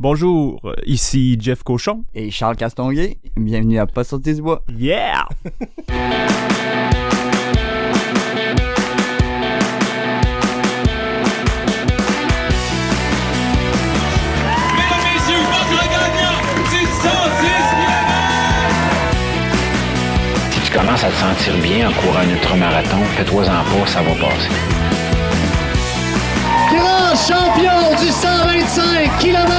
Bonjour, ici Jeff Cochon. Et Charles Castonguay, bienvenue à Pas sorti du bois. Yeah! Si tu commences à te sentir bien en courant un ultramarathon, fais-toi-en pas, ça va passer. Grand champion du 125 km!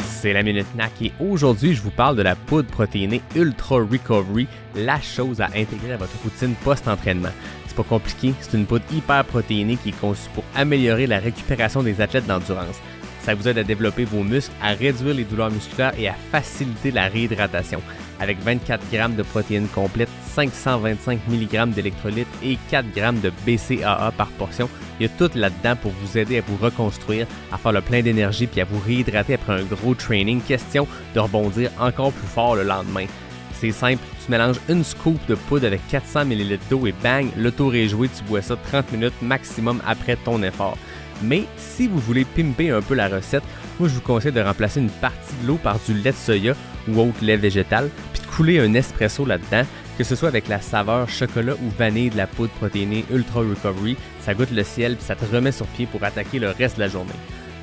C'est la Minute NAC et aujourd'hui, je vous parle de la poudre protéinée Ultra Recovery, la chose à intégrer à votre routine post-entraînement. C'est pas compliqué, c'est une poudre hyper protéinée qui est conçue pour améliorer la récupération des athlètes d'endurance. Ça vous aide à développer vos muscles, à réduire les douleurs musculaires et à faciliter la réhydratation. Avec 24 g de protéines complètes, 525 mg d'électrolytes et 4 g de BCAA par portion, il y a tout là-dedans pour vous aider à vous reconstruire, à faire le plein d'énergie puis à vous réhydrater après un gros training. Question de rebondir encore plus fort le lendemain. C'est simple, tu mélanges une scoop de poudre avec 400 ml d'eau et bang, le tour est joué, tu bois ça 30 minutes maximum après ton effort. Mais si vous voulez pimper un peu la recette, moi je vous conseille de remplacer une partie de l'eau par du lait de soya ou autre lait végétal, puis de couler un espresso là-dedans, que ce soit avec la saveur chocolat ou vanille de la poudre protéinée Ultra Recovery, ça goûte le ciel puis ça te remet sur pied pour attaquer le reste de la journée.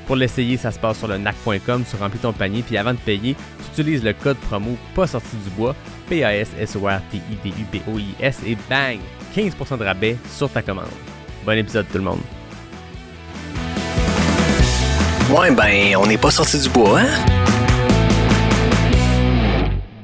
Pour l'essayer, ça se passe sur le nac.com, tu remplis ton panier, puis avant de payer, tu utilises le code promo pas sorti du bois, PASSORTIDUBOIS et bang, 15% de rabais sur ta commande. Bon épisode tout le monde. Ouais, ben, on n'est pas sorti du bois, hein?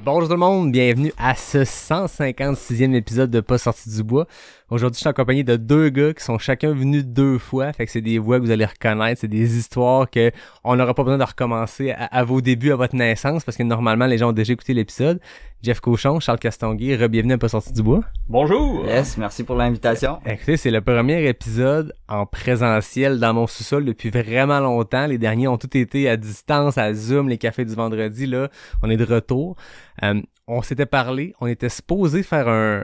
Bonjour tout le monde, bienvenue à ce 156e épisode de Pas sorti du bois. Aujourd'hui, je suis accompagné de deux gars qui sont chacun venus 2 fois, fait que c'est des voix que vous allez reconnaître, c'est des histoires que on n'aura pas besoin de recommencer à vos débuts, à votre naissance, parce que normalement, les gens ont déjà écouté l'épisode. Jeff Cochon, Charles Castonguay, re-bienvenue à Pas sorti du bois. Bonjour! Yes, merci pour l'invitation. Écoutez, c'est le premier épisode en présentiel dans mon sous-sol depuis vraiment longtemps. Les derniers ont tous été à distance, à Zoom, les cafés du vendredi, là, on est de retour. On s'était parlé, on était supposé faire un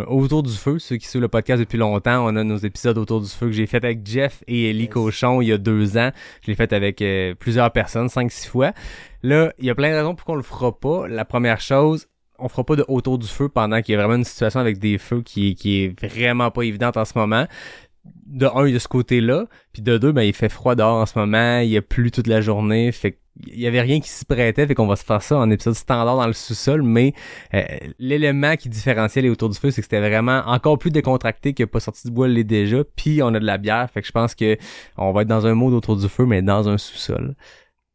autour du feu, ceux qui suivent le podcast depuis longtemps, on a nos épisodes autour du feu que j'ai fait avec Jeff et Ellie Cochon il y a 2 ans. Je l'ai fait avec plusieurs personnes, 5-6 fois. Là, il y a plein de raisons pour qu'on le fera pas. La première chose, on fera pas de autour du feu pendant qu'il y a vraiment une situation avec des feux qui est vraiment pas évidente en ce moment. De un, il y a ce côté-là, puis de deux, ben il fait froid dehors en ce moment, il y a plu toute la journée, fait il y avait rien qui s'y prêtait, fait qu'on va se faire ça en épisode standard dans le sous-sol, mais l'élément qui différenciait les autour du feu, c'est que c'était vraiment encore plus décontracté que Pas sorti du bois l'est déjà, puis on a de la bière, fait que je pense que on va être dans un mode autour du feu, mais dans un sous-sol.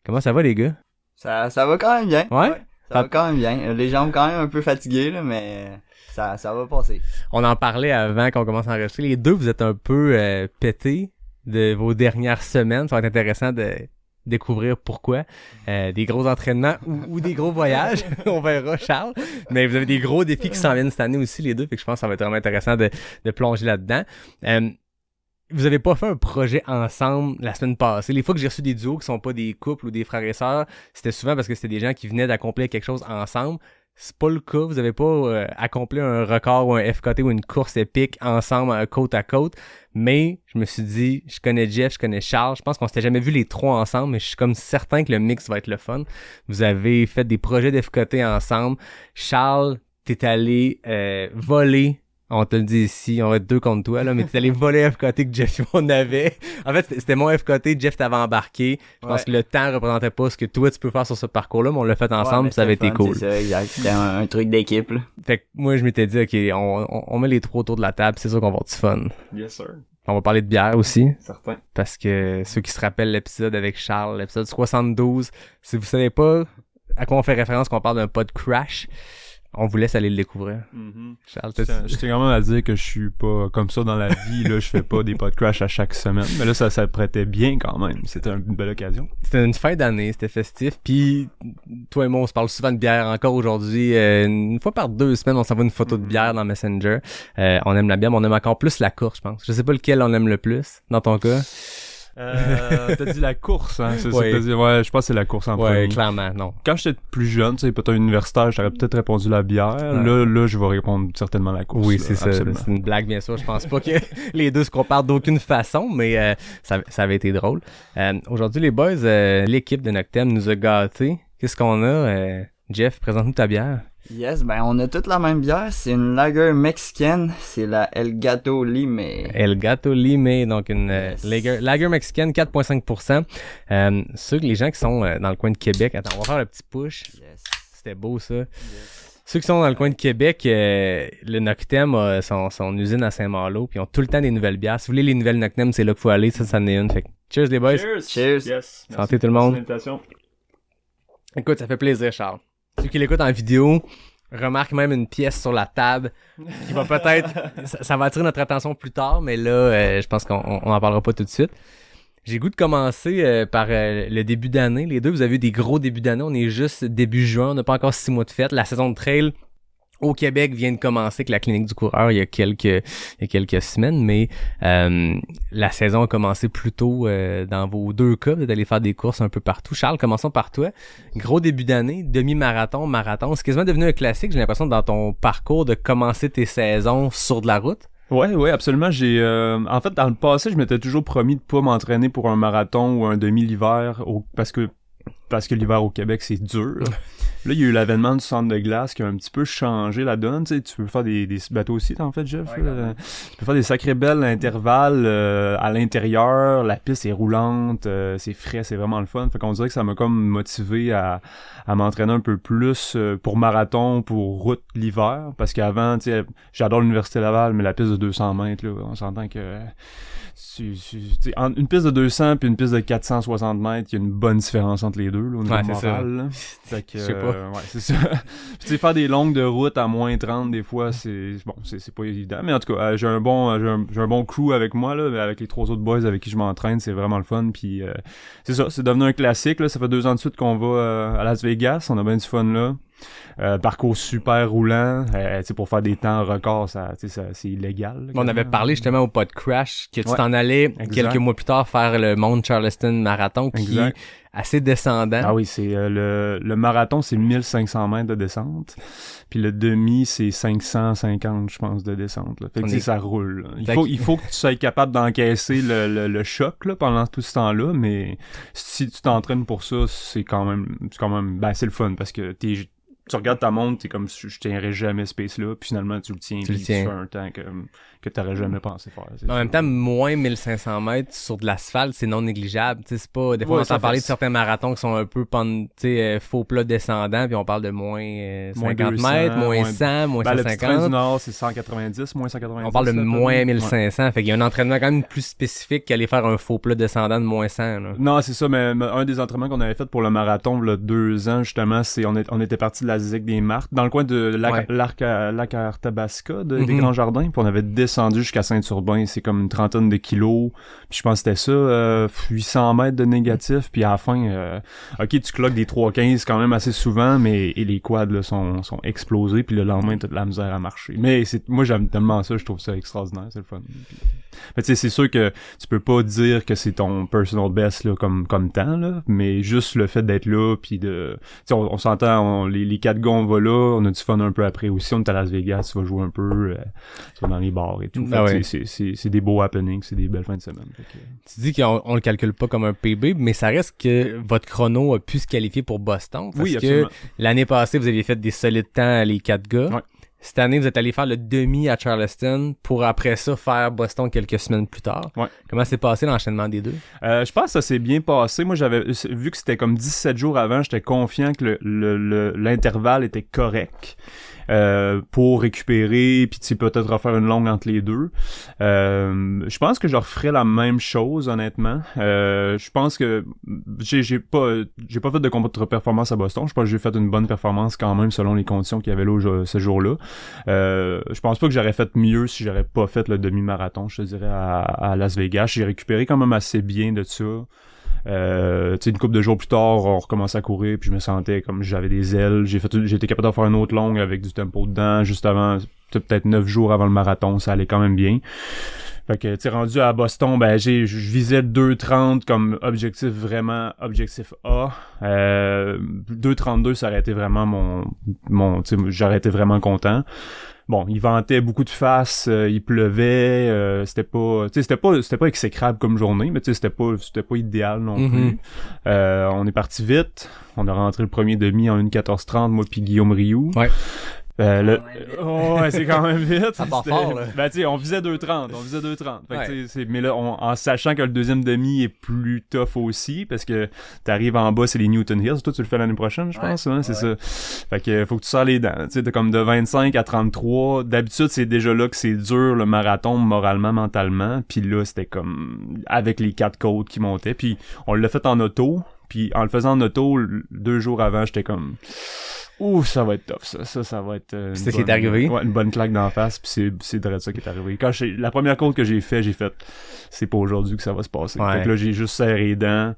Comment ça va les gars? Ça va quand même bien. Ouais? Ça va quand même bien. Les jambes quand même un peu fatiguées, là, mais ça va passer. On en parlait avant qu'on commence à enregistrer. Les deux, vous êtes un peu pétés de vos dernières semaines. Ça va être intéressant de découvrir pourquoi. Des gros entraînements ou des gros voyages. On verra, Charles. Mais vous avez des gros défis qui s'en viennent cette année aussi, les deux. Fait que je pense que ça va être vraiment intéressant de plonger là-dedans. Vous avez pas fait un projet ensemble la semaine passée. Les fois que j'ai reçu des duos qui sont pas des couples ou des frères et sœurs, c'était souvent parce que c'était des gens qui venaient d'accomplir quelque chose ensemble. C'est pas le cas. Vous avez pas accompli un record ou un FKT ou une course épique ensemble, côte à côte. Mais je me suis dit, je connais Jeff, je connais Charles. Je pense qu'on s'était jamais vu les trois ensemble, mais je suis comme certain que le mix va être le fun. Vous avez fait des projets d'FKT ensemble. Charles, t'es allé voler. On te le dit ici, on va être 2 contre toi, là, mais t'es allé voler FKT que Jeff et moi on avait. En fait, c'était mon FKT, Jeff t'avait embarqué. Je pense que le temps représentait pas ce que toi tu peux faire sur ce parcours-là, mais on l'a fait ensemble, ça avait été cool. C'est ça, exact. C'était un truc d'équipe, là. Fait que moi, je m'étais dit, ok, on met les 3 autour de la table, c'est sûr qu'on va avoir du fun. Yes, sir. On va parler de bière aussi. Certain. Parce que ceux qui se rappellent l'épisode avec Charles, l'épisode 72, si vous savez pas à quoi on fait référence quand on parle d'un pod crash, on vous laisse aller le découvrir. Charles, Je tiens quand même à dire que je suis pas comme ça dans la vie, là, je fais pas des podcasts à chaque semaine, mais là ça prêtait bien quand même, c'était une belle occasion. C'était une fin d'année, c'était festif, puis toi et moi on se parle souvent de bière encore aujourd'hui, une fois par 2 semaines on s'envoie une photo de bière dans Messenger. On aime la bière, mais on aime encore plus la course, je pense. Je sais pas lequel on aime le plus, dans ton cas. T'as dit la course, hein? C'est ça Ouais. que t'as dit. Ouais, je pense que c'est la course en premier. Ouais, clairement, non. Quand j'étais plus jeune, tu sais, peut-être universitaire, j'aurais peut-être répondu la bière. Ouais. Là, je vais répondre certainement la course. Oui, là, c'est ça. absolument. C'est une blague, bien sûr. Je pense pas que les deux se comparent d'aucune façon, mais ça avait été drôle. Aujourd'hui, les boys, l'équipe de Noctem nous a gâtés. Qu'est-ce qu'on a? Jeff, présente-nous ta bière. Yes, ben on a toute la même bière, c'est une lager mexicaine, c'est la El Gato Lime. El Gato Lime, donc une Yes. lager mexicaine, 4,5%. Ceux que les gens qui sont dans le coin de Québec, attends, on va faire le petit push. Yes. C'était beau, ça. Ceux qui sont dans le coin de Québec, le Noctem a son usine à Saint-Malo, puis ils ont tout le temps des nouvelles bières. Si vous voulez les nouvelles Noctem, c'est là qu'il faut aller, ça en est une. Fait que cheers les boys. Cheers. Yes. Santé tout le monde. L'invitation. Écoute, ça fait plaisir, Charles. Ceux qui l'écoutent en vidéo, remarquent même une pièce sur la table qui va peut-être... ça va attirer notre attention plus tard, mais là, je pense qu'on en parlera pas tout de suite. J'ai goût de commencer par le début d'année. Les deux, vous avez eu des gros débuts d'année. On est juste début juin, on n'a pas encore 6 mois de fête. La saison de trail au Québec vient de commencer avec la clinique du coureur il y a quelques semaines, mais la saison a commencé plus tôt dans vos deux cas, vous êtes allés faire des courses un peu partout. Charles, commençons par toi. Gros début d'année, demi-marathon, marathon, c'est quasiment devenu un classique, j'ai l'impression, dans ton parcours de commencer tes saisons sur de la route. Ouais, absolument. J'ai, en fait, dans le passé, je m'étais toujours promis de pas m'entraîner pour un marathon ou un demi l'hiver, parce que l'hiver au Québec, c'est dur. Là, il y a eu l'avènement du centre de glace qui a un petit peu changé la donne. Tu sais, tu peux faire des bateaux aussi, en fait, Jeff. Ouais, Tu peux faire des sacrés belles intervalles à l'intérieur. La piste est roulante, c'est frais, c'est vraiment le fun. Fait qu'on dirait que ça m'a comme motivé à m'entraîner un peu plus pour marathon, pour route l'hiver. Parce qu'avant, tu sais, j'adore l'Université Laval, mais la piste de 200 mètres, là, on s'entend que... entre une piste de 200 puis une piste de 460 mètres, il y a une bonne différence entre les deux, là, au niveau Ouais, c'est ça. moral. Là. Fait que, Je sais pas. ouais, c'est ça. Puis tu sais, faire des longues de route à moins 30 des fois, c'est pas évident. Mais en tout cas, j'ai un bon crew avec moi, là, avec les 3 autres boys avec qui je m'entraîne, c'est vraiment le fun. Puis c'est ça, c'est devenu un classique. Là, ça fait 2 ans de suite qu'on va à Las Vegas, on a bien du fun là. Parcours super roulant, tu sais, pour faire des temps records, ça c'est illégal. Là, On avait parlé justement au pod crash que tu Ouais. t'en allais Exact. quelques mois plus tard faire le Mount Charleston Marathon qui Exact. est assez descendant. Ah oui, c'est le marathon, c'est 1500 mètres de descente. Puis le demi, c'est 550, je pense, de descente. Là. Fait que On tu sais, est- ça roule. Là. Fait Il faut que tu sois capable d'encaisser le choc là, pendant tout ce temps-là, mais si tu t'entraînes pour ça, c'est quand même ben c'est le fun parce que tu regardes ta montre, t'es comme je tiendrai jamais ce pace-là, puis finalement tu le tiens, Tu le puis tiens. tu fais un temps que t'aurais jamais pensé faire. C'est En ça. même temps, moins 1500 mètres sur de l'asphalte, c'est non négligeable. Tu sais, c'est pas, des fois, Ouais, on ça entend parler fait- de certains marathons qui sont un peu faux plat descendants, puis on parle de moins 50 200, mètres, moins moins- 100, moins Ben, le petit train du 150. Nord, c'est 190, moins 190. On parle de là, moins ouais. 1500. Fait qu'il y a un entraînement quand même plus spécifique qu'aller faire un faux plat descendant de moins 100. Là. Non, c'est ça, mais un des entraînements qu'on avait fait pour le marathon, là, 2 ans, justement, c'est on était parti de la ZIC des Martres, dans le coin de Lac-Arthabasca, des Mhm. Grands Jardins, puis on avait descendu jusqu'à Saint-Urbain, c'est comme une trentaine de kilos, puis je pense que c'était ça, 800 mètres de négatif, puis à la fin, ok, tu cloques des 3,15 quand même assez souvent, mais et les quads là, sont explosés, puis le lendemain, t'as de la misère à marcher. Mais moi, j'aime tellement ça, je trouve ça extraordinaire, c'est le fun. Mais tu sais, c'est sûr que tu peux pas dire que c'est ton personal best là comme temps là, mais juste le fait d'être là puis de tu sais on s'entend les 4 gars on va là, on a du fun un peu après aussi, on est à Las Vegas, tu vas jouer un peu tu vas dans les bars et tout. Ah Fait que ouais. c'est des beaux happenings, c'est des belles fins de semaine. Fait que... Tu dis qu'on le calcule pas comme un PB, mais ça reste que votre chrono a pu se qualifier pour Boston. Parce Oui, que absolument. l'année passée, vous aviez fait des solides temps, les 4 gars. Ouais. Cette année, vous êtes allé faire le demi à Charleston pour après ça faire Boston quelques semaines plus tard. Ouais. Comment s'est passé l'enchaînement des deux? Je pense que ça s'est bien passé. Moi, j'avais vu que c'était comme 17 jours avant, j'étais confiant que l'intervalle était correct pour récupérer, puis tu sais, peut-être refaire une longue entre les deux. Je pense que je referais la même chose, honnêtement. Je pense que j'ai pas fait de contre-performance à Boston. Je pense que j'ai fait une bonne performance quand même selon les conditions qu'il y avait là ce jour-là. Je pense pas que j'aurais fait mieux si j'aurais pas fait le demi-marathon, je te dirais, à Las Vegas. J'ai récupéré quand même assez bien de ça. Tu sais, une couple de jours plus tard, on recommençait à courir, puis je me sentais comme j'avais des ailes. J'ai été capable de faire une autre longue avec du tempo dedans, juste avant, peut-être 9 jours avant le marathon, ça allait quand même bien. Fait que, tu sais, rendu à Boston, ben, je visais 2,30 comme objectif A. 2,32, ça aurait été vraiment mon, tu sais, j'aurais été vraiment content. Bon, il ventait beaucoup de face, il pleuvait, c'était pas exécrable comme journée, mais tu sais, c'était pas idéal non plus. On est parti vite. On a rentré le premier demi en 1:14:30, moi puis Guillaume Rioux. Ouais. Ouais, c'est quand même vite. Ça part fort, là. Ben, tu sais, on visait 2,30. Fait que, tu sais, mais là, en sachant que le deuxième demi est plus tough aussi, parce que t'arrives en bas, c'est les Newton Hills. Toi, tu le fais l'année prochaine, je pense, hein, c'est ça. Fait que, faut que tu sors les dents. Tu sais, t'as comme de 25 à 33. D'habitude, c'est déjà là que c'est dur, le marathon, moralement, mentalement. Puis là, c'était comme, avec les 4 côtes qui montaient. Puis, on l'a fait en auto. Puis, en le faisant en auto, 2 jours avant, j'étais comme, ouh, ça va être tough, ça va être c'est ce qui est arrivé. Ouais, une bonne claque d'en face, puis c'est direct ça qui est arrivé. Quand la première côte que j'ai fait, c'est pas aujourd'hui que ça va se passer. Ouais. Fait que là, j'ai juste serré les dents.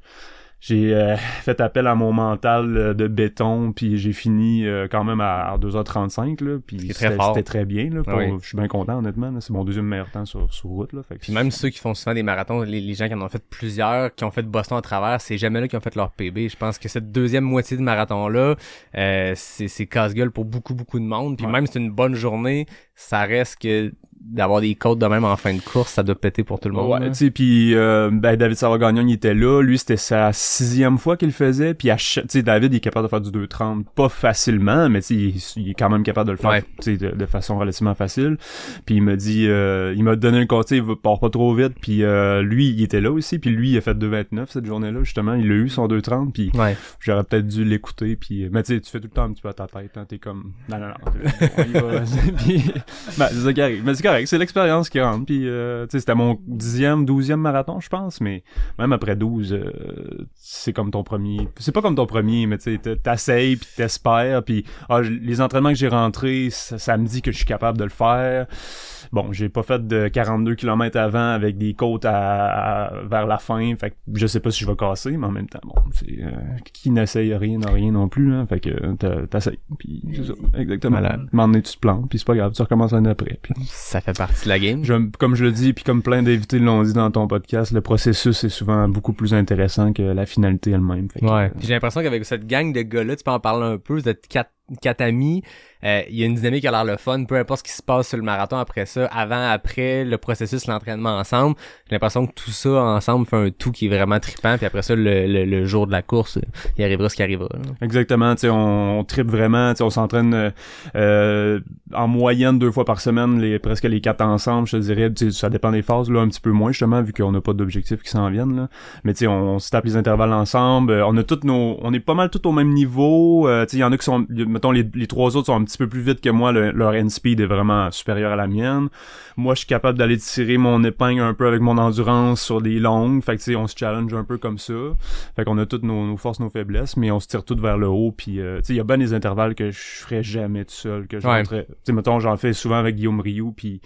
J'ai fait appel à mon mental de béton, puis j'ai fini quand même à 2h35 là, puis c'était très bien là. Je suis bien content honnêtement, là. C'est mon deuxième meilleur temps sur route là. Fait que puis même ceux qui font souvent des marathons, les gens qui en ont fait plusieurs, qui ont fait Boston à travers, c'est jamais là qu'ils ont fait leur PB. Je pense que cette deuxième moitié de marathon là, c'est casse-gueule pour beaucoup de monde. Puis même si c'est une bonne journée, ça reste que d'avoir des côtes de même en fin de course, ça doit péter pour tout le monde. Ouais, tu sais, puis David Savard-Gagnon, il était là. Lui, c'était sa 6e fois qu'il le faisait. Puis, tu sais, David, il est capable de faire du 2,30, pas facilement, mais tu sais, il est quand même capable de le faire, tu sais, de façon relativement facile. Puis il m'a dit, il m'a donné un côté, il part pas trop vite. Puis lui, il était là aussi. Puis lui, il a fait 2,29 cette journée-là, justement. Il a eu son 2,30. Puis j'aurais peut-être dû l'écouter. Puis, mais tu sais, tu fais tout le temps un petit peu à ta tête. Hein, t'es comme, non. Puis, ben, c'est ça qui arrive. Mais c'est correct, c'est l'expérience qui rentre. Puis, tu sais, c'était mon 10e, 12e marathon, je pense. Mais même après 12, c'est comme ton premier. C'est pas comme ton premier, mais tu sais, t'essayes, puis t'espères. Puis, les entraînements que j'ai rentrés, ça me dit que je suis capable de le faire. Bon, j'ai pas fait de 42 km avant avec des côtes vers la fin, fait que je sais pas si je vais casser, mais en même temps, bon, c'est qui n'essaye rien n'a rien non plus, hein, fait que t'essayes, puis c'est ça, exactement. À un moment donné, tu te plantes, puis c'est pas grave, tu recommences l'année après. Puis ça fait partie de la game. Comme je le dis, puis comme plein d'invités l'ont dit dans ton podcast, le processus est souvent beaucoup plus intéressant que la finalité elle-même. Fait que, j'ai l'impression qu'avec cette gang de gars-là, tu peux en parler un peu, vous êtes quatre amis, il y a une dynamique qui a l'air le fun, peu importe ce qui se passe sur le marathon après ça, avant, après, le processus, l'entraînement ensemble, j'ai l'impression que tout ça ensemble fait un tout qui est vraiment trippant, puis après ça, le jour de la course, il arrivera ce qui arrivera. Là. Exactement, tu sais, on trippe vraiment, tu sais, on s'entraîne en moyenne 2 fois par semaine, presque les 4 ensemble, je te dirais, tu sais, ça dépend des phases, là, un petit peu moins, justement, vu qu'on n'a pas d'objectifs qui s'en viennent, là, mais tu sais, on se tape les intervalles ensemble, on est pas mal tous au même niveau, tu sais, il y en a qui sont, mettons, les 3 autres sont un petit peu plus vite que moi, leur end speed est vraiment supérieur à la mienne. Moi, je suis capable d'aller tirer mon épingle un peu avec mon endurance sur des longues, fait que tu sais, on se challenge un peu comme ça. Fait qu'on a toutes nos forces, nos faiblesses, mais on se tire toutes vers le haut, puis tu sais, il y a bien des intervalles que je ferais jamais tout seul, que je montrais. Tu sais, mettons, j'en fais souvent avec Guillaume Rioux, puis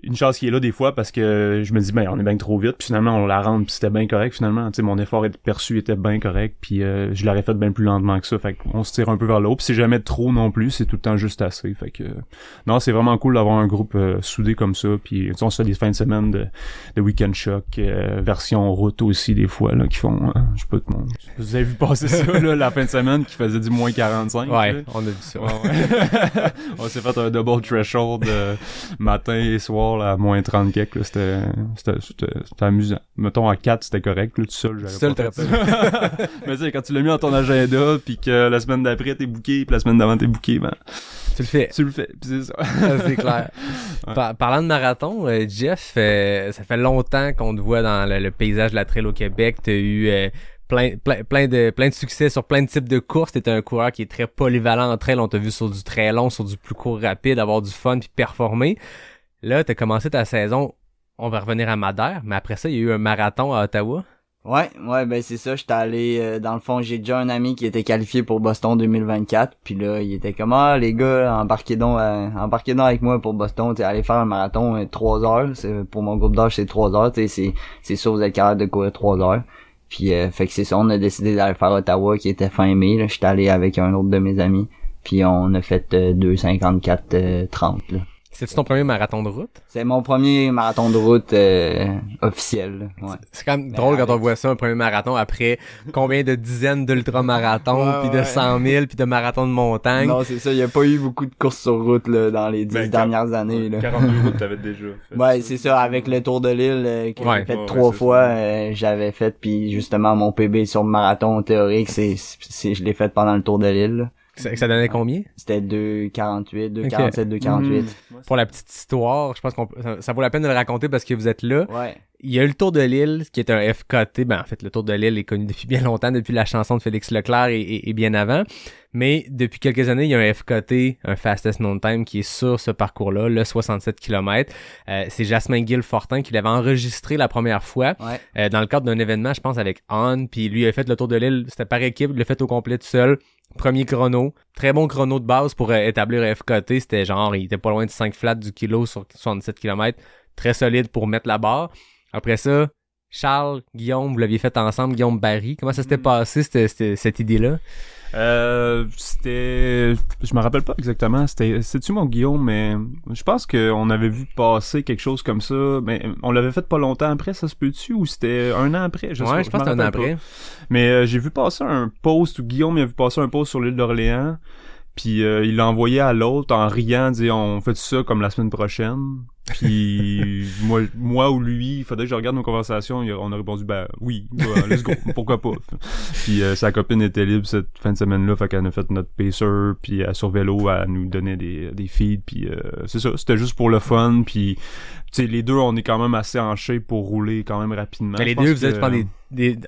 une chance qui est là des fois parce que je me dis on est bien trop vite, puis finalement on la rentre, puis c'était bien correct finalement, tu sais, mon effort perçu était bien correct, puis je l'aurais fait bien plus lentement que ça, fait qu'on se tire un peu vers le haut, puis c'est jamais trop non plus, c'est tout le temps juste assez, fait que non, c'est vraiment cool d'avoir un groupe soudé comme ça, puis on se fait des fins de semaine de week-end choc, version route aussi des fois là, qui font je sais pas tout le monde, vous avez vu passer ça là, la fin de semaine qui faisait du moins 45, ouais, là. on a vu ça. On s'est fait un double threshold matin et soir là, à moins 30 quelques, là, c'était amusant. Mettons à 4, c'était correct, là, tout seul, j'aurais pas fait ça. Mais tu sais, quand tu l'as mis dans ton agenda, puis que la semaine d'après t'es booké, puis la semaine d'avant t'es booké, ben tu le fais, puis c'est ça. C'est clair. Ouais. Parlant de marathon, Jeff, ça fait longtemps qu'on te voit dans le paysage de la trail au Québec, t'as eu plein de succès sur plein de types de courses. T'es un coureur qui est très polyvalent en trail, on t'a vu sur du très long, sur du plus court rapide, avoir du fun puis performer. Là, t'as commencé ta saison, on va revenir à Madère, mais après ça, il y a eu un marathon à Ottawa. Ouais, ben c'est ça, j'étais allé, dans le fond, j'ai déjà un ami qui était qualifié pour Boston 2024, puis là, il était comme, les gars, embarquez donc avec moi pour Boston, t'sais, allez faire un marathon 3 heures, pour mon groupe d'âge, c'est 3 heures, c'est sûr, vous êtes capable de courir 3 heures. Puis, fait que c'est ça, on a décidé d'aller faire Ottawa, qui était fin mai, là, j'étais allé avec un autre de mes amis, puis on a fait 2:54:30, là. C'était-tu ton premier marathon de route? C'est mon premier marathon de route officiel. Ouais. C'est quand même drôle quand on voit ça, un premier marathon après combien de dizaines d'ultramarathons, puis de 100 000, puis de marathons de montagne. Non, c'est ça, il y a pas eu beaucoup de courses sur route là, dans les 10 dernières années. Là. 42 routes t'avais déjà fait. Ouais, c'est ça, avec le Tour de l'île que j'ai fait 3 fois, j'avais fait, puis justement mon PB sur le marathon théorique, je l'ai fait pendant le Tour de l'île. Ça donnait combien? C'était 2,48, 2,47, 2,48. Pour la petite histoire, je pense ça vaut la peine de le raconter parce que vous êtes là. Ouais. Il y a eu le Tour de l'île, qui est un FKT. Ben, en fait, le Tour de l'île est connu depuis bien longtemps, depuis la chanson de Félix Leclerc et bien avant. Mais depuis quelques années, il y a un FKT, un Fastest Known Time, qui est sur ce parcours-là, le 67 km. C'est Jasmin Guil-Fortin qui l'avait enregistré la première fois dans le cadre d'un événement, je pense, avec On. Puis lui a fait le Tour de l'île, c'était par équipe, il l'a fait au complet tout seul. Premier chrono, très bon chrono de base pour établir un FKT, c'était genre, il était pas loin de 5 flats du kilo sur 67 km, très solide pour mettre la barre. Après ça, Charles, Guillaume, vous l'aviez fait ensemble, Guillaume Barry, comment ça s'était passé cette idée-là? Je me rappelle pas exactement, c'est-tu mon Guillaume, mais je pense qu'on avait vu passer quelque chose comme ça, mais on l'avait fait pas longtemps après, ça se peut-tu, ou c'était un an après? Je pense que c'était un an après. Mais j'ai vu passer un post, où Guillaume il a vu passer un post sur l'île d'Orléans, puis il l'a envoyé à l'autre en riant, disant on fait ça comme la semaine prochaine. Puis moi ou lui, il faudrait que je regarde nos conversations, on a répondu oui, let's go, pourquoi pas. Puis sa copine était libre cette fin de semaine-là, fait qu'elle a fait notre pacer, puis sur vélo, elle nous donnait des feeds, puis c'est ça, c'était juste pour le fun, puis tu sais, les deux, on est quand même assez en shape pour rouler quand même rapidement. Mais les deux, vous êtes, je pense,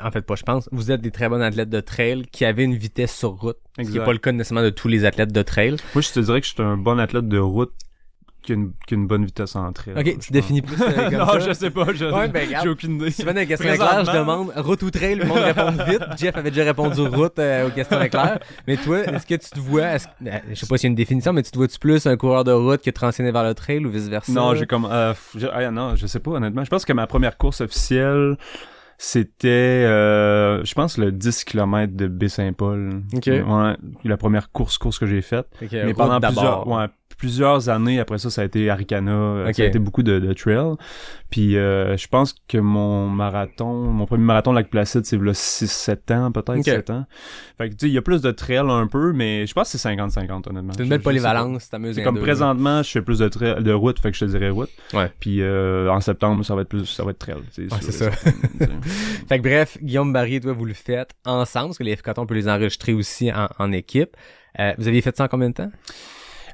en fait pas, je pense, vous êtes des très bons athlètes de trail qui avaient une vitesse sur route, ce qui n'est pas le cas nécessairement de tous les athlètes de trail. Moi, je te dirais que je suis un bon athlète de route qui a une bonne vitesse en trail. Ok, tu définis plus comme non, ça. je sais pas, j'ai aucune idée. Si tu venais à question éclair, je demande route ou trail, le monde répond vite. Jeff avait déjà répondu route aux questions éclair. Mais toi, est-ce que tu te vois, je sais pas s'il y a une définition, mais tu te vois-tu plus un coureur de route que transitionner vers le trail ou vice-versa? Non, non, je sais pas, honnêtement. Je pense que ma première course officielle, c'était, je pense, le 10 km de Baie-Saint-Paul. Ok. Ouais, la première course que j'ai faite. Okay, mais pendant plusieurs années après ça a été Arikana, ça a été beaucoup de trail. Puis je pense que mon premier marathon Lac Placide, c'est là 6-7 ans, peut-être 7 ans. Fait que tu sais, il y a plus de trail un peu, mais je pense que c'est 50-50 honnêtement. C'est une belle polyvalence, c'est amusant. C'est comme présentement, je fais plus de route, fait que je te dirais route. Ouais. Puis en septembre, ça va être trail. C'est ça. Fait que bref, Guillaume Barry et toi, vous le faites ensemble, parce que les FKT, on peut les enregistrer aussi en équipe. Vous aviez fait ça en combien de temps?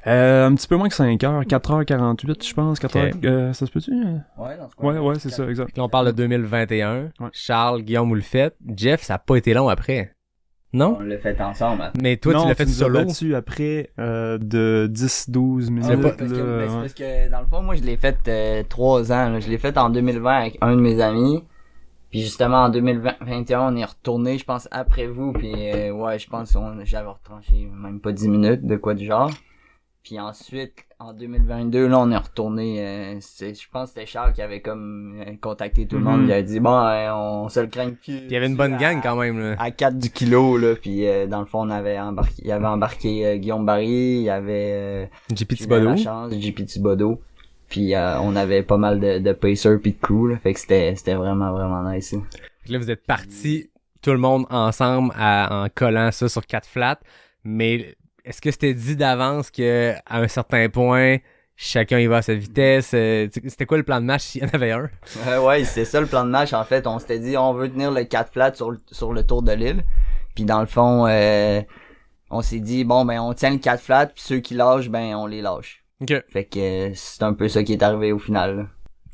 Un petit peu moins que 5 heures, 4h48, je pense, 4h, ça se peut-tu? Ouais, dans ce cas. Ouais, c'est ça, exact. Là, on parle de 2021. Ouais. Charles, Guillaume, vous le faites. Jeff, ça a pas été long après. Non? On l'a fait ensemble. Hein. Mais toi, tu l'as fait solo. Là-dessus après, de 10-12 minutes. C'est parce que, dans le fond, moi, je l'ai fait 3 ans, là. Je l'ai fait en 2020 avec un de mes amis. Puis justement, en 2021, on est retourné, je pense, après vous. Puis je pense j'avais retranché même pas 10 minutes, de quoi du genre. Puis ensuite, en 2022, là, on est retourné. Je pense que c'était Charles qui avait comme contacté tout le monde. Il a dit, on se le craint plus. Puis il y avait une bonne gang quand même, là. À 4 du kilo, là. Puis dans le fond, il avait embarqué Guillaume Barry, il y avait JP Thibodeau. JP Thibodeau. Puis on avait pas mal de pacers pis de crew, là. Fait que c'était vraiment, vraiment nice. Là, vous êtes partis, tout le monde ensemble, en collant ça sur 4 flats. Mais est-ce que c'était dit d'avance que à un certain point, chacun y va à sa vitesse? C'était quoi le plan de match s'il y en avait un? Ouais, c'était ça le plan de match. En fait, on s'était dit, on veut tenir le 4 flats sur le Tour de l'île. Puis dans le fond, on s'est dit, on tient le 4 flats, puis ceux qui lâchent, on les lâche. Ok. Fait que c'est un peu ça qui est arrivé au final, là.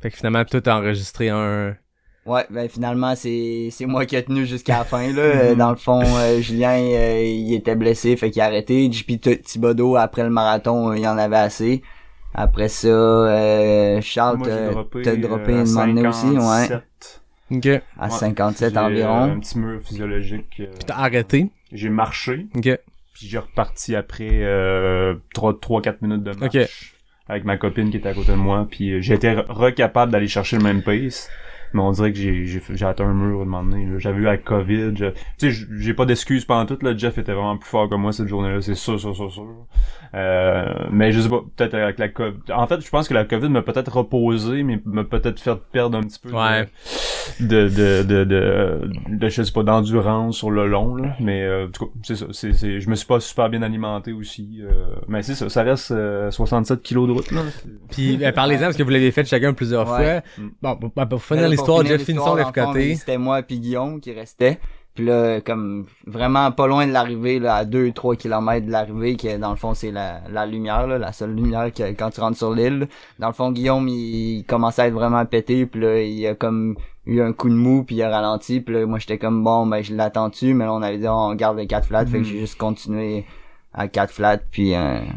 Fait que finalement, toi, t'as enregistré un... Ouais, finalement, c'est moi qui ai tenu jusqu'à la fin, là. Dans le fond, Julien, il était blessé, fait qu'il a arrêté. JP Thibodeau, après le marathon, il en avait assez. Après ça, Charles t'as droppé une moment aussi, ouais. Ok. À 57 environ. Un petit mur physiologique. Puis t'as arrêté. J'ai marché. Ok. Puis j'ai reparti après 3-4 minutes de marche. Ok. Avec ma copine qui était à côté de moi. Puis j'étais recapable d'aller chercher le même pace. Mais on dirait que j'ai atteint un mur à un moment donné, là. J'avais eu la COVID, tu sais, j'ai pas d'excuses pendant tout, là. Jeff était vraiment plus fort que moi cette journée-là, c'est sûr. Mais je sais pas, peut-être avec la COVID. En fait, je pense que la COVID m'a peut-être reposé, mais m'a peut-être fait perdre un petit peu de je sais pas, d'endurance sur le long, là. Mais, en tout cas, c'est ça. Je me suis pas super bien alimenté aussi. Mais c'est ça reste 67 kilos de route, là. Puis, parlez-en, parce que vous l'avez fait chacun plusieurs fois. Bon, pour finir l'histoire, Jeff, finissons l'FKT. C'était moi puis Guillaume qui restait. Puis là, comme vraiment pas loin de l'arrivée, là, à 2-3 km de l'arrivée, qui dans le fond c'est la lumière, là, la seule lumière quand tu rentres sur l'île. Dans le fond, Guillaume, il commençait à être vraiment pété, puis là, il a comme eu un coup de mou, puis il a ralenti, puis là, moi j'étais comme bon, ben je l'attends dessus, mais là on avait dit on garde les 4 flats, fait que j'ai juste continué à 4 flats, puis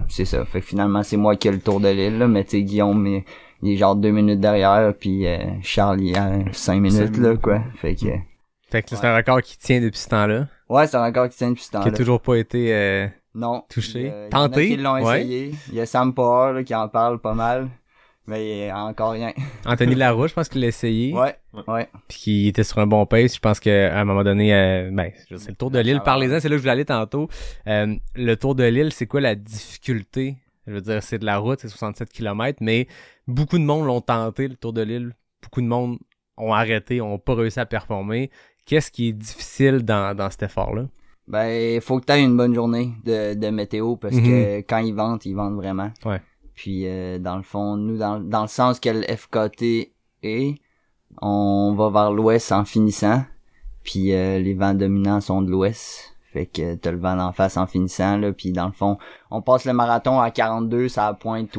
c'est ça. Fait que finalement c'est moi qui ai le tour de l'île, là, mais tu sais, Guillaume, il est genre 2 minutes derrière, puis Charles il a 5 minutes, là, quoi. Fait que c'est un record qui tient depuis ce temps-là. Ouais, c'est un record qui tient depuis ce temps-là. Qui a toujours pas été non, touché. Tenté. Il y en a qui l'ont ouais. essayé. Il y a Sam Power là, qui en parle pas mal. Mais il y a encore rien. Anthony Larouche, je pense qu'il l'a essayé. Ouais. Puis qu'il était sur un bon pace. Je pense qu'à un moment donné, c'est le Tour de l'île. Parlez-en, c'est là que je voulais aller tantôt. Le Tour de l'île, c'est quoi la difficulté? Je veux dire, c'est de la route, c'est 67 km, mais beaucoup de monde l'ont tenté, le Tour de l'île. Beaucoup de monde ont arrêté, ont pas réussi à performer. Qu'est-ce qui est difficile dans cet effort-là? Ben, faut que tu aies une bonne journée de météo parce que quand ils vendent vraiment. Ouais. Puis, dans le fond, nous, dans le sens que le FKT est, on va vers l'ouest en finissant. Puis, les vents dominants sont de l'ouest. Fait que t'as le vent d'en face en finissant, là. Puis, dans le fond, on passe le marathon à 42, ça pointe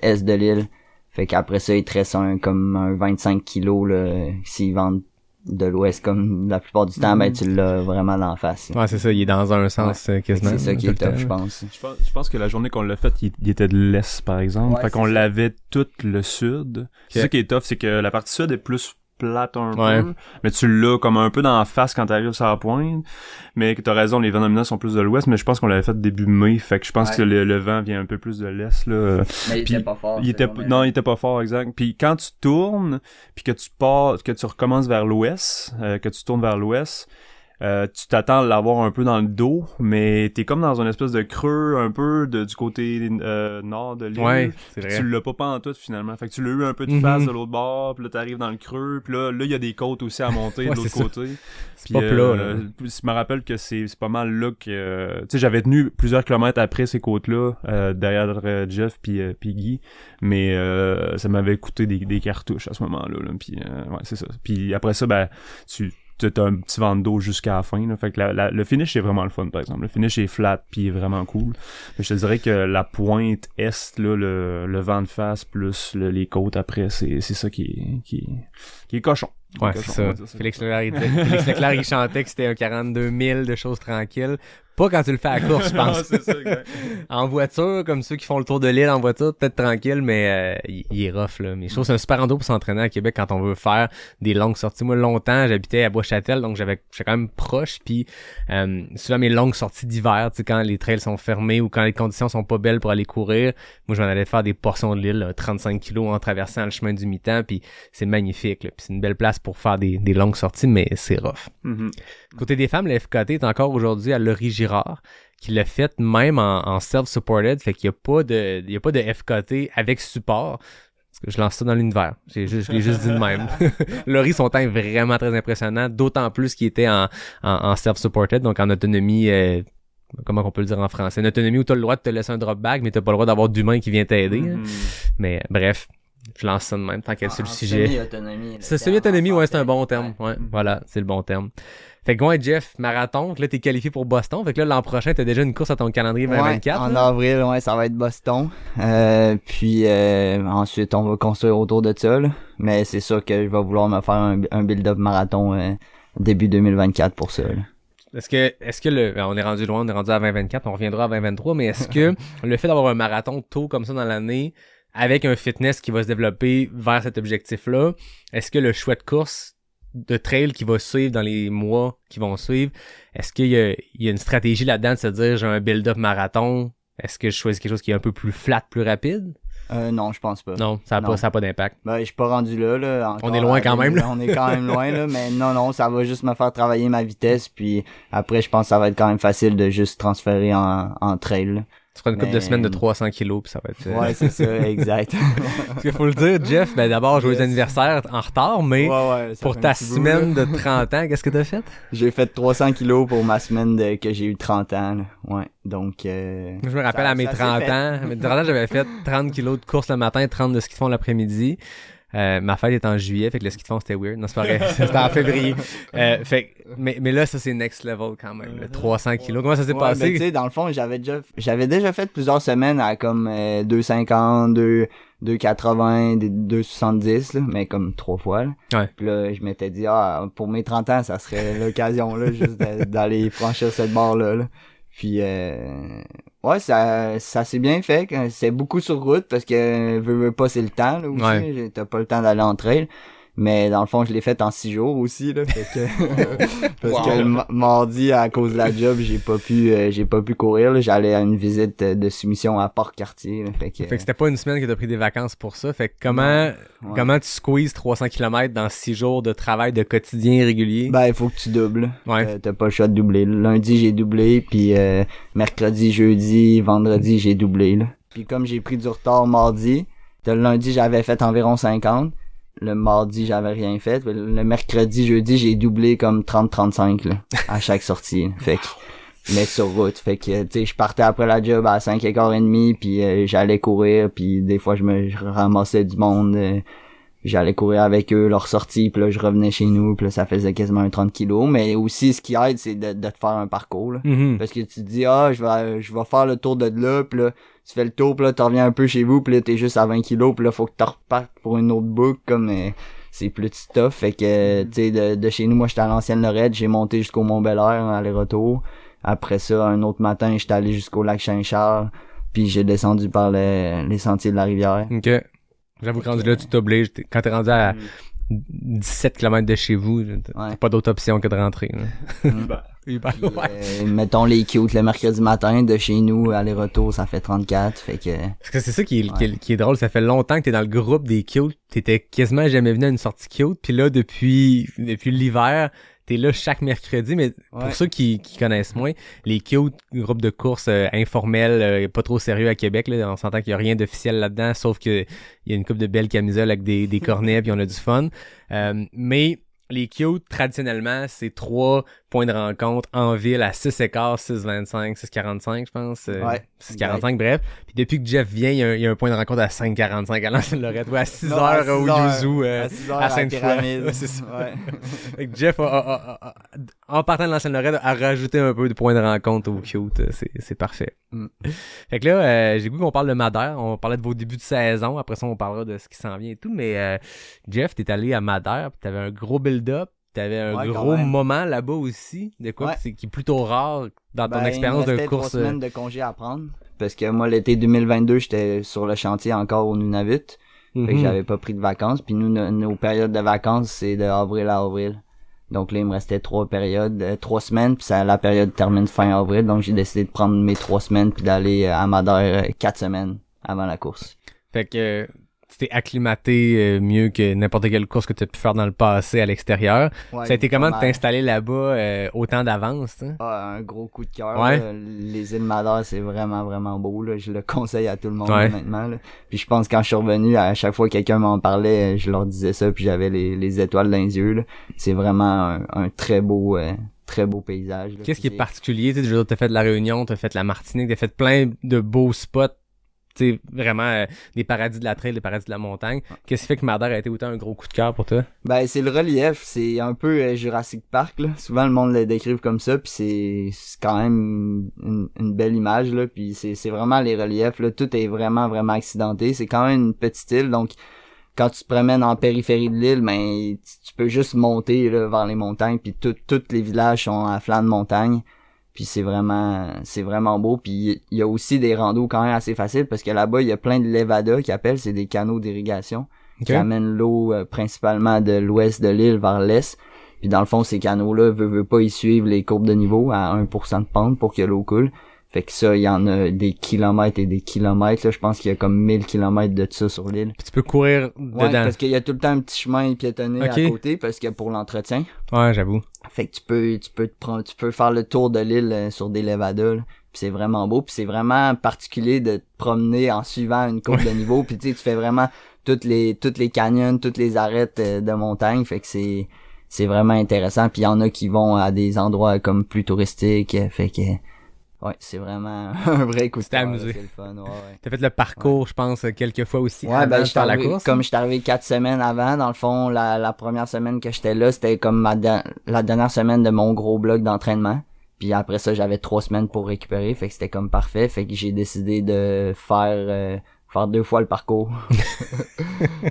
est de l'île. Fait qu'après ça, il te reste comme un 25 kilos, là, s'ils vendent de l'ouest, comme la plupart du temps, ben, tu l'as vraiment d'en face. Ouais, c'est ça, il est dans un sens, quasiment. C'est ça qui est top, je pense. Je pense que la journée qu'on l'a fait, il était de l'est, par exemple. Ouais, fait qu'on l'avait tout le sud. C'est ça qui est tough, c'est que la partie sud est plus plate un peu, mais tu l'as comme un peu dans la face quand t'arrives sur la pointe, mais que t'as raison, les vents dominants sont plus de l'ouest, mais je pense qu'on l'avait fait début mai, fait que je pense que le vent vient un peu plus de l'est, là. Mais il était pas fort. Non, il était pas fort, exact. Puis quand tu tournes, puis que tu recommences vers l'ouest, que tu tournes vers l'ouest, tu t'attends à l'avoir un peu dans le dos, mais t'es comme dans une espèce de creux un peu du côté nord de l'île. Ouais, c'est vrai. Tu l'as pas en tout finalement. Fait que tu l'as eu un peu de face de l'autre bord, puis là t'arrives dans le creux, puis là il y a des côtes aussi à monter de l'autre côté. C'est pas plat, là. Je me rappelle que c'est pas mal là que tu sais, j'avais tenu plusieurs kilomètres après ces côtes-là, derrière Jeff puis Guy, mais ça m'avait coûté des cartouches à ce moment-là, là. Puis ouais, c'est ça. Puis après ça, ben t'as un petit vent d'eau jusqu'à la fin, là. Fait que le finish est vraiment le fun, par exemple. Le finish est flat puis est vraiment cool. Mais je te dirais que la pointe est, là, le vent de face plus les côtes après, c'est ça qui est cochon. Ouais, c'est ça. Félix Leclerc, il chantait que c'était un 42 000 de choses tranquilles. Pas quand tu le fais à la course, je pense. C'est ça, exact. En voiture, comme ceux qui font le tour de l'île en voiture, peut-être tranquille, mais il est rough, là. Mais je trouve que c'est un super endroit pour s'entraîner à Québec quand on veut faire des longues sorties. Moi, longtemps, j'habitais à Bois-Châtel, donc j'étais quand même proche, puis souvent mes longues sorties d'hiver, tu sais, quand les trails sont fermés ou quand les conditions sont pas belles pour aller courir, moi, je m'en allais faire des portions de l'île, là, 35 kilos en traversant le chemin du mi-temps, puis c'est magnifique, là. Puis c'est une belle place pour faire des longues sorties, mais c'est rough. Mm-hmm. Côté des femmes, le FKT est encore aujourd'hui à Laurie Girard, qui l'a fait même en self-supported, fait qu'il y a pas de FKT avec support. Parce que je lance ça dans l'univers. Je l'ai juste dit de même. Laurie, son temps est vraiment très impressionnant, d'autant plus qu'il était en self-supported, donc en autonomie, comment on peut le dire en français, une autonomie où t'as le droit de te laisser un drop bag, mais t'as pas le droit d'avoir d'humain qui vient t'aider. Mais bref, je lance ça de même, tant qu'elle est sur le sujet. Semi-autonomie, ouais, c'est un bon terme. Ouais, voilà, c'est le bon terme. Fait que ouais, Jeff, marathon, là t'es qualifié pour Boston, fait que là l'an prochain t'as déjà une course à ton calendrier 2024. Ouais, en avril, ouais, ça va être Boston. Puis ensuite on va construire autour de ça, là. Mais c'est sûr que je vais vouloir me faire un build-up marathon début 2024 pour ça, là. Est-ce que on est rendu loin, on est rendu à 2024, on reviendra à 2023, mais est-ce que le fait d'avoir un marathon tôt comme ça dans l'année, avec un fitness qui va se développer vers cet objectif-là, est-ce que le choix de course de trail qui va suivre dans les mois qui vont suivre, est-ce qu'il y a une stratégie là-dedans de se dire j'ai un build-up marathon, est-ce que je choisis quelque chose qui est un peu plus flat, plus rapide? Non, je pense pas. Non, ça a pas d'impact. Ben, je suis pas rendu là. Encore, on est loin quand même, là. On est quand même loin, là. Mais non, ça va juste me faire travailler ma vitesse. Puis après, je pense que ça va être quand même facile de juste transférer en trail, là. Tu feras une couple de semaines de 300 kilos, puis ça va être... Ouais, c'est ça, exact. Parce qu'il faut le dire, Jeff, ben d'abord, joyeux anniversaire en retard, mais pour ta semaine de 30 ans, qu'est-ce que t'as fait? J'ai fait 300 kilos pour ma semaine que j'ai eu 30 ans, là. Ouais, donc... Je me rappelle à mes 30 ans, j'avais fait 30 kilos de course le matin, 30 de ski de fond l'après-midi. Ma fête est en juillet, fait que le ski de fond c'était weird. Non, c'est pas vrai. C'était en février. Mais là, ça c'est next level quand même. Là, 300 kilos. Comment ça s'est passé? Tu sais, dans le fond, j'avais déjà fait plusieurs semaines à comme 2,50, 2,80, 2,70, là, mais comme 3 fois. Là. Ouais. Puis là, je m'étais dit, pour mes 30 ans, ça serait l'occasion là, juste d'aller franchir cette barre-là. Là. Puis ouais, ça s'est bien fait. C'est beaucoup sur route parce que veux pas, c'est le temps là aussi. Ouais. T'as pas le temps d'aller en trail. Mais dans le fond, je l'ai fait en 6 jours aussi là, fait que parce que le mardi à cause de la job, j'ai pas pu courir là. J'allais à une visite de soumission à Port-Cartier. Fait que c'était pas une semaine que t'as pris des vacances pour ça. Fait que comment tu squeezes 300 km dans 6 jours de travail de quotidien régulier? Ben, il faut que tu doubles. Ouais. T'as pas le choix de doubler. Lundi, j'ai doublé, puis mercredi, jeudi, vendredi, j'ai doublé là. Puis comme j'ai pris du retard mardi, le lundi, j'avais fait environ 50. Le mardi, j'avais rien fait. Le mercredi, jeudi, j'ai doublé comme 30-35 là, à chaque sortie. Fait que, mais sur route. Fait que, tu sais, je partais après la job à 5h30, puis j'allais courir, puis des fois, je ramassais du monde. J'allais courir avec eux, leur sortie, puis là, je revenais chez nous, puis là, ça faisait quasiment un 30 kilos. Mais aussi, ce qui aide, c'est de te faire un parcours, là. Mm-hmm. Parce que tu te dis, je vais faire le tour de là, puis là, tu fais le tour, puis là, tu reviens un peu chez vous, puis là, t'es juste à 20 kilos, puis là, faut que tu repartes pour une autre boucle, comme c'est plus de stuff. Fait que, tu sais, de chez nous, moi, j'étais à l'ancienne Lorette, j'ai monté jusqu'au Mont-Bel-Air, aller-retour. Après ça, un autre matin, j'étais allé jusqu'au lac Saint-Charles, puis j'ai descendu par les sentiers de la rivière. OK. J'avoue que rendu là, tu t'obliges. Quand t'es rendu à 17 km de chez vous, t'as pas d'autre option que de rentrer. Puis, mettons les cutes le mercredi matin, de chez nous, aller-retour, ça fait 34, fait que... Parce que c'est ça qui est drôle, ça fait longtemps que t'es dans le groupe des cutes, t'étais quasiment jamais venu à une sortie cute, puis là, depuis l'hiver, t'es là chaque mercredi, mais pour ceux qui connaissent moins, les cute, groupes de course informels, pas trop sérieux à Québec, là, on s'entend qu'il y a rien d'officiel là-dedans, sauf que il y a une couple de belles camisoles avec des cornets, puis on a du fun. Mais les cute, traditionnellement, c'est 3 points de rencontre en ville à 6,15, 6,25, 6,45, je pense. 6,45, bref. Puis depuis que Jeff vient, il y a un point de rencontre à 5,45 à l'ancienne-Lorette, ou à 6 heures au Yuzu, à Sainte-Foy. C'est ça. Fait que Jeff en partant de l'ancienne-Lorette, a rajouté un peu de points de rencontre au cute. C'est parfait. Fait que là, j'ai goût qu'on parle de Madère. On parlait de vos débuts de saison. Après ça, on parlera de ce qui s'en vient et tout. Mais Jeff, t'es allé à Madère, pis t'avais un gros build-up. T'avais un gros moment là-bas aussi, de quoi qui est plutôt rare dans ton expérience de course. Il restait 3 semaines de congé à prendre, parce que moi, l'été 2022, j'étais sur le chantier encore au Nunavut, fait que j'avais pas pris de vacances, puis nous, nos périodes de vacances, c'est de avril à avril. Donc là, il me restait 3 semaines, puis la période termine fin avril, donc j'ai décidé de prendre mes 3 semaines, puis d'aller à Madère 4 semaines avant la course. Fait que... tu t'es acclimaté mieux que n'importe quelle course que tu as pu faire dans le passé à l'extérieur. Ça a été comment de t'installer là-bas autant d'avance? Hein? Un gros coup de cœur. Là. Les îles Madère, c'est vraiment, vraiment beau. Là. Je le conseille à tout le monde honnêtement. Là. Puis je pense que quand je suis revenu, à chaque fois que quelqu'un m'en parlait, je leur disais ça, puis j'avais les étoiles dans les yeux. Là. C'est vraiment un très beau paysage. Là. Qu'est-ce qui est particulier? T'as fait de la Réunion, t'as fait la Martinique, t'as fait plein de beaux spots. Tu sais, vraiment des paradis de la trail, des paradis de la montagne. Qu'est-ce qui fait que Madère a été autant un gros coup de cœur pour toi? Ben, c'est le relief. C'est un peu Jurassic Park, là. Souvent, le monde le décrive comme ça, puis c'est quand même une belle image, là. Puis c'est vraiment les reliefs, là. Tout est vraiment, vraiment accidenté. C'est quand même une petite île, donc quand tu te promènes en périphérie de l'île, ben, tu peux juste monter, là, vers les montagnes, puis tous les villages sont à flanc de montagne. Puis c'est vraiment beau. Puis il y a aussi des randos quand même assez faciles parce que là-bas, il y a plein de levadas qui appellent, c'est des canaux d'irrigation qui amènent l'eau principalement de l'ouest de l'île vers l'est. Puis dans le fond, ces canaux-là veulent pas y suivre les courbes de niveau à 1% de pente pour que l'eau coule. Fait que ça, il y en a des kilomètres et des kilomètres, là. Je pense qu'il y a comme 1000 kilomètres de ça sur l'île. Puis tu peux courir Ouais, dedans. parce qu'il y a tout le temps un petit chemin piétonné Ok. à côté, parce que pour l'entretien. Ouais, j'avoue. Fait que tu peux faire le tour de l'île sur des levadas, là. Puis c'est vraiment beau, puis c'est vraiment particulier de te promener en suivant une courbe de niveau, puis tu sais, tu fais vraiment toutes les canyons, toutes les arêtes de montagne, fait que c'est vraiment intéressant, puis il y en a qui vont à des endroits comme plus touristiques, fait que ouais, c'est vraiment un vrai coup de T'es cœur, amusé. là, c'est le fun, ouais. T'as fait le parcours, je pense, quelques fois aussi. Ouais, avant ben, de faire la course. comme j'étais arrivé 4 semaines avant, dans le fond, la première semaine que j'étais là, c'était comme la dernière semaine de mon gros bloc d'entraînement. Puis après ça, j'avais 3 semaines pour récupérer, fait que c'était comme parfait, fait que j'ai décidé de faire 2 fois le parcours.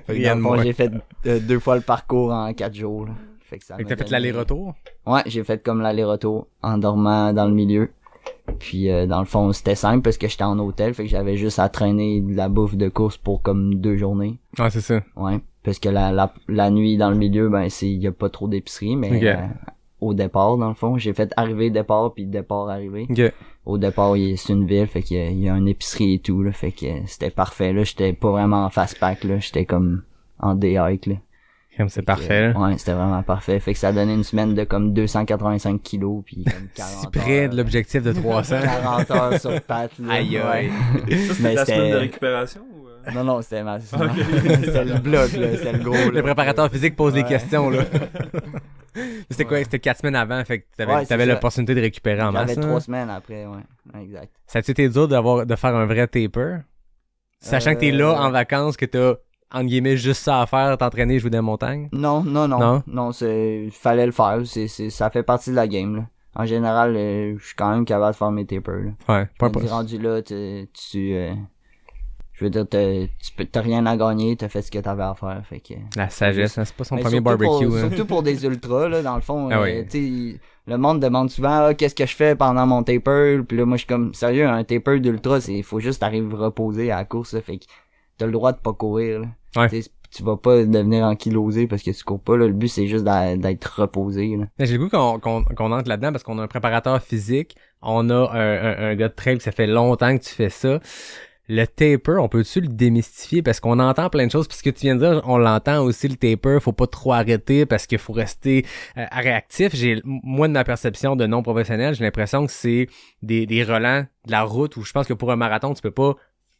Fait que dans le fond, j'ai fait 2 fois le parcours en 4 jours, là. Fait que ça Fait que m'a t'as fait donné- l'aller-retour. Ouais, j'ai fait comme l'aller-retour en dormant dans le milieu. Puis dans le fond, c'était simple parce que j'étais en hôtel, fait que j'avais juste à traîner de la bouffe de course pour comme 2 journées. Ouais, c'est ça. Ouais, parce que la nuit dans le milieu, ben il y a pas trop d'épicerie, mais Ok. au départ dans le fond, j'ai fait arriver départ puis départ arrivé. Ok. Au départ, c'est une ville, fait qu'il y a une épicerie et tout là, fait que c'était parfait là, j'étais pas vraiment en fast pack là, j'étais comme en day hike là. Comme c'est parfait, là. Ouais, c'était vraiment parfait, fait que ça donnait une semaine de comme 285 kilos puis comme 40 Si près heures. de l'objectif de 300. 40 heures sur pattes là. Aïe, aïe. Ouais. Ça, c'était Mais ta semaine de c'était récupération ou... non, c'était c'était le bloc là, c'était le gros là. Le préparateur physique pose des Ouais. questions, là. C'était quoi? C'était 4 semaines avant, fait que Ouais, c'est t'avais ça. l'opportunité de récupérer en masse. J'avais hein? 3 semaines après, ouais. Exact. Ça a-tu été dur de faire un vrai taper? Sachant que t'es là en vacances, que t'as, entre guillemets, juste ça à faire, t'entraîner, jouer dans les montagnes? Non, fallait le faire. Ça fait partie de la game, là. En général, je suis quand même capable de faire mes tapers, là. Ouais, pas Mais rendu là, je veux dire, t'as rien à gagner, t'as fait ce que t'avais à faire, fait que... La sagesse, hein, c'est pas son Mais premier surtout barbecue. hein. Surtout pour des ultras, là, dans le fond. Ah oui. Tu sais, le monde demande souvent, qu'est-ce que je fais pendant mon taper? Puis là, moi, je suis comme, sérieux, un taper d'ultra, faut juste arriver reposer à la course, là, fait que t'as le droit de pas courir, là. Ouais. Tu sais, tu vas pas devenir ankylosé parce que tu cours pas, là. Le but, c'est juste d'être reposé, là. Mais j'ai le goût qu'on entre là-dedans parce qu'on a un préparateur physique, on a un gars de trail que ça fait longtemps que tu fais ça. Le taper, on peut-tu le démystifier parce qu'on entend plein de choses, puis ce que tu viens de dire, on l'entend aussi le taper, faut pas trop arrêter parce qu'il faut rester réactif. Moi de ma perception de non professionnel, j'ai l'impression que c'est des relents de la route où je pense que pour un marathon, tu peux pas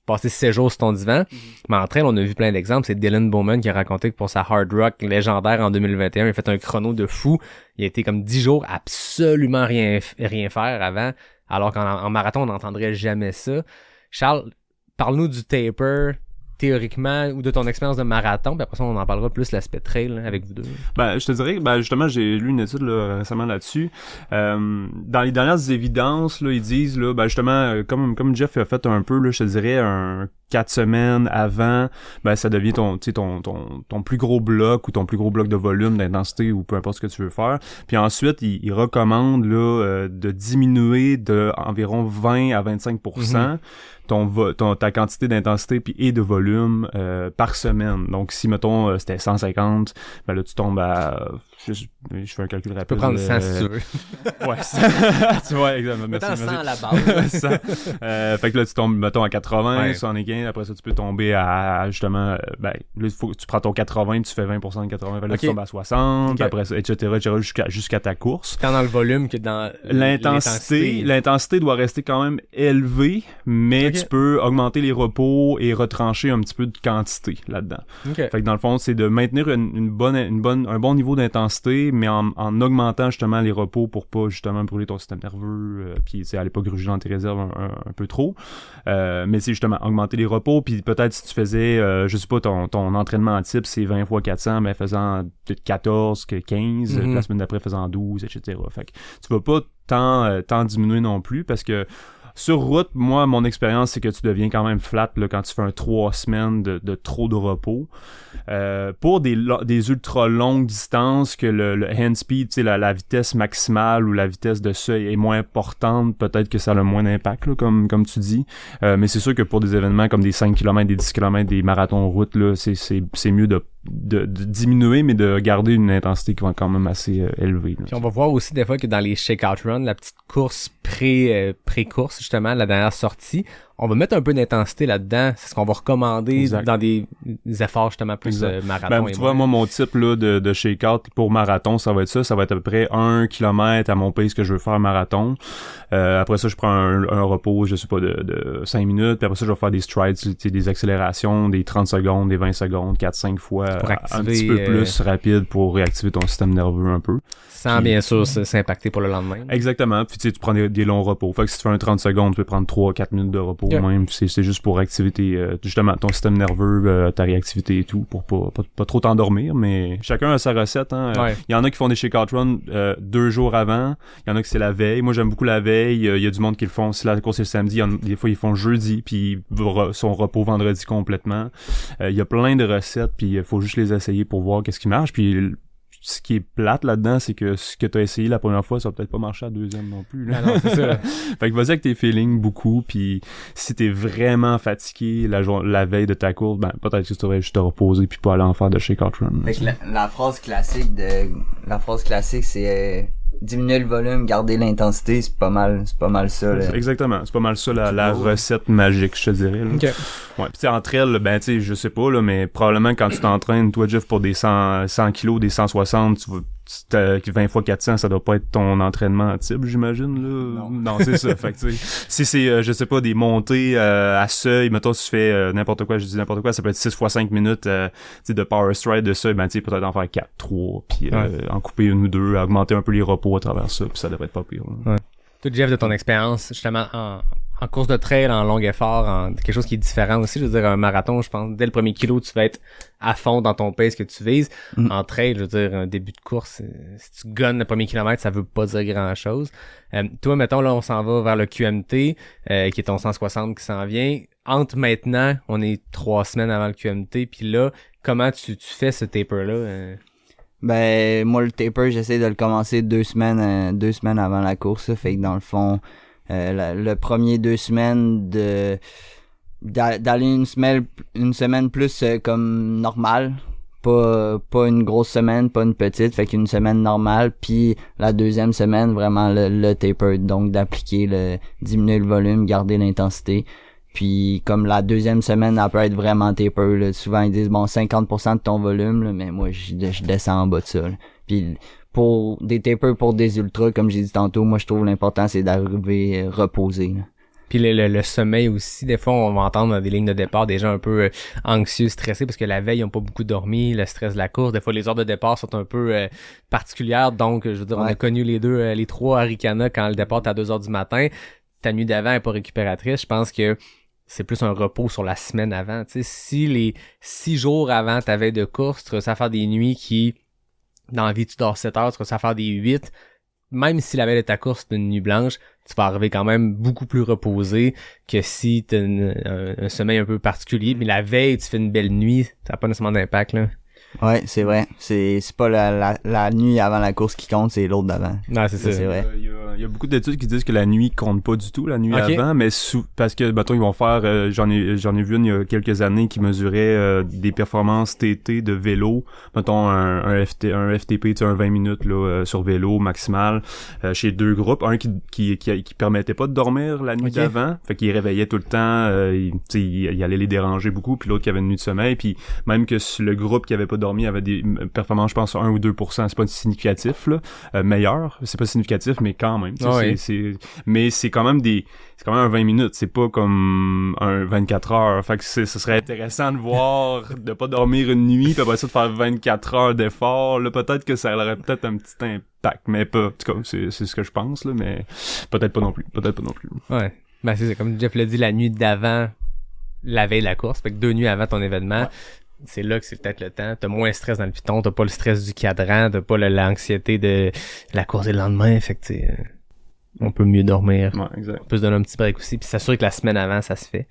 passer 7 jours sur ton divan. Mais en trail, on a vu plein d'exemples. C'est Dylan Bowman qui a raconté que pour sa Hard Rock légendaire en 2021, il a fait un chrono de fou. Il a été comme 10 jours absolument rien faire avant, alors qu'en marathon, on n'entendrait jamais ça. Charles, parle-nous du taper, théoriquement, ou de ton expérience de marathon, puis après ça, on en parlera plus l'aspect trail là, avec vous deux. Ben, je te dirais, justement, j'ai lu une étude là, récemment là-dessus. Dans les dernières évidences, là, ils disent, là, justement, comme Jeff a fait un peu, là, je te dirais, 4 semaines avant, ça devient ton plus gros bloc ou ton plus gros bloc de volume, d'intensité ou peu importe ce que tu veux faire. Puis ensuite, il recommande là de diminuer de environ 20 à 25% ta quantité d'intensité et de volume par semaine. Donc si mettons c'était 150, là tu tombes à je fais un calcul rapide. Tu peux prendre 100 si tu veux. Ouais, 100. Tu vois, exactement. Mettons 100 à la base. 100. Fait que là tu tombes mettons à 80, ouais. 75, après ça tu peux tomber à justement là il faut que tu prends ton 80, tu fais 20% de 80, là tu tombes à 60, après ça etc. jusqu'à ta course. Tant dans le volume que dans l'intensité doit rester quand même élevée, mais tu peux augmenter les repos et retrancher un petit peu de quantité là-dedans. Fait que dans le fond, c'est de maintenir un bon niveau d'intensité, mais en augmentant justement les repos pour pas justement brûler ton système nerveux, puis aller pas gruger dans tes réserves un peu trop. Mais c'est justement augmenter les repos, puis peut-être si tu faisais, je sais pas, ton entraînement en type, c'est 20 x 400, mais faisant peut-être 14 que 15, la semaine d'après faisant 12, etc. Fait que tu vas pas tant diminuer non plus, parce que sur route, moi, mon expérience, c'est que tu deviens quand même flat là, quand tu fais 3 semaines de trop de repos. Pour des ultra longues distances, que le hand speed, tu sais, la vitesse maximale ou la vitesse de seuil est moins importante, peut-être que ça a moins d'impact, là, comme tu dis. Mais c'est sûr que pour des événements comme des 5 km, des 10 km, des marathons route, là, c'est mieux de de diminuer, mais de garder une intensité qui va quand même assez élevée. Là. Puis on va voir aussi des fois que dans les shakeout runs, la petite course pré-course, justement, la dernière sortie, on va mettre un peu d'intensité là-dedans. C'est ce qu'on va recommander dans des efforts justement plus marathon. Tu vois, moi, mon type là de shakeout pour marathon, ça va être ça. Ça va être à peu près 1 kilomètre à mon pace que je veux faire marathon. Après ça, je prends un repos, je sais pas, de 5 minutes. Puis après ça, je vais faire des strides, des accélérations, des 30 secondes, des 20 secondes, 4-5 fois. Pour activer, un petit peu plus rapide pour réactiver ton système nerveux un peu. Sans bien sûr s'impacter pour le lendemain. Exactement. Puis tu prends des longs repos. Fait que si tu fais un 30 secondes, tu peux prendre 3-4 minutes de repos même. C'est juste pour activer justement ton système nerveux, ta réactivité et tout, pour pas trop t'endormir. Mais chacun a sa recette. Hein. Il y en a qui font des shakeout runs 2 jours avant. Il y en a qui c'est la veille. Moi, j'aime beaucoup la veille. Il y a du monde qui le font. Si la course est le samedi, des fois ils font jeudi, puis son repos vendredi complètement. Il y a plein de recettes, puis il faut juste les essayer pour voir qu'est-ce qui marche. Puis ce qui est plate là-dedans, c'est que ce que t'as essayé la première fois, ça va peut-être pas marcher à la deuxième non plus. Là. Ah non, c'est ça. Fait que vas-y avec tes feelings beaucoup, puis si t'es vraiment fatigué la veille de ta course, ben peut-être que tu devrais juste te reposer puis pas aller en faire de shakeout run. Fait que la phrase classique c'est diminuer le volume, garder l'intensité, c'est pas mal ça. Là. Exactement, c'est pas mal ça la recette magique, je te dirais. Là. Okay. Ouais, puis entre elles, ben tu sais, je sais pas là, mais probablement quand tu t'entraînes, toi Jeff, pour des 100 kilos, des 160, tu vas 20 fois 400, ça doit pas être ton entraînement type, j'imagine là. Non, c'est ça. Fait que tu sais, si c'est je sais pas des montées à seuil, mettons si tu fais n'importe quoi, je dis n'importe quoi, ça peut être 6 fois 5 minutes tu sais de power stride de seuil, ben tu sais peut-être en faire 4, 3 puis en couper une ou deux, augmenter un peu les repos à travers ça, puis ça devrait être pas pire. Là. Ouais. Toi Jeff, de ton expérience justement en course de trail, en long effort, en quelque chose qui est différent aussi, je veux dire un marathon, je pense dès le premier kilo tu vas être à fond dans ton pace que tu vises. En trail, je veux dire un début de course, si tu gonnes le premier kilomètre, ça veut pas dire grand chose. Toi mettons là on s'en va vers le QMT qui est ton 160 qui s'en vient. Entre maintenant, on est 3 semaines avant le QMT, puis là comment tu fais ce taper là Ben moi le taper j'essaie de le commencer 2 semaines avant la course, ça fait que dans le fond le premier 2 semaines d'aller une semaine plus comme normale, pas une grosse semaine, pas une petite, fait qu'une semaine normale, puis la deuxième semaine vraiment le taper, donc d'appliquer diminuer le volume, garder l'intensité. Puis comme la deuxième semaine elle peut être vraiment taper là. Souvent ils disent 50% de ton volume là, mais moi je descends en bas de ça là. Puis pour des tapers pour des ultras, comme j'ai dit tantôt, moi je trouve l'important c'est d'arriver reposé là. Puis le sommeil aussi, des fois on va entendre dans des lignes de départ des gens un peu anxieux, stressés parce que la veille ils ont pas beaucoup dormi, le stress de la course, des fois les heures de départ sont un peu particulières, donc je veux dire on a connu les 3 à Ricana quand le départ est à 2h du matin, ta nuit d'avant est pas récupératrice, je pense que c'est plus un repos sur la semaine avant. Tu sais, si les 6 jours avant ta veille de course, tu réussis à faire des nuits qui, dans la vie, tu dors 7 heures, tu réussis à faire des 8, même si la veille de ta course, c'est une nuit blanche, tu vas arriver quand même beaucoup plus reposé que si tu as un sommeil un peu particulier. Mais la veille, tu fais une belle nuit, ça n'a pas nécessairement d'impact, là. Ouais, c'est vrai. C'est pas la nuit avant la course qui compte, c'est l'autre d'avant. Non, c'est ça. C'est vrai. Il y a beaucoup d'études qui disent que la nuit compte pas du tout, la nuit avant, mais parce que mettons ils vont faire j'en ai vu il y a quelques années qui mesuraient des performances TT de vélo, mettons un FTP, tu sais, un 20 minutes là sur vélo maximal chez 2 groupes, un qui permettait pas de dormir la nuit d'avant, fait qu'il réveillait tout le temps, il allait les déranger beaucoup, puis l'autre qui avait une nuit de sommeil, puis même que le groupe qui avait pas dormi avait des performances, je pense 1 ou 2%, c'est pas significatif là, meilleur, c'est pas significatif mais quand même, mais c'est quand même un 20 minutes, c'est pas comme un 24 heures, fait que ce serait intéressant de voir de pas dormir une nuit puis après ça de faire 24 heures d'effort, là peut-être que ça aurait peut-être un petit impact, mais pas, en tout cas c'est ce que je pense là, mais peut-être pas non plus. Ouais, ben c'est comme Jeff l'a dit, la nuit d'avant la veille de la course, fait que 2 nuits avant ton événement, c'est là que c'est peut-être le temps. T'as moins de stress dans le piton, t'as pas le stress du cadran, t'as pas l'anxiété de la course du lendemain, fait que on peut mieux dormir. Ouais, exact. On peut se donner un petit break aussi, puis s'assurer que la semaine avant ça se fait.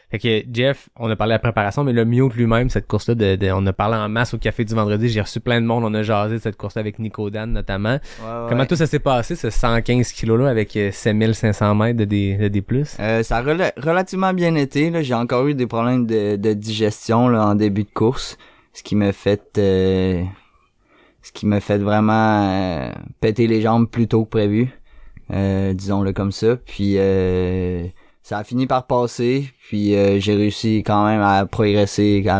Fait que Jeff, on a parlé de la préparation, mais le Mute lui-même, cette course-là, on a parlé en masse au café du vendredi, j'ai reçu plein de monde, on a jasé de cette course-là avec Nico Dan notamment. Ouais. Comment tout ça s'est passé, ce 115 kilos-là avec 7500 mètres de D+? Ça a relativement bien été, là. J'ai encore eu des problèmes de digestion là, en début de course. ce qui m'a fait vraiment péter les jambes plus tôt que prévu, disons-le comme ça. Puis ça a fini par passer, puis j'ai réussi quand même à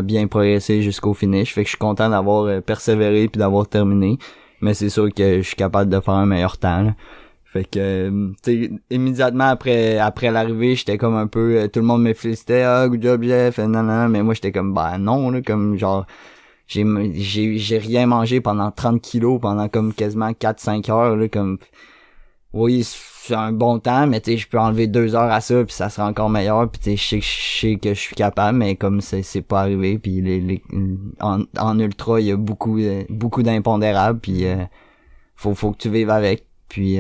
bien progresser jusqu'au finish. Fait que je suis content d'avoir persévéré puis d'avoir terminé. Mais c'est sûr que je suis capable de faire un meilleur temps, là. Fait que, tu sais, immédiatement après l'arrivée, j'étais comme un peu, tout le monde me félicitait, good job Jeff, non, mais moi j'étais comme, non, là, comme genre, j'ai rien mangé pendant 30 kilos, pendant comme quasiment 4-5 heures, là, comme, oui, c'est un bon temps, mais tu sais, je peux enlever 2 heures à ça, puis ça sera encore meilleur, puis tu sais, je sais que je suis capable, mais comme c'est pas arrivé, puis en ultra, il y a beaucoup d'impondérables, puis faut que tu vives avec. Puis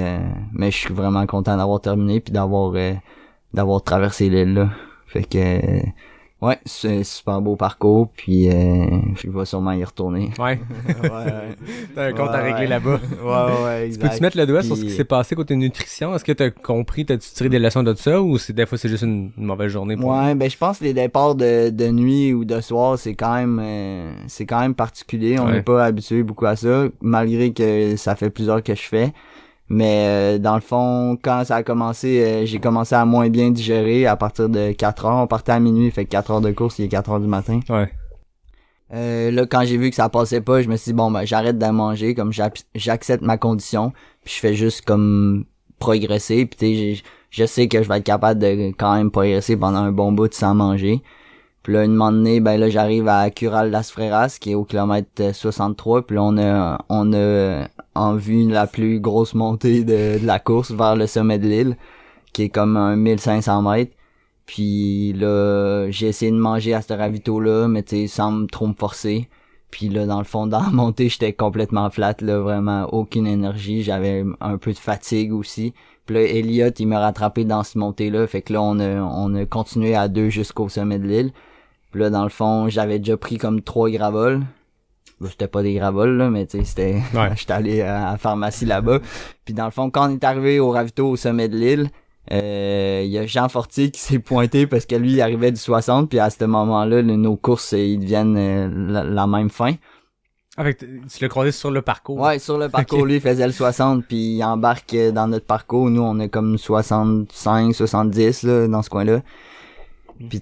mais je suis vraiment content d'avoir terminé puis d'avoir traversé l'île là. Fait que ouais, c'est un super beau parcours puis je vais sûrement y retourner. Ouais. T'as un compte à régler là-bas. Ouais, exact. Peux-tu mettre le doigt sur ce qui s'est passé côté nutrition? Est-ce que t'as compris, t'as-tu tiré des leçons de ça ou des fois c'est juste une mauvaise journée pour Ouais, ben je pense que les départs de nuit ou de soir, c'est quand même particulier. On n'est pas habitué beaucoup à ça, malgré que ça fait plusieurs heures que je fais. Mais dans le fond, quand ça a commencé, j'ai commencé à moins bien digérer à partir de 4 heures. On partait à minuit, fait que 4 heures de course, il est 4 heures du matin. Ouais. Là, quand j'ai vu que ça passait pas, je me suis dit, bon, ben j'arrête de manger, comme j'accepte ma condition, puis je fais juste comme progresser, puis tu sais, je sais que je vais être capable de quand même progresser pendant un bon bout sans manger. Puis là, une moment donné, ben là, j'arrive à Cural Las Freras, qui est au kilomètre 63, puis là, on a en vue la plus grosse montée de la course vers le sommet de l'île, qui est comme un 1500 mètres. Puis là, j'ai essayé de manger à ce ravito-là, mais tu sais, sans trop me forcer. Puis là, dans le fond, dans la montée, j'étais complètement flat, là, vraiment aucune énergie. J'avais un peu de fatigue aussi. Puis là, Elliot, il m'a rattrapé dans cette montée-là, fait que là, on a continué à 2 jusqu'au sommet de l'île. Puis là, dans le fond, j'avais déjà pris comme 3 gravols. C'était pas des gravols, là, mais tu sais, c'était... Ouais. J'étais allé à la pharmacie là-bas. Puis dans le fond, quand on est arrivé au ravito au sommet de l'île, il y a Jean Fortier qui s'est pointé parce que lui, il arrivait du 60, puis à ce moment-là, nos courses, ils deviennent la même fin. Avec, tu l'as croisé sur le parcours? Ouais, sur le parcours, lui, il faisait le 60, puis il embarque dans notre parcours. Nous, on est comme 65, 70, là, dans ce coin-là. Pis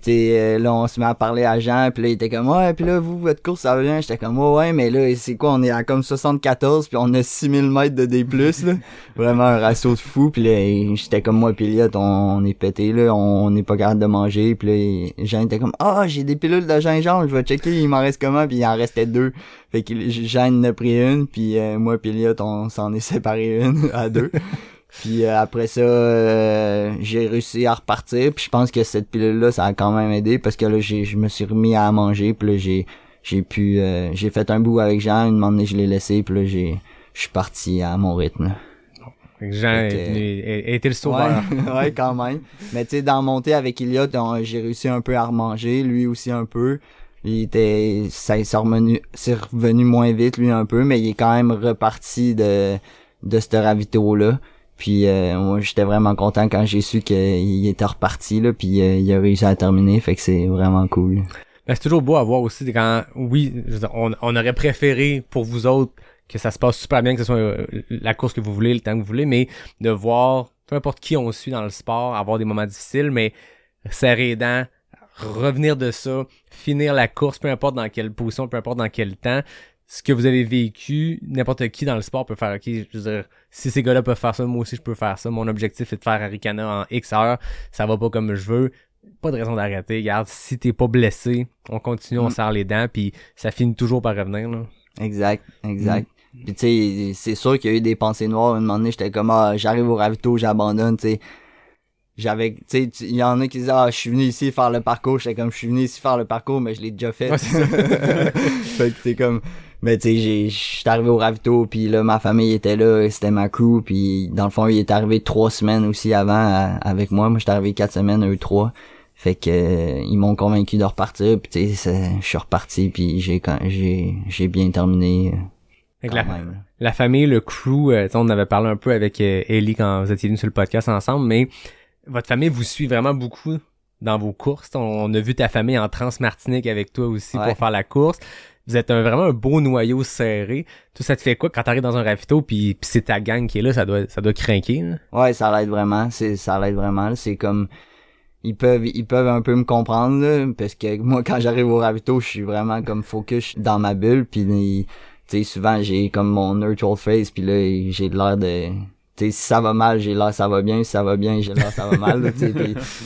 là on se met à parler à Jean, puis là il était comme ouais, puis là vous votre course ça va bien. J'étais comme ouais, mais là c'est quoi, on est à comme 74 puis on a 6000 mètres de D+, là. Vraiment un ratio de fou. Puis là j'étais comme moi puis Elliot, on est pété là, on n'est pas capable de manger. Puis là Jean était comme j'ai des pilules de gingembre, je vais checker il m'en reste comment, puis il en restait 2. Fait que Jean en a pris une, puis moi puis Elliot on s'en est séparé une à 2. Puis après ça, j'ai réussi à repartir. Puis je pense que cette pilule-là, ça a quand même aidé parce que là, je me suis remis à manger. Puis là, j'ai fait un bout avec Jean. Une moment donné, je l'ai laissé. Puis là, je suis parti à mon rythme. Jean a été le sauveur. Ouais, quand même. Mais tu sais, dans la montée avec Elliot, j'ai réussi un peu à remanger. Lui aussi un peu. C'est revenu moins vite, lui un peu. Mais il est quand même reparti de ce ravito-là. Puis moi j'étais vraiment content quand j'ai su qu'il était reparti là, puis il a réussi à terminer, fait que c'est vraiment cool. Ben, c'est toujours beau à voir aussi quand oui, je veux dire, on aurait préféré pour vous autres que ça se passe super bien, que ce soit la course que vous voulez, le temps que vous voulez, mais de voir peu importe qui on suit dans le sport, avoir des moments difficiles, mais serrer les dents, revenir de ça, finir la course, peu importe dans quelle position, peu importe dans quel temps. Ce que vous avez vécu, n'importe qui dans le sport peut faire, ok, je veux dire, si ces gars-là peuvent faire ça, moi aussi je peux faire ça. Mon objectif est de faire Arikana en X heures, ça va pas comme je veux. Pas de raison d'arrêter. Regarde, si t'es pas blessé, on continue, on serre les dents, puis ça finit toujours par revenir, là. Exact. Puis tu sais, c'est sûr qu'il y a eu des pensées noires. Un moment donné, j'étais comme, j'arrive au ravito, j'abandonne, tu sais. Il y en a qui disent, je suis venu ici faire le parcours. J'étais comme, je suis venu ici faire le parcours, mais je l'ai déjà fait. Ouais, c'est ça. Fait que c'est comme, mais tu sais, je suis arrivé au ravito, puis là, ma famille était là, c'était ma crew, puis dans le fond, il est arrivé 3 semaines aussi avant avec moi. Moi, j'étais arrivé 4 semaines, eux 3. Fait que ils m'ont convaincu de repartir, puis tu sais, je suis reparti, puis j'ai bien terminé. Avec la famille, le crew, on avait parlé un peu avec Ellie quand vous étiez venus sur le podcast ensemble, mais votre famille vous suit vraiment beaucoup dans vos courses. On a vu ta famille en Transmartinique avec toi aussi pour faire la course. vous êtes vraiment un beau noyau serré. Tout ça te fait quoi quand t'arrives dans un ravito puis c'est ta gang qui est là, ça doit craquer, là. Ouais, ça l'aide vraiment, ça l'aide vraiment, là. C'est comme, ils peuvent un peu me comprendre, là, parce que moi, quand j'arrive au ravito, je suis vraiment comme focus dans ma bulle, pis tu sais, souvent, j'ai comme mon neutral face, pis là, j'ai l'air de... Tu sais, si ça va mal, j'ai l'air ça va bien, si ça va bien, j'ai l'air ça va mal, là, tu sais,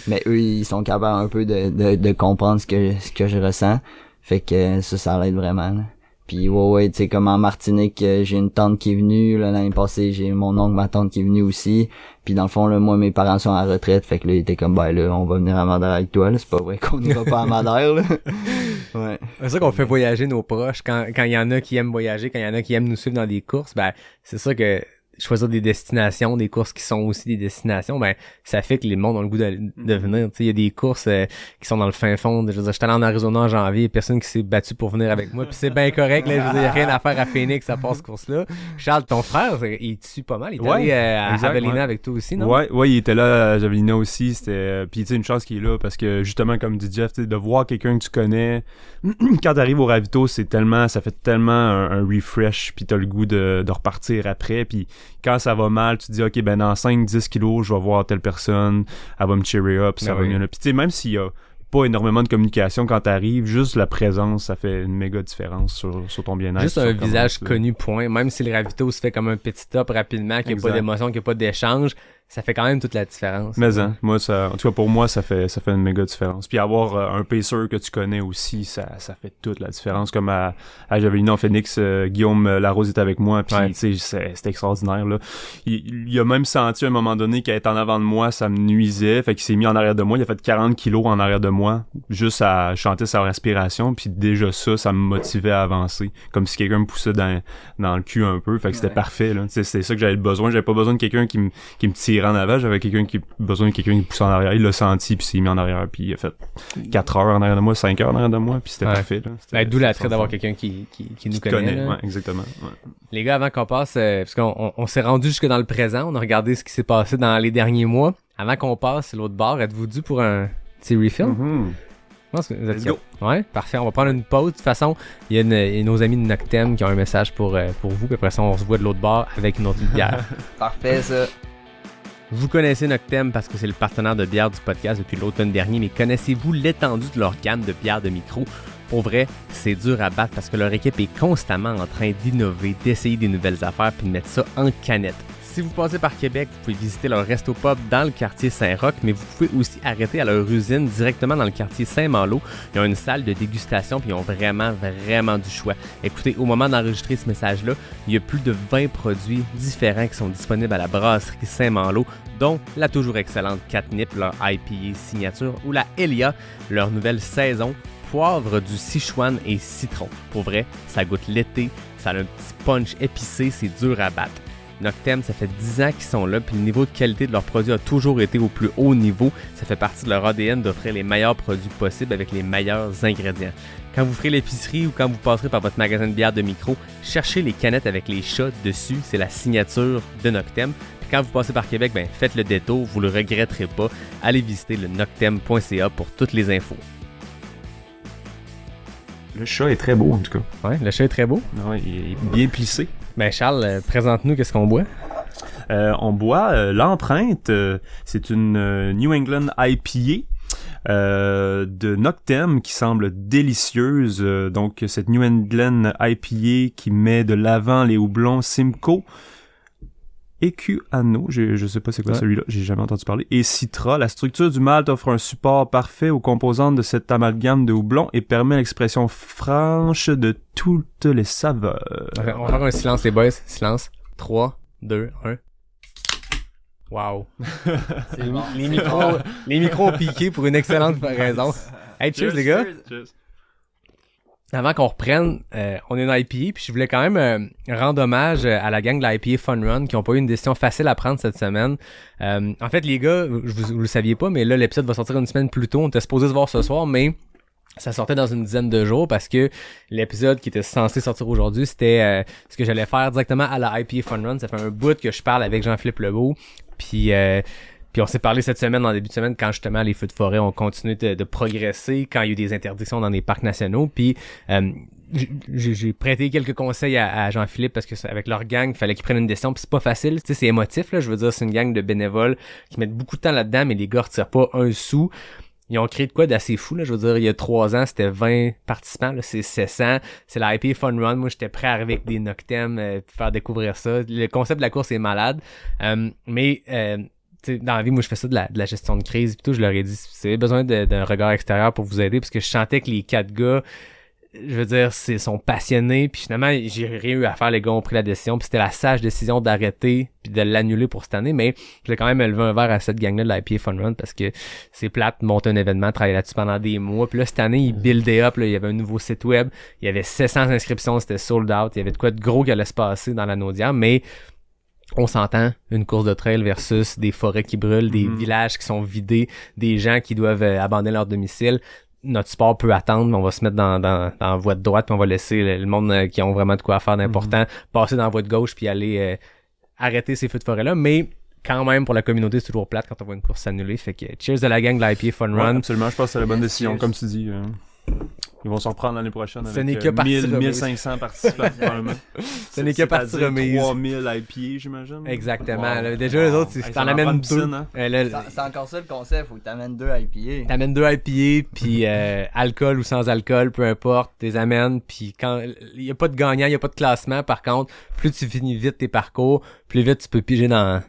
mais eux, ils sont capables un peu de comprendre ce que je ressens. Fait que ça l'aide vraiment, là. Puis ouais, tu sais, comme en Martinique, j'ai une tante qui est venue, là, l'année passée, j'ai mon oncle, ma tante qui est venue aussi. Puis dans le fond, là, moi, mes parents sont à la retraite, fait que là, ils étaient comme, ben là, on va venir à Madère avec toi, là. C'est pas vrai qu'on n'ira pas à Madère, là. Ouais. C'est ça qu'on fait voyager nos proches quand il y en a qui aiment voyager, quand il y en a qui aiment nous suivre dans des courses, ben, c'est ça que choisir des destinations, des courses qui sont aussi des destinations, ben ça fait que les mondes ont le goût de venir. Tu sais, il y a des courses qui sont dans le fin fond. Je veux dire, j'étais allé en Arizona en janvier, personne qui s'est battu pour venir avec moi, puis c'est bien correct. Là, je veux dire, y a rien à faire à Phoenix à part cette course-là. Charles, ton frère, il tue pas mal. Il est allé à Javelina avec toi aussi, non? Ouais, il était là à Javelina aussi. C'était puis tu sais, une chance qu'il est là parce que justement, comme dit Jeff, de voir quelqu'un que tu connais quand t'arrives au ravito, ça fait tellement un refresh, puis t'as le goût de repartir après, puis quand ça va mal, tu te dis, OK, ben dans 5-10 kilos, je vais voir telle personne, elle va me cheerer up, ça va mieux. Puis tu sais, même s'il y a pas énormément de communication quand t'arrives, juste la présence, ça fait une méga différence sur ton bien-être. Juste un visage connu, point. Même si le ravito se fait comme un petit top rapidement, qu'il n'y a pas d'émotion, qu'il n'y a pas d'échange, ça fait quand même toute la différence. Mais moi, en tout cas pour moi, ça fait une méga différence. Puis avoir un pacer que tu connais aussi, ça fait toute la différence. Comme à Javelina en Phoenix, Guillaume Larose était avec moi, puis tu sais, c'était extraordinaire là. Il a même senti à un moment donné qu'être en avant de moi, ça me nuisait, fait qu'il s'est mis en arrière de moi. Il a fait 40 kilos en arrière de moi, juste à chanter sa respiration, puis déjà ça me motivait à avancer, comme si quelqu'un me poussait dans le cul un peu. Fait que c'était parfait là. C'est ça que j'avais besoin. J'avais pas besoin de quelqu'un qui me tirait en avant, j'avais besoin de quelqu'un qui pousse en arrière. Il l'a senti, puis s'est mis en arrière, puis il a fait 4 heures en arrière de moi, 5 heures en arrière de moi, puis c'était parfait. Là. D'où l'attrait d'avoir quelqu'un qui nous connaît. Ouais, exactement. Ouais. Les gars, avant qu'on passe, parce qu'on s'est rendu jusque dans le présent, on a regardé ce qui s'est passé dans les derniers mois. Avant qu'on passe l'autre bord, êtes-vous dû pour un petit refill? Je pense que vous êtes Let's go. Ouais, parfait. On va prendre une pause. De toute façon, il y a nos amis de Noctem qui ont un message pour vous. Puis après ça, on se voit de l'autre bord avec une autre bière. Parfait, ça. Vous connaissez Noctem parce que c'est le partenaire de bière du podcast depuis l'automne dernier, mais connaissez-vous l'étendue de leur gamme de bières de micro? Pour vrai, c'est dur à battre parce que leur équipe est constamment en train d'innover, d'essayer des nouvelles affaires puis de mettre ça en canette. Si vous passez par Québec, vous pouvez visiter leur resto-pub dans le quartier Saint-Roch, mais vous pouvez aussi arrêter à leur usine directement dans le quartier Saint-Malo. Ils ont une salle de dégustation puis ils ont vraiment du choix. Écoutez, au moment d'enregistrer ce message-là, il y a plus de 20 produits différents qui sont disponibles à la brasserie Saint-Malo, dont la toujours excellente Catnip, leur IPA signature, ou la Elia, leur nouvelle saison, poivre du Sichuan et citron. Pour vrai, ça goûte l'été, ça a un petit punch épicé, c'est dur à battre. Noctem, ça fait 10 ans qu'ils sont là, puis le niveau de qualité de leurs produits a toujours été au plus haut niveau. Ça fait partie de leur ADN d'offrir les meilleurs produits possibles avec les meilleurs ingrédients. Quand vous ferez l'épicerie ou quand vous passerez par votre magasin de bière de micro, cherchez les canettes avec les chats dessus, c'est la signature de Noctem. Puis quand vous passez par Québec, faites le détour, vous le regretterez pas. Allez visiter le noctem.ca pour toutes les infos. Le chat est très beau en tout cas. Ouais, le chat est très beau. Ouais, il est bien plissé. Charles, présente-nous qu'est-ce qu'on boit. On boit l'empreinte. C'est une New England IPA de Noctem qui semble délicieuse. Donc cette New England IPA qui met de l'avant les houblons Simcoe, Ecuano, je sais pas c'est quoi celui-là, j'ai jamais entendu parler, et Citra. La structure du malt offre un support parfait aux composantes de cet amalgame de houblon et permet l'expression franche de toutes les saveurs. Okay, on va faire un silence les boys, silence. 3, 2, 1. Wow. Bon. Les micros ont piqué pour une excellente raison. Hey, cheers les gars. Cheers. Avant qu'on reprenne, on est dans l'IPA, puis je voulais quand même rendre hommage à la gang de l'IPA Fun Run qui ont pas eu une décision facile à prendre cette semaine. En fait, les gars, vous le saviez pas, mais là, l'épisode va sortir une semaine plus tôt. On était supposé se voir ce soir, mais ça sortait dans une dizaine de jours parce que l'épisode qui était censé sortir aujourd'hui, c'était ce que j'allais faire directement à la IPA Fun Run. Ça fait un bout que je parle avec Jean-Philippe Lebeau, puis Puis on s'est parlé cette semaine, en début de semaine, quand justement les feux de forêt ont continué de progresser, quand il y a eu des interdictions dans les parcs nationaux. Puis j'ai prêté quelques conseils à Jean-Philippe parce que avec leur gang, il fallait qu'ils prennent une décision. Puis c'est pas facile, tu sais, c'est émotif, là. Je veux dire, c'est une gang de bénévoles qui mettent beaucoup de temps là-dedans, mais les gars retirent pas un sou. Ils ont créé de quoi d'assez fou, là. Je veux dire, il y a 3 ans, c'était 20 participants, là. C'est 700. C'est la IPA Fun Run. Moi, j'étais prêt à arriver avec des Noctem pour faire découvrir ça. Le concept de la course est malade. Mais dans la vie, moi, je fais ça de la gestion de crise. Puis tout, je leur ai dit, si vous avez besoin d'un regard extérieur pour vous aider, parce que je sentais que les 4 gars, je veux dire, sont passionnés. Puis finalement, j'ai rien eu à faire. Les gars ont pris la décision. Puis c'était la sage décision d'arrêter puis de l'annuler pour cette année. Mais je vais quand même lever un verre à cette gang-là de la IPA Fun Run parce que c'est plate, monter un événement, travailler là-dessus pendant des mois. Puis là, cette année, ils buildaient up. Là, il y avait un nouveau site web. Il y avait 700 inscriptions. C'était sold out. Il y avait de quoi de gros qui allait se passer dans la Naudière. Mais on s'entend, une course de trail versus des forêts qui brûlent, des villages qui sont vidés, des gens qui doivent abandonner leur domicile. Notre sport peut attendre, mais on va se mettre dans la voie de droite, puis on va laisser le monde qui ont vraiment de quoi faire d'important passer dans la voie de gauche puis aller arrêter ces feux de forêt-là. Mais quand même, pour la communauté, c'est toujours plate quand on voit une course s'annuler. Fait que cheers de la gang de l'IPA Fun Run. Absolument, je pense que c'est la bonne décision, comme tu dis. Ils vont s'en reprendre l'année prochaine avec ce n'est que 1500 participants. Ce n'est que partie remise. 3000 IPA, j'imagine. Exactement. Là, déjà, les autres, t'en amènes 2. C'est encore ça le concept, faut que t'amènes 2 IPA. T'amènes 2 IPA, puis alcool ou sans alcool, peu importe, t'es amènes, puis quand il y a pas de gagnant, il y a pas de classement. Par contre, plus tu finis vite tes parcours, plus vite tu peux piger dans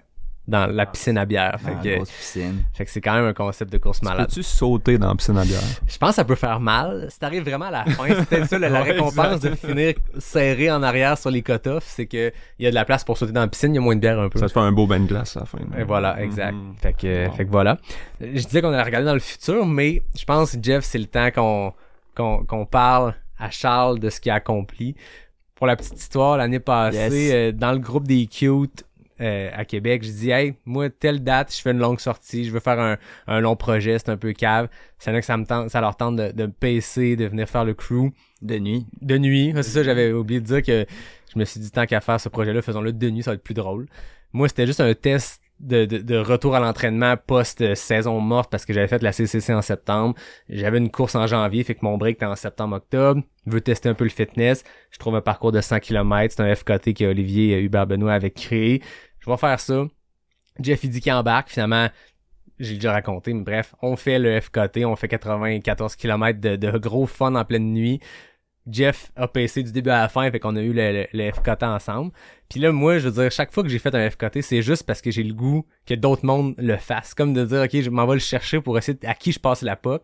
la piscine à bière. Fait que c'est quand même un concept de course malade. Peux-tu sauter dans la piscine à bière? Je pense que ça peut faire mal. Si t'arrives vraiment à la fin, c'est peut-être ça la récompense de finir serré en arrière sur les cut-offs, c'est que il y a de la place pour sauter dans la piscine, il y a moins de bière un peu. Ça te fait un beau bain de glace à la fin. Et voilà, exact. Fait que voilà. Je disais qu'on allait regarder dans le futur, mais je pense, Jeff, c'est le temps qu'on parle à Charles de ce qu'il a accompli. Pour la petite histoire, l'année passée, dans le groupe des Cute à Québec, je dis hey, moi telle date, je fais une longue sortie, je veux faire un long projet, c'est un peu cave. C'est là que ça leur tente de me pacer, de venir faire le crew de nuit. C'est ça, j'avais oublié de dire que je me suis dit tant qu'à faire ce projet-là, faisons-le de nuit, ça va être plus drôle. Moi, c'était juste un test de retour à l'entraînement post-saison morte parce que j'avais fait la CCC en septembre. J'avais une course en janvier, fait que mon break était en septembre-octobre. Je veux tester un peu le fitness. Je trouve un parcours de 100 km. C'est un FKT que Olivier Hubert-Benoît avait créé. Je vais faire ça. Jeff, il dit qu'il embarque. Finalement, j'ai déjà raconté, mais bref, on fait le FKT. On fait 94 km de gros fun en pleine nuit. Jeff a pacé du début à la fin, fait qu'on a eu le FKT ensemble. Puis là, moi, je veux dire, chaque fois que j'ai fait un FKT, c'est juste parce que j'ai le goût que d'autres mondes le fassent. Comme de dire, OK, je m'en vais le chercher pour essayer à qui je passe la POC.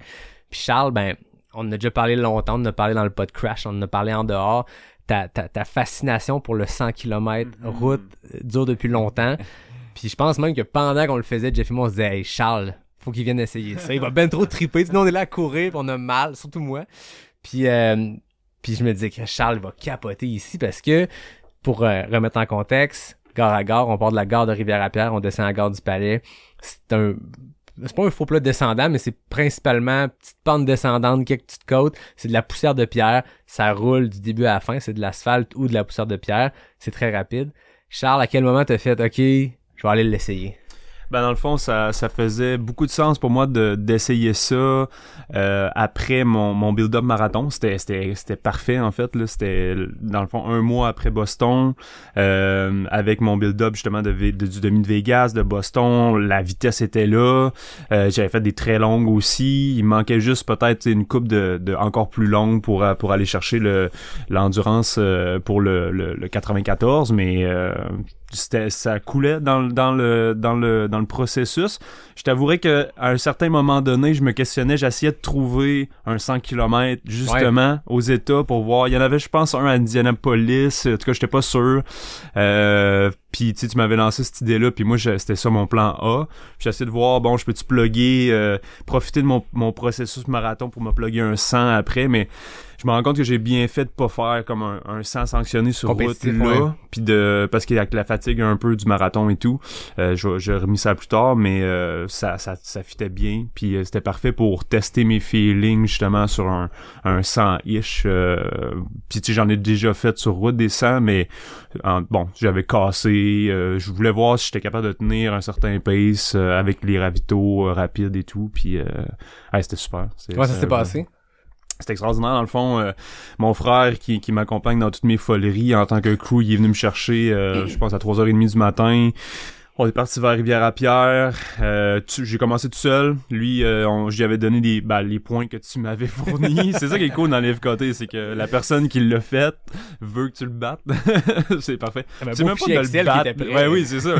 Puis Charles, ben, on en a déjà parlé longtemps, on en a parlé dans le pod Crash, on en a parlé en dehors. Ta fascination pour le 100 km route dure depuis longtemps. Puis je pense même que pendant qu'on le faisait, Jeff et moi, on se disait, hey, Charles, faut qu'il vienne essayer ça. Il va ben trop triper. Sinon, on est là à courir, puis on a mal, surtout moi. Puis je me disais que Charles va capoter ici parce que, pour remettre en contexte, gare à gare, on part de la gare de Rivière-à-Pierre, on descend à la gare du Palais. C'est pas un faux plat descendant, mais c'est principalement petite pente descendante, quelques petites côtes. C'est de la poussière de pierre. Ça roule du début à la fin. C'est de l'asphalte ou de la poussière de pierre. C'est très rapide. Charles, à quel moment t'as fait, OK, je vais aller l'essayer? Ben dans le fond, ça faisait beaucoup de sens pour moi d'essayer ça après mon build-up marathon. C'était parfait en fait. Là, c'était dans le fond 1 mois après Boston, avec mon build-up justement du demi de Vegas, de Boston. La vitesse était là. J'avais fait des très longues aussi. Il manquait juste peut-être une coupe de encore plus longue pour aller chercher l'endurance pour le 94, mais ça coulait dans le processus. Je t'avouerais que à un certain moment donné, je me questionnais, j'essayais de trouver un 100 km justement aux États pour voir. Il y en avait, je pense, un à Indianapolis. En tout cas, j'étais pas sûr. Puis tu m'avais lancé cette idée-là, puis moi c'était ça mon plan A. J'ai essayé de voir, bon, je peux-tu plugger, profiter de mon processus marathon pour me plugger un 100 après, mais je me rends compte que j'ai bien fait de pas faire comme un 100 sanctionné sur route là, puis parce qu'avec la fatigue un peu du marathon et tout, j'ai remis ça plus tard, mais ça fitait bien, puis c'était parfait pour tester mes feelings justement sur un 100-ish. Puis tu sais, j'en ai déjà fait sur route des 100, mais bon, j'avais cassé je voulais voir si j'étais capable de tenir un certain pace avec les ravitaux rapides et tout, puis c'était super. Comment ça s'est passé? C'était extraordinaire, dans le fond. Mon frère qui m'accompagne dans toutes mes foleries en tant que crew, il est venu me chercher, je pense, à 3h30 du matin. On est parti vers Rivière-à-Pierre. J'ai commencé tout seul. Lui, j'y avais donné les points que tu m'avais fournis. C'est ça qui est cool dans l'FKT, c'est que la personne qui l'a fait veut que tu le battes. C'est parfait. C'est même pas de le battre. Ouais, oui, c'est ça.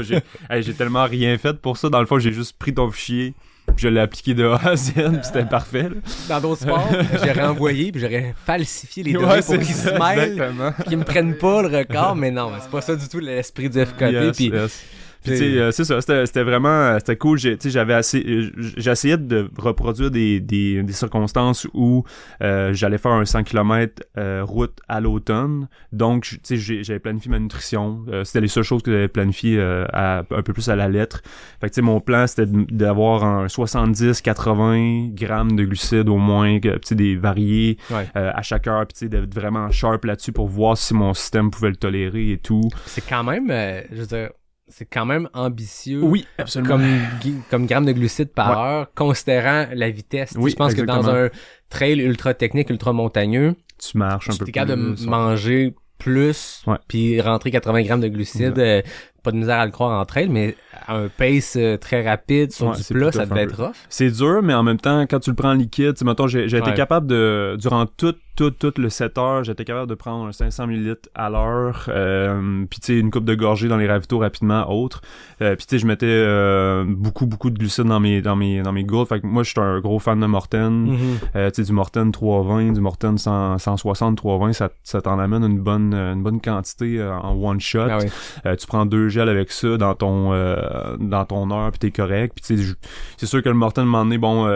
J'ai tellement rien fait pour ça. Dans le fond, j'ai juste pris ton fichier. Puis je l'ai appliqué de A à Z, puis c'était parfait. Là. Dans d'autres sports, j'aurais envoyé, puis j'aurais falsifié les données pour qu'ils se mêlent, qu'ils me prennent pas le record, mais non, c'est pas ça du tout l'esprit du FKT. Puis tu sais, c'est ça, c'était vraiment, c'était cool. J'essayais de reproduire des circonstances où j'allais faire un 100 km route à l'automne. Donc, tu sais, j'avais planifié ma nutrition. C'était les seules choses que j'avais planifiées un peu plus à la lettre. Fait que, tu sais, mon plan, c'était d'avoir un 70-80 grammes de glucides au moins, tu sais, des variés à chaque heure, puis tu sais, d'être vraiment sharp là-dessus pour voir si mon système pouvait le tolérer et tout. C'est quand même, je veux dire, c'est quand même ambitieux. Oui, absolument. Comme gramme de glucides par heure, considérant la vitesse. Oui, je pense exactement. que dans un trail ultra technique, ultra montagneux, tu marches un peu plus. Tu es capable de manger plus, puis rentrer 80 grammes de glucides. Pas de misère à le croire en trail, mais à un pace très rapide sur du plat, ça devait être rough. C'est dur, mais en même temps, quand tu le prends en liquide, tu sais, mettons, j'ai été capable de, durant tout le 7 heures, j'étais capable de prendre un 500 ml à l'heure, puis tu sais, une coupe de gorgée dans les ravitaux rapidement, autres. Puis tu sais, je mettais beaucoup de glucides dans mes gourdes. Fait que moi, je suis un gros fan de Morten. Tu sais, du Morten 320, du Morten 160 320, ça t'en amène une bonne quantité en one shot. Tu prends 2 gels avec ça dans ton heure, puis t'es correct. Puis tu sais, c'est sûr que le Morten, à un moment donné, bon,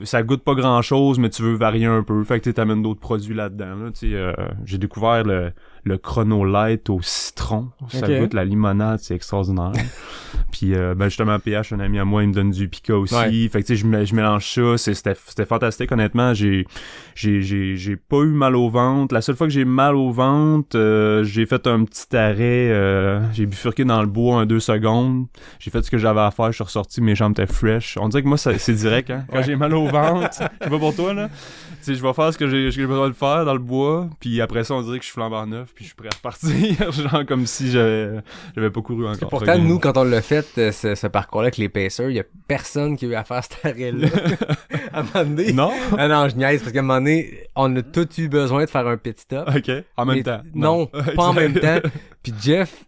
ça goûte pas grand chose, mais tu veux varier un peu. Fait que tu t'amènes d'autres produits là-dedans. Là, tu sais, j'ai découvert le Chrono Light au citron. Ça goûte la limonade, c'est extraordinaire. Puis justement, PH, un ami à moi, il me donne du Pika aussi. Fait que tu sais, je mélange ça. C'était fantastique, honnêtement. J'ai pas eu mal au ventre. La seule fois que j'ai mal au ventre, j'ai fait un petit arrêt. J'ai bifurqué dans le bois 2 secondes. J'ai fait ce que j'avais à faire. Je suis ressorti, mes jambes étaient fresh. On dirait que moi, c'est direct, hein. Quand j'ai mal au ventre, c'est pas pour toi, là. Tu sais, je vais faire ce que j'ai besoin de faire dans le bois, puis après ça, on dirait que je suis flambant neuf, puis je suis prêt à repartir, genre comme si j'avais pas couru encore. Et pourtant, nous, quand on l'a fait, ce parcours-là avec les Pacers, il y a personne qui a eu à faire cet arrêt-là. À un moment donné. Non? Ah non, je niaise, parce qu'à un moment donné, on a tous eu besoin de faire un pit stop. OK. En même temps. Non, pas en même temps. Puis Jeff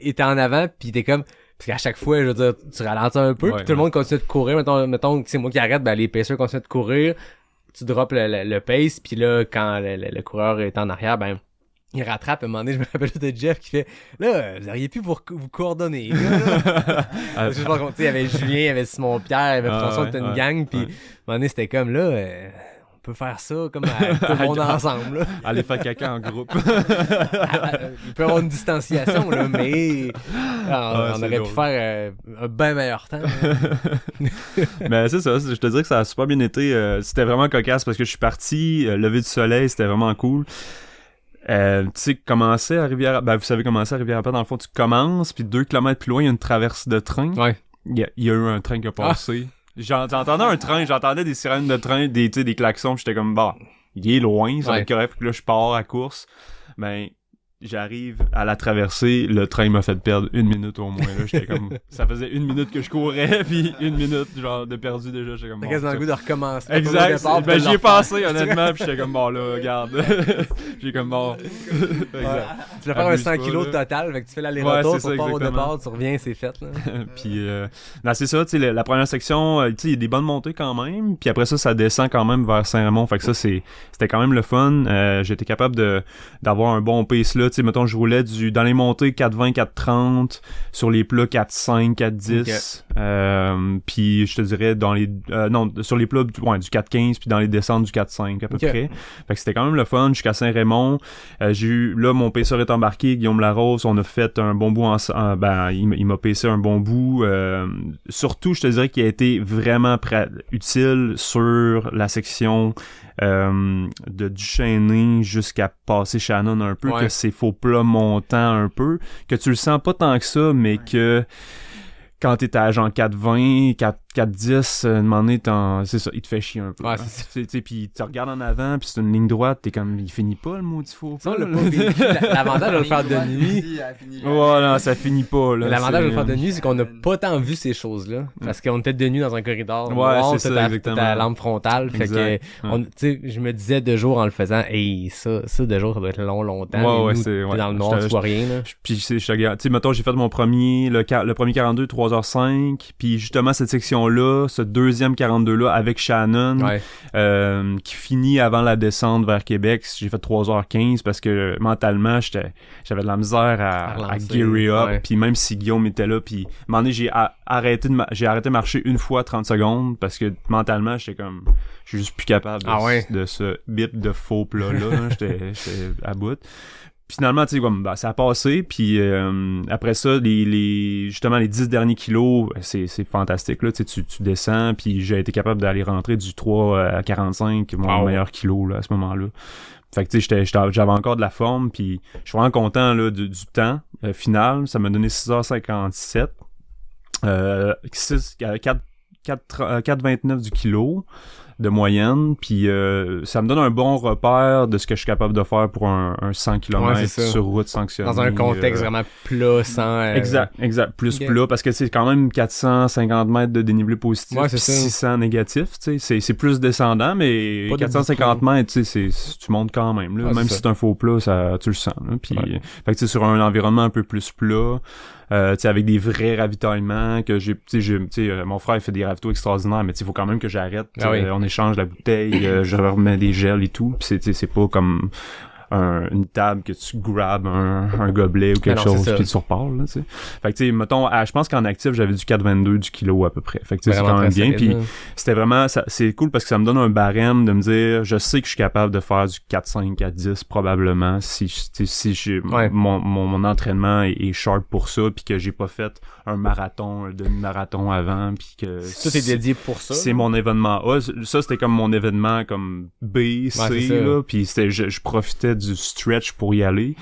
était en avant, puis il était comme... Parce qu'à chaque fois, je veux dire, tu ralentis un peu, puis tout le monde continue de courir. Mettons que c'est moi qui arrête, ben les Pacers continuent de courir. Tu drops le pace, puis là, quand le coureur est en arrière, ben il rattrape. À un moment donné, je me rappelle juste de Jeff qui fait « Là, vous auriez pu vous coordonner. » Je sais pas, tu sais, il y avait Julien, il y avait Simon-Pierre, il y avait François, c'était une gang, puis à un moment donné, c'était comme là... on peut faire ça comme tout le monde ensemble. Là. Aller faire caca en groupe. Il peut y avoir une distanciation, là, mais on aurait pu faire un bien meilleur temps. Mais c'est ça, je te dirais que ça a super bien été. C'était vraiment cocasse parce que je suis parti, lever du soleil, c'était vraiment cool. Tu sais, commencer à Rivière... Ben, vous savez commencer à Rivière-à-Pierre, dans le fond, tu commences, puis 2 km plus loin, il y a une traversée de train. Ouais. Il y a eu un train qui a passé. J'entendais un train, j'entendais des sirènes de train, des klaxons, j'étais comme, bah, il est loin, ça va être correct, puis là, je pars à course. Ben, j'arrive à la traversée, le train m'a fait perdre 1 minute au moins, là, j'étais comme, ça faisait 1 minute que je courais, puis 1 minute, genre, de perdu déjà, j'étais comme, t'as quasiment le goût de recommencer. Exact, ben, j'y ai passé, honnêtement, puis j'étais comme, bon, là, regarde, j'ai comme, bon, tu vas faire un 100 kilos total, fait que tu fais l'aller-retour, tu repars au départ, tu reviens, c'est fait, là. Puis, non, c'est ça, tu sais, la première section, tu sais, il y a des bonnes montées quand même, puis après ça descend quand même vers Saint-Raymond, fait que ça, c'était quand même le fun, j'étais capable d'avoir un bon pace là. Tu sais, mettons, je roulais dans les montées 4,20, 4,30, sur les plats 4,5, 4,10. Puis je te dirais dans les sur les plats du 4-15 puis dans les descentes du 4-5 à peu près. Fait que c'était quand même le fun jusqu'à Saint-Raymond. J'ai eu là mon paceur est embarqué, Guillaume Larose, on a fait un bon bout il m'a pacé un bon bout. Surtout, je te dirais qu'il a été vraiment utile sur la section de Duchesnay jusqu'à passer Shannon un peu, que c'est faux plat montant un peu, que tu le sens pas tant que ça, mais que quand t'es à genre 4,20, 4,10, un moment donné, c'est ça, il te fait chier un peu. Ouais, c'est ça. Puis tu regardes en avant, puis c'est une ligne droite, t'es comme, il finit pas le maudit faux. Ça, on l'a pas vécu. L'avantage de le faire de nuit. Voilà, ça finit pas, là. L'avantage de le faire de nuit, c'est qu'on n'a pas tant vu ces choses-là. Parce qu'on était de nuit dans un corridor. Ouais, c'est ça, exactement. T'as la lampe frontale. Fait que, tu sais, je me disais de jour en le faisant, ça de jour, ça doit être longtemps. Ouais, dans le noir, tu vois rien, là. Puis, tu sais, mettons, j'ai fait mon premier, le premier 42, 3h05. Puis, justement, cette section-là, ce deuxième 42-là, avec Shannon, qui finit avant la descente vers Québec, j'ai fait 3h15 parce que mentalement, j'avais de la misère à gearer up. Ouais. Puis même si Guillaume était là, puis à un moment donné, j'ai arrêté de marcher une fois 30 secondes parce que mentalement, j'étais comme, je suis juste plus capable de ce bit de faux plat-là. J'étais à bout. Finalement, tu sais, comme, ça a passé, puis après ça, justement, les 10 derniers kilos, c'est fantastique, là, tu descends, puis j'ai été capable d'aller rentrer du 3 à 45, mon meilleur kilo, là, à ce moment-là. Fait que, tu sais, j'avais encore de la forme, puis je suis vraiment content, là, du temps final. Ça m'a donné 6h57, 4,29 du kilo de moyenne, puis ça me donne un bon repère de ce que je suis capable de faire pour un 100 km sur route sanctionnée. Dans un contexte vraiment plat, sans... Exact, plat, parce que c'est quand même 450 mètres de dénivelé positif, 600 négatif, tu sais, c'est plus descendant, mais pas 450 mètres, tu sais, tu montes quand même, là, même si c'est un faux plat, tu le sens, là, puis fait que tu sais, sur un environnement un peu plus plat, avec des vrais ravitaillements que mon frère il fait des ravitaux extraordinaires, mais il faut quand même que j'arrête. On échange la bouteille, je remets des gels et tout, puis c'est pas comme une table que tu grabes un gobelet ou quelque chose puis tu repars, là, tu sais. Fait que tu sais, mettons, je pense qu'en actif j'avais du 4,22 du kilo à peu près. Fait que c'est quand même bien, puis c'était vraiment c'est cool parce que ça me donne un barème de me dire je sais que je suis capable de faire du 4,5 4,10 probablement si j'ai mon entraînement est sharp pour ça, puis que j'ai pas fait un marathon, un demi-marathon avant, puis que tout est dédié pour ça. C'est mon événement A, ça c'était comme mon événement comme B, C, là, puis c'était je profitais du stretch pour y aller,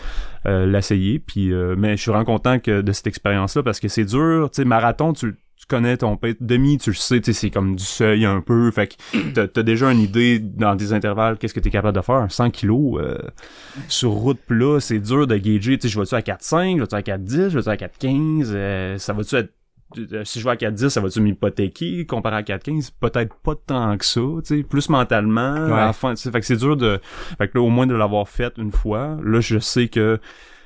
l'essayer, puis mais je suis vraiment content de cette expérience-là parce que c'est dur, tu sais, marathon, tu connais ton pace, demi, tu le sais, tu sais, c'est comme du seuil un peu, fait que t'as déjà une idée dans des intervalles, qu'est-ce que t'es capable de faire, 100 kilos sur route plat, c'est dur de gager, tu sais, je vais-tu à 4,5, je vais-tu à 4,10, je vais-tu à 4,15, ça va-tu être si je vais à 4,10, ça va-tu m'hypothéquer comparé à 4,15? Peut-être pas tant que ça, tu sais, plus mentalement, à la fin, tu sais, fait que c'est dur fait que là, au moins de l'avoir fait une fois, là, je sais que,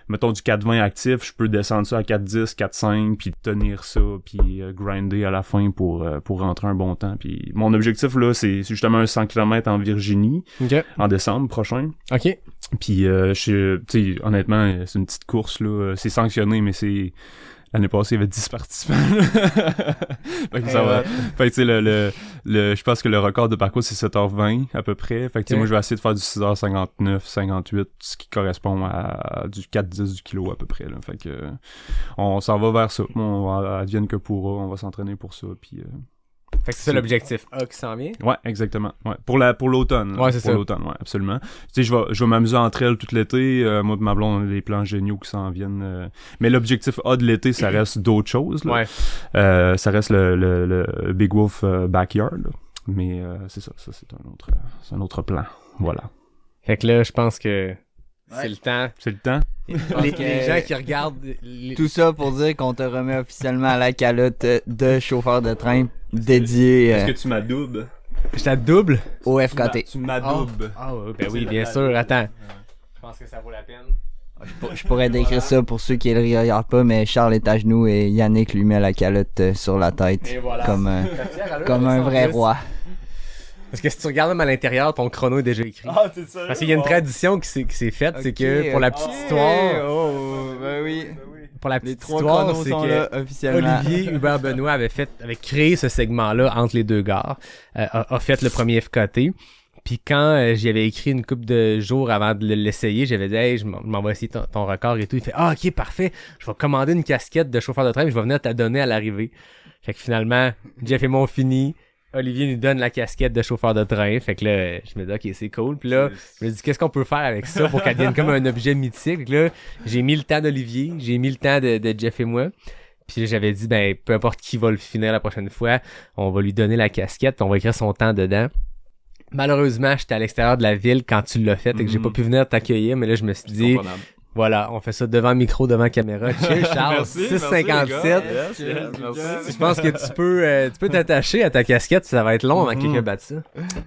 mettons, du 4,20 actif, je peux descendre ça à 4,10, 4,5, puis tenir ça, puis grinder à la fin pour rentrer un bon temps, puis mon objectif, là, c'est justement un 100 km en Virginie, en décembre prochain. OK. Puis, tu sais, honnêtement, c'est une petite course, là, c'est sanctionné, mais c'est... L'année passée, il y avait 10 participants. Fait que ça va. Fait que tu sais, je pense que le record de parcours, c'est 7h20 à peu près. Fait que tu sais, moi, je vais essayer de faire du 6h59, 58, ce qui correspond à du 4,10 du kilo à peu près, là. Fait que on s'en va vers ça. On va advienne que pourra, on va s'entraîner pour ça, puis... Fait que c'est ça l'objectif A qui s'en vient? Ouais, exactement. Ouais. Pour l'automne. Ouais, c'est ça. Pour l'automne, ouais, absolument. Tu sais, je vais m'amuser entre elles tout l'été. Moi et ma blonde, on a des plans géniaux qui s'en viennent. Mais l'objectif A de l'été, ça reste d'autres choses, là. Ouais. Ça reste le Big Wolf Backyard, là. Mais c'est ça. Ça, c'est un autre plan. Voilà. Fait que là, je pense que c'est le temps. C'est le temps? Les gens qui regardent... Tout ça pour dire qu'on te remet officiellement à la calotte de chauffeur de train dédié... Est-ce que tu m'adoubles? Je t'adouble? Au FKT. Tu m'adoubles. Ben oui, bien sûr. Attends. Je pense que ça vaut la peine. Je pourrais décrire ça pour ceux qui ne le regardent pas, mais Charles est à genoux et Yannick lui met la calotte sur la tête. Voilà. Comme un vrai roi. Parce que si tu regardes même à l'intérieur, ton chrono est déjà écrit. Ah, c'est ça. Parce qu'il y a une tradition qui s'est faite, c'est que pour la petite histoire... Ben oui. pour la Les petite 3 histoire, chronos c'est sont que là, officiellement. Olivier Hubert-Benoît avait créé ce segment-là entre les deux gares, a fait le premier FKT. Puis quand j'y avais écrit une couple de jours avant de l'essayer, j'avais dit « Hey, je m'en vais essayer ton record et tout. » Il fait « Ah, ok, parfait. Je vais commander une casquette de chauffeur de train, je vais venir te la donner à l'arrivée. » Fait que finalement, Jeff et moi on finit. Olivier nous donne la casquette de chauffeur de train. Fait que là, je me dis, OK, c'est cool. Puis là, je me dis, qu'est-ce qu'on peut faire avec ça pour qu'elle devienne comme un objet mythique? Fait que là, j'ai mis le temps d'Olivier, j'ai mis le temps de Jeff et moi. Puis là, j'avais dit, ben, peu importe qui va le finir la prochaine fois, on va lui donner la casquette, on va écrire son temps dedans. Malheureusement, j'étais à l'extérieur de la ville quand tu l'as fait et que j'ai pas pu venir t'accueillir, mais là, je me suis dit, voilà, on fait ça devant micro, devant caméra. Cheers, Charles. Merci, 6,57. Merci. Je pense que tu peux t'attacher à ta casquette, ça va être long avant que quelqu'un batte ça.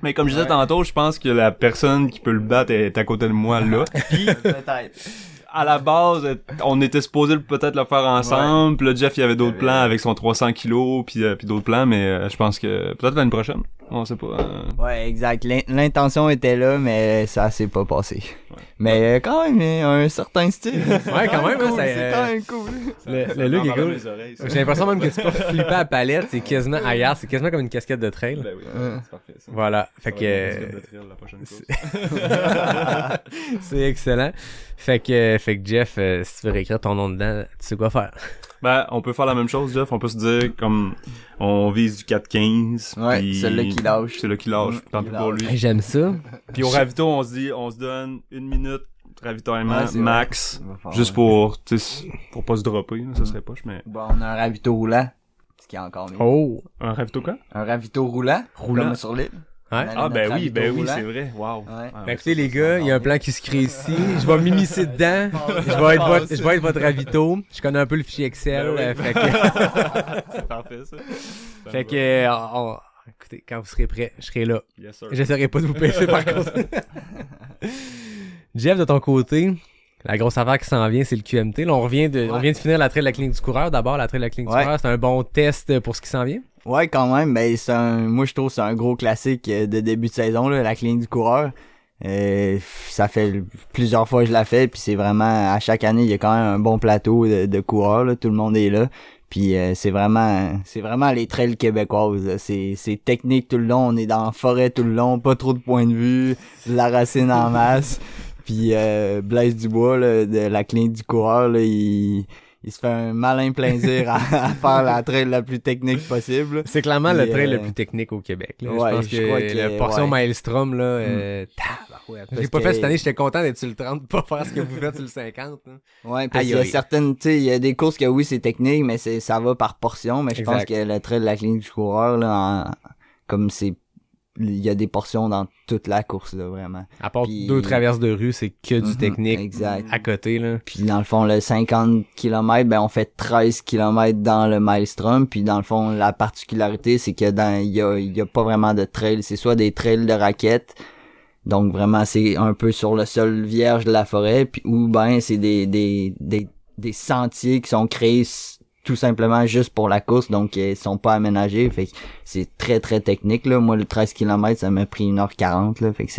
Mais comme je disais tantôt, je pense que la personne qui peut le battre est à côté de moi là. Puis, Peut-être. à la base, on était supposé peut-être le faire ensemble. Puis là, Jeff, il y avait d'autres plans avec son 300 kilos, puis d'autres plans, mais je pense que peut-être l'année prochaine. On sait pas. Ouais, exact. L'intention était là, mais ça s'est pas passé. Ouais. Mais quand même, il y a un certain style. Ouais, quand même, cool, ça, c'est quand même cool. Le look est cool. J'ai l'impression même que c'est pas flippé à la palette, c'est quasiment ailleurs, c'est quasiment comme une casquette de trail. Ben oui, c'est parfait ça. Voilà, fait que de trail, la prochaine course. c'est excellent. Fait que Jeff, si tu veux réécrire ton nom dedans, tu sais quoi faire. Ben, on peut faire la même chose, Jeff. On peut se dire, comme, on vise du 4-15. Ouais, pis celui-là qui lâche. C'est là qui lâche. Tant pis pour lui. Hey, j'aime ça. Puis au ravito, on se donne 1 minute ravitaillement Ouais, max. vrai. Juste pour, tu sais, pour pas se dropper, là, ça serait poche, mais. Bon, on a un ravito roulant. Ce qui est encore mieux. Oh! Un ravito quoi? Un ravito roulant. Comme sur l'île. Ouais. Ah, ben oui, c'est vrai. Wow. Ouais. Ben écoutez les gars, il y a un plan qui se crée ici. Je vais m'immiscer dedans. Je vais être votre ravito. Je connais un peu le fichier Excel. Fait que... c'est parfait ça. Fait que écoutez, quand vous serez prêts, je serai là. Yes, sir. J'essaierai pas de vous pêcher par contre. Jeff, de ton côté, la grosse affaire qui s'en vient, c'est le QMT. Là, on vient de finir la trail de la clinique du coureur. D'abord, la trail de la clinique du coureur, c'est un bon test pour ce qui s'en vient. Ouais, quand même, ben moi je trouve que c'est un gros classique de début de saison là, la clinique du coureur. Ça fait plusieurs fois que je la fais, puis c'est vraiment à chaque année il y a quand même un bon plateau de coureurs là, tout le monde est là. Puis c'est vraiment les trails québécoises. Là. C'est technique tout le long, on est dans la forêt tout le long, pas trop de points de vue, de la racine en masse. Puis Blaise Dubois là, de la clinique du coureur là, il se fait un malin plaisir à faire la trail la plus technique possible. C'est clairement le trail le plus technique au Québec. Là. Ouais, je pense que la portion Maelstrom, là, j'ai pas fait cette année, j'étais content d'être sur le 30, pas faire ce que vous faites sur le 50. Là. Ouais, parce qu'il y a certaines, tu sais, il y a des courses que oui, c'est technique, mais ça va par portion, mais je pense que le trail de la clinique du coureur, là, comme il y a des portions dans toute la course là vraiment. À part 2 traverses de rue, c'est que du technique exact. À côté là. Puis dans le fond le 50 km, ben on fait 13 km dans le Maelstrom, puis dans le fond la particularité c'est que il y a pas vraiment de trail, c'est soit des trails de raquettes. Donc vraiment c'est un peu sur le sol vierge de la forêt, puis ou ben c'est des sentiers qui sont créés tout simplement juste pour la course, donc ils sont pas aménagés, fait que c'est très très technique là. Moi le 13 km ça m'a pris 1h40 là, fait que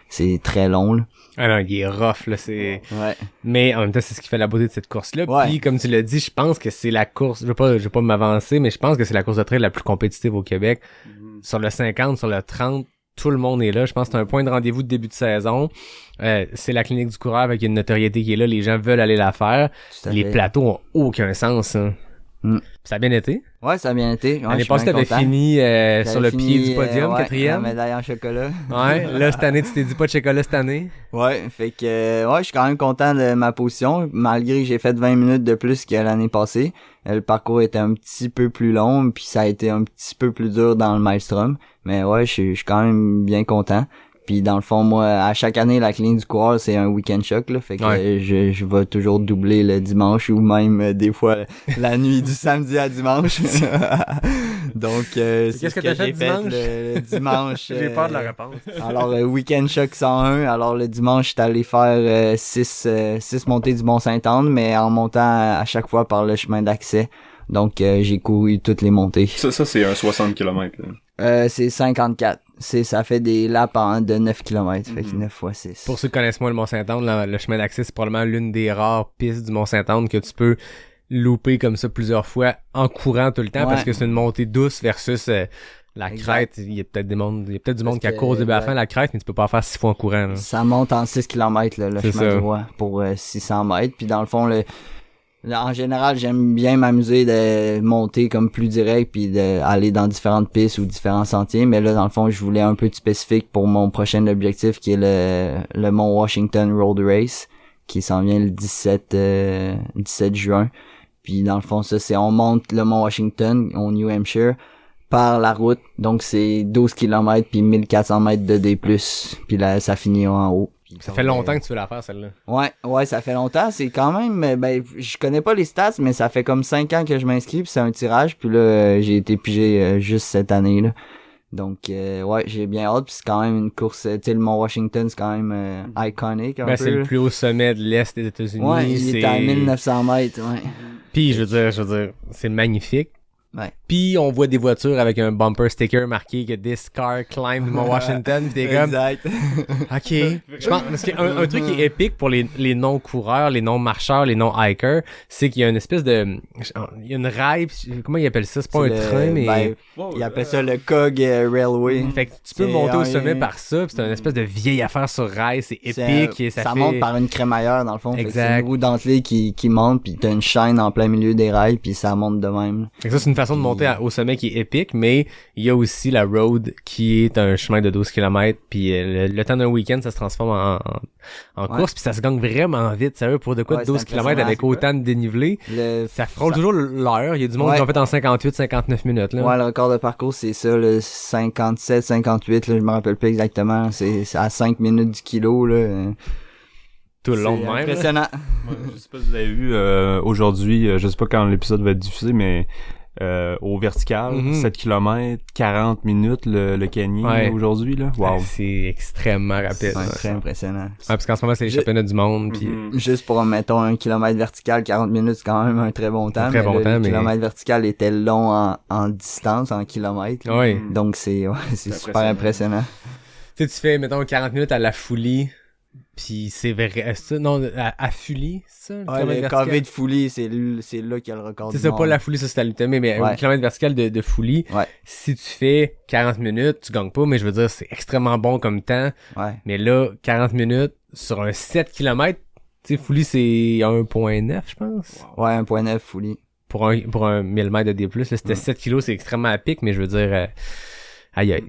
c'est très long là. Ah non, il est rough là, c'est ouais. Mais en même temps c'est ce qui fait la beauté de cette course là. Ouais. Puis comme tu l'as dit, je pense que c'est la course, je veux pas m'avancer, mais je pense que c'est la course de trail la plus compétitive au Québec. Sur le 50, sur le 30, tout le monde est là. Je pense que c'est un point de rendez-vous de début de saison. C'est la clinique du coureur avec une notoriété qui est là. Les gens veulent aller la faire. Les plateaux ont aucun sens. Hein. Ça a bien été? Ouais, ça a bien été. Ouais, l'année passée, t'avais fini sur le pied du podium, ouais, 4e. La médaille en chocolat. Ouais, là, cette année, tu t'es dit pas de chocolat cette année? Ouais, fait que, ouais, je suis quand même content de ma position, malgré que j'ai fait 20 minutes de plus que l'année passée. Le parcours était un petit peu plus long, puis ça a été un petit peu plus dur dans le Maelstrom. Mais ouais, je suis quand même bien content. Puis dans le fond, moi, à chaque année, la clinique du coureur, c'est un week-end choc, là. Fait que je vais toujours doubler le dimanche ou même des fois la nuit du samedi à dimanche. Donc, c'est ce que j'ai fait le dimanche. J'ai peur de la réponse. Alors, week-end choc 101. Alors, le dimanche, j'étais allé faire 6 montées du Mont-Saint-Anne, mais en montant à chaque fois par le chemin d'accès. Donc, j'ai couru toutes les montées. Ça c'est un 60 km, là. C'est 54. Ça fait des laps de 9 km. Fait que 9 fois 6. Pour ceux qui connaissent moins le Mont-Saint-Anne, le chemin d'accès, c'est probablement l'une des rares pistes du Mont-Saint-Anne que tu peux loupé comme ça plusieurs fois en courant tout le temps parce que c'est une montée douce versus la crête. Il y a peut-être du monde qui a couru au début à la fin la crête, mais tu peux pas faire 6 fois en courant. Là. Ça monte en 6 km, là, le chemin du roi, pour 600 mètres. Puis dans le fond, en général, j'aime bien m'amuser de monter comme plus direct puis d'aller dans différentes pistes ou différents sentiers. Mais là, dans le fond, je voulais un peu de spécifique pour mon prochain objectif qui est le Mont Washington Road Race qui s'en vient le 17 juin. Puis dans le fond, ça, on monte le Mont Washington au New Hampshire par la route. Donc c'est 12 km puis 1400 mètres de D+. Puis là, ça finit en haut. Ça fait longtemps que tu veux la faire, celle-là. Ouais, ça fait longtemps. C'est quand même, je connais pas les stats, mais ça fait comme 5 ans que je m'inscris puis c'est un tirage. Puis là, j'ai été pigé juste cette année, là. Donc, j'ai bien hâte. Puis c'est quand même une course, tu sais, le Mont Washington, c'est quand même iconique un peu. C'est le plus haut sommet de l'Est des États-Unis. Ouais, il est à 1900 mètres, ouais. Puis, je veux dire, c'est magnifique. Ouais. Puis on voit des voitures avec un bumper sticker marqué que this car climbed Mount Washington. Pis t'es comme exact. OK. Je pense parce qu'un truc qui est épique pour les non coureurs, les non marcheurs, les non hikers, c'est qu'il y a une espèce de il y a une rail, comment ils appellent ça, c'est pas un train mais ils appellent ça le Cog Railway. Fait que tu peux monter au sommet par ça, pis c'est une espèce de vieille affaire sur rail, c'est épique et ça monte par une crémaillère dans le fond. Exact. C'est une roue dentelée qui monte puis t'as une chaîne en plein milieu des rails puis ça monte de même. Fait que ça c'est une façon de monter au sommet qui est épique, mais il y a aussi la road qui est un chemin de 12 km, puis le temps d'un week-end, ça se transforme en course, puis ça se gagne vraiment vite, sérieux, pour de quoi de 12 km avec autant de dénivelé. Ça frôle toujours l'heure, il y a du monde qui en fait en 58-59 minutes. Là. Ouais, le record de parcours, c'est ça, le 57-58, là, je me rappelle pas exactement, c'est à 5 minutes du kilo, là. Tout le long de même. Impressionnant. Je sais pas si vous avez vu aujourd'hui, je sais pas quand l'épisode va être diffusé, mais au vertical, 7 km, 40 minutes le canyon aujourd'hui là. Wow. C'est extrêmement rapide. C'est très impressionnant. Parce qu'en ce moment c'est les championnats du monde puis juste pour mettons 1 km vertical, 40 minutes, c'est quand même un très bon temps. Le kilomètre vertical était long en distance, en kilomètres. Oui. Donc c'est super impressionnant. Tu sais, tu fais mettons 40 minutes à la Foulie. Puis c'est vrai, ça, non, à Fully, ça? Le KV de Fully, c'est là qu'il y a le record du monde. C'est ça, pas la Fully, ça c'est à l'UTM, mais un kilomètre vertical de Fully. Ouais. Si tu fais 40 minutes, tu gagnes pas, mais je veux dire, c'est extrêmement bon comme temps. Ouais. Mais là, 40 minutes sur un 7 km, tu sais, Fully, c'est 1.9, je pense. Ouais, 1.9 Fully. Pour un 1000 mètres de D+, là, c'était 7 kilos, c'est extrêmement à pic, mais je veux dire, aïe.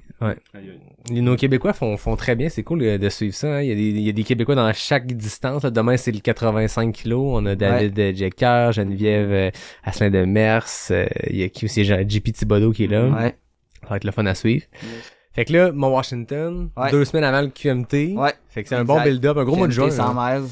Nos Québécois font très bien, c'est cool de suivre ça. Hein. Il y a des Québécois dans chaque distance. Là. Demain, c'est le 85 kilos. On a David Jecker, Geneviève Asselin de Mers. Il y a qui aussi? JP Thibodeau qui est là. Ouais. Ça va être le fun à suivre. Fait que là, Mont Washington, 2 semaines avant le QMT. Ouais. Fait que c'est un bon build-up, un gros mois de juin. 100 miles.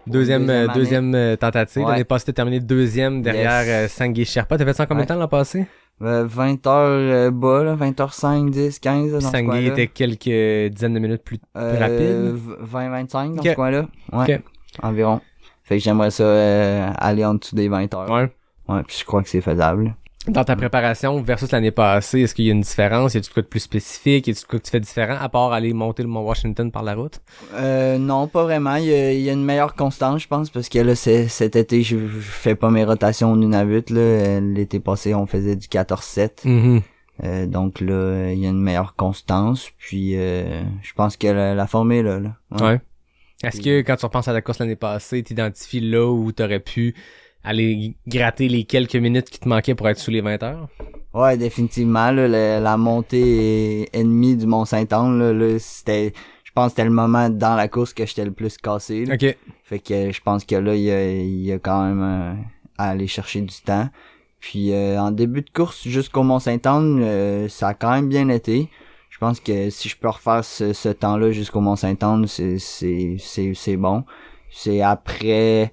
Deuxième tentative. L'année passée, t'as terminé deuxième derrière Sangui Sherpa. T'as fait ça en combien de temps l'an passé? 20 heures bas, là, 20h05, 10, 15, dans ce coin-là. Sangui était quelques dizaines de minutes plus rapide. 20-25 dans ce coin-là. Ouais. Okay. Environ. Fait que j'aimerais ça aller en dessous des 20 heures. Ouais, puis je crois que c'est faisable. Dans ta préparation versus l'année passée, est-ce qu'il y a une différence? Y a-tu quoi de plus spécifique? Y a-tu quoi que tu fais différent à part aller monter le Mont Washington par la route? Non, pas vraiment. Il y a une meilleure constance, je pense, parce que là, cet été, je fais pas mes rotations au Nunavut, là. L'été passé, on faisait du 14-7. Donc là, il y a une meilleure constance. Puis je pense que la forme est là. Ouais. Est-ce que quand tu repenses à la course l'année passée, t'identifies là où t'aurais pu aller gratter les quelques minutes qui te manquaient pour être sous les 20 heures? Ouais, définitivement. Là, la montée ennemie du Mont-Saint-Anne, là, c'était... Je pense que c'était le moment dans la course que j'étais le plus cassé. Là. OK. Fait que je pense que là, il y a quand même à aller chercher du temps. Puis en début de course jusqu'au Mont-Saint-Anne, ça a quand même bien été. Je pense que si je peux refaire ce temps-là jusqu'au Mont-Saint-Anne, c'est bon. C'est après...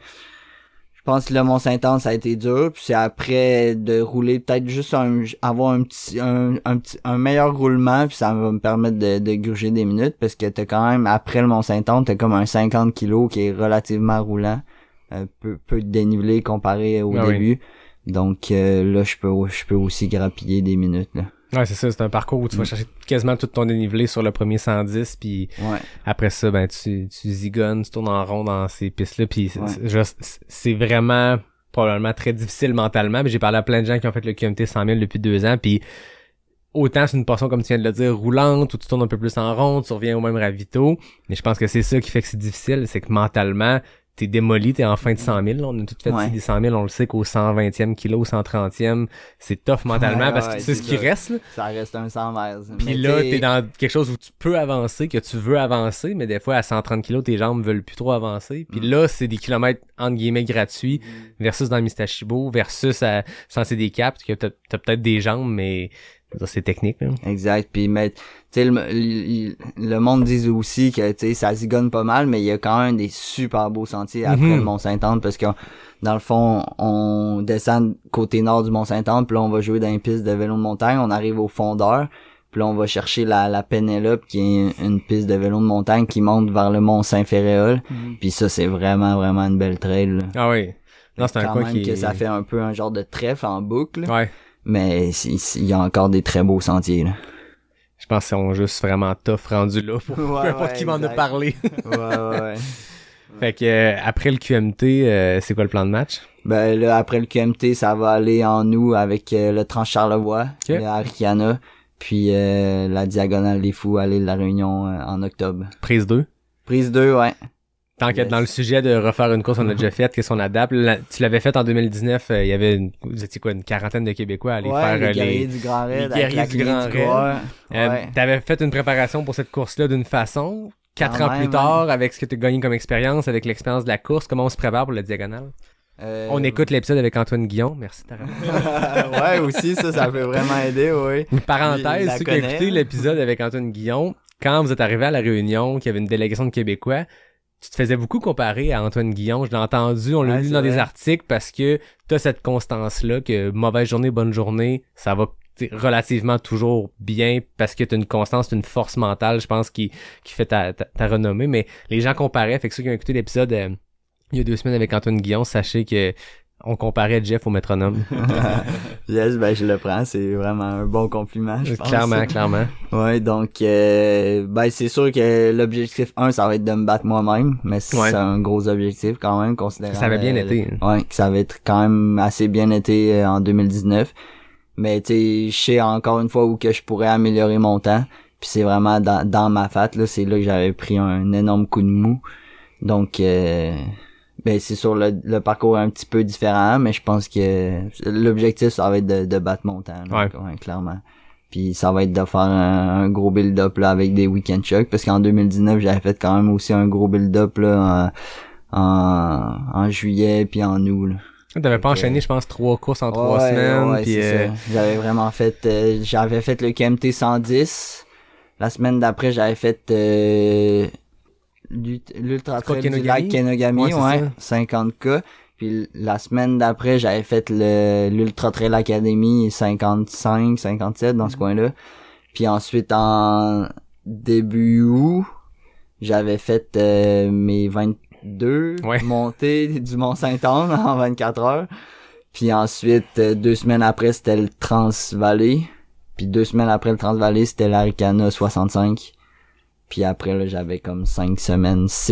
Je pense que le Mont-Saint-Anne, ça a été dur, puis c'est après de rouler peut-être juste avoir un meilleur roulement, puis ça va me permettre de gruger des minutes, parce que t'as quand même, après le Mont-Saint-Anne, t'as comme un 50 kg qui est relativement roulant, peu de dénivelé comparé au début. Donc là, je peux aussi grappiller des minutes, là. Ouais, c'est ça, c'est un parcours où tu vas chercher quasiment tout ton dénivelé sur le premier 110, puis après ça, ben tu zigonnes, tu tournes en rond dans ces pistes-là, puis c'est vraiment probablement très difficile mentalement, mais j'ai parlé à plein de gens qui ont fait le QMT 100 000 depuis 2 ans, puis autant c'est une portion, comme tu viens de le dire, roulante, où tu tournes un peu plus en rond, tu reviens au même ravito, mais je pense que c'est ça qui fait que c'est difficile, c'est que mentalement, t'es démoli, t'es en fin de 100 000, là. On a tout fait des 100 000, on le sait qu'au 120e kilo, au 130e, c'est tough mentalement parce que tu sais ce qui reste, là. Ça reste un 100 mètres. Puis là, t'es dans quelque chose où tu peux avancer, que tu veux avancer, mais des fois, à 130 kilos, tes jambes veulent plus trop avancer. Puis là, c'est des kilomètres, entre guillemets, gratuits, versus dans le Mistachibo, versus à Sentier des Caps, que t'as peut-être des jambes, mais ça, c'est technique, là. Exact. Puis mais tu sais le monde dit aussi que tu sais ça zigonne pas mal, mais il y a quand même des super beaux sentiers après le Mont-Saint-Anne parce que dans le fond on descend côté nord du Mont-Saint-Anne, puis là on va jouer dans une piste de vélo de montagne, on arrive au Fondeur, puis là on va chercher la Pénélope qui est une piste de vélo de montagne qui monte vers le Mont Saint-Féréol. Puis ça c'est vraiment une belle trail, là. Ah oui. Non, c'est un coin qui que ça fait un peu un genre de trèfle en boucle. Ouais. Mais il y a encore des très beaux sentiers, là. Je pense qu'ils sont juste vraiment tough rendus là pour peu importe qui m'en a parlé. ouais. Fait que après le QMT, c'est quoi le plan de match? Ben là, après le QMT, ça va aller en août avec le Trans-Charlevoix, le Arikana, puis la Diagonale des Fous à l'île de la Réunion en octobre. Prise 2? Prise 2, ouais. Tant qu'être dans le sujet de refaire une course, on a déjà fait, qu'est-ce qu'on adapte. Tu l'avais fait en 2019, il y avait vous étiez quoi, une quarantaine de Québécois à aller faire les guerriers du Grand Raid. Les guerriers du Grand Raid. T'avais fait une préparation pour cette course-là d'une façon. 4 ans plus tard, avec ce que tu as gagné comme expérience, avec l'expérience de la course, comment on se prépare pour le diagonale? On écoute l'épisode avec Antoine Guillon. Merci, Tara. Ouais, aussi, ça peut vraiment aider, oui. Une parenthèse, ceux qui ont écouté l'épisode avec Antoine Guillon, quand vous êtes arrivé à La Réunion, qu'il y avait une délégation de Québécois, tu te faisais beaucoup comparer à Antoine Guillon. Je l'ai entendu, on l'a lu dans des articles parce que t'as cette constance-là que mauvaise journée, bonne journée, ça va relativement toujours bien parce que t'as une constance, t'as une force mentale, je pense, qui fait ta renommée. Mais les gens comparaient, fait que ceux qui ont écouté l'épisode il y a 2 semaines avec Antoine Guillon, sachez que on comparait Jeff au métronome. Yes, ben je le prends, c'est vraiment un bon compliment, je pense. Clairement. Ouais, donc ben c'est sûr que l'objectif 1, ça va être de me battre moi-même, mais c'est un gros objectif quand même, considérant ça avait bien été. Ouais, que ça va être quand même assez bien été en 2019. Mais tu sais, je sais encore une fois où que je pourrais améliorer mon temps, puis c'est vraiment dans ma fat là, c'est là que j'avais pris un énorme coup de mou. Donc ben c'est sûr le parcours est un petit peu différent, mais je pense que l'objectif ça va être de battre mon temps là, ouais, clairement. Puis ça va être de faire un gros build-up là avec des week-end shocks, parce qu'en 2019 j'avais fait quand même aussi un gros build-up là en juillet puis en août là. T'avais pas enchaîné, je pense, 3 courses en 3 semaines. Ouais, puis c'est ça. J'avais vraiment fait j'avais fait le KMT 110. La semaine d'après j'avais fait l'Ultra Trail du lac Kenogami, 50K. Puis la semaine d'après, j'avais fait l'Ultra Trail Academy 55, 57 dans ce coin-là. Puis ensuite, en début août, j'avais fait mes 22 montées du Mont-Saint-Anne en 24 heures. Puis ensuite, 2 semaines après, c'était le Trans-Vallée. Puis 2 semaines après le Trans-Vallée, c'était l'Arikana 65. Puis après, là, j'avais comme 6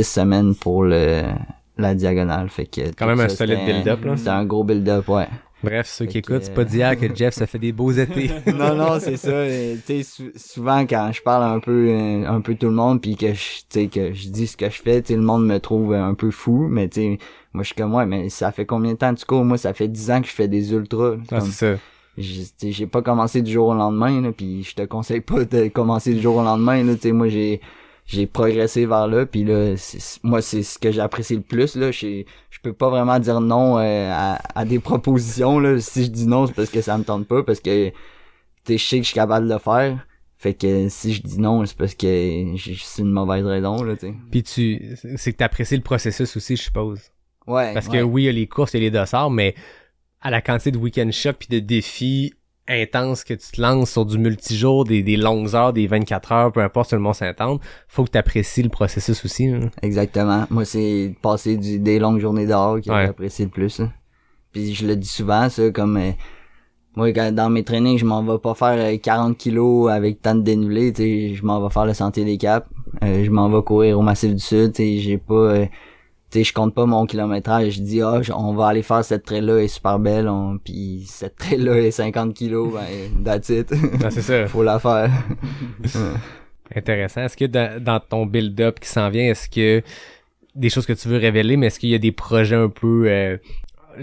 semaines pour la diagonale. Fait que quand même un solide build-up, là. C'était un gros build-up, ouais. Bref, ceux qui écoutent, c'est pas d'hier que Jeff, ça fait des beaux étés. non, c'est ça. Tu sais, souvent, quand je parle un peu tout le monde, puis que je dis ce que je fais, tu sais, le monde me trouve un peu fou, mais tu sais, moi, je suis comme, ouais, mais ça fait combien de temps tu cours? Moi, ça fait 10 ans que je fais des ultras. C'est ça. J'ai pas commencé du jour au lendemain, là, puis je te conseille pas de commencer du jour au lendemain, là. Tu sais, moi, j'ai progressé vers là, puis là, moi, c'est ce que j'apprécie le plus, là. Je peux pas vraiment dire non à des propositions, là. Si je dis non, c'est parce que ça me tente pas, parce que je sais que je suis capable de le faire. Fait que si je dis non, c'est parce que c'est une mauvaise raison, là, tu sais. Puis c'est que t'apprécies le processus aussi, je suppose. Ouais. Parce que oui, il y a les courses, il y a les dossards, mais à la quantité de week-end shock puis de défis intenses que tu te lances sur du multijour, des longues heures, des 24 heures, peu importe sur le Mont-Saint-Anne, faut que tu apprécies le processus aussi. Hein. Exactement. Moi, c'est passer des longues journées dehors que j'apprécie le plus. Là. Puis je le dis souvent, ça, comme moi, dans mes trainings, je m'en vais pas faire 40 kilos avec tant de dénivelé, tu sais, je m'en vais faire le Sentier des Caps, je m'en vais courir au Massif du Sud, tu sais, j'ai pas... sais, je compte pas mon kilométrage, je dis, on va aller faire cette trail-là, elle est super belle, puis cette trail-là est 50 kilos, ben, that's it. Ah, c'est ça. Faut la faire. Intéressant. Est-ce que dans ton build-up qui s'en vient, est-ce que des choses que tu veux révéler, mais est-ce qu'il y a des projets un peu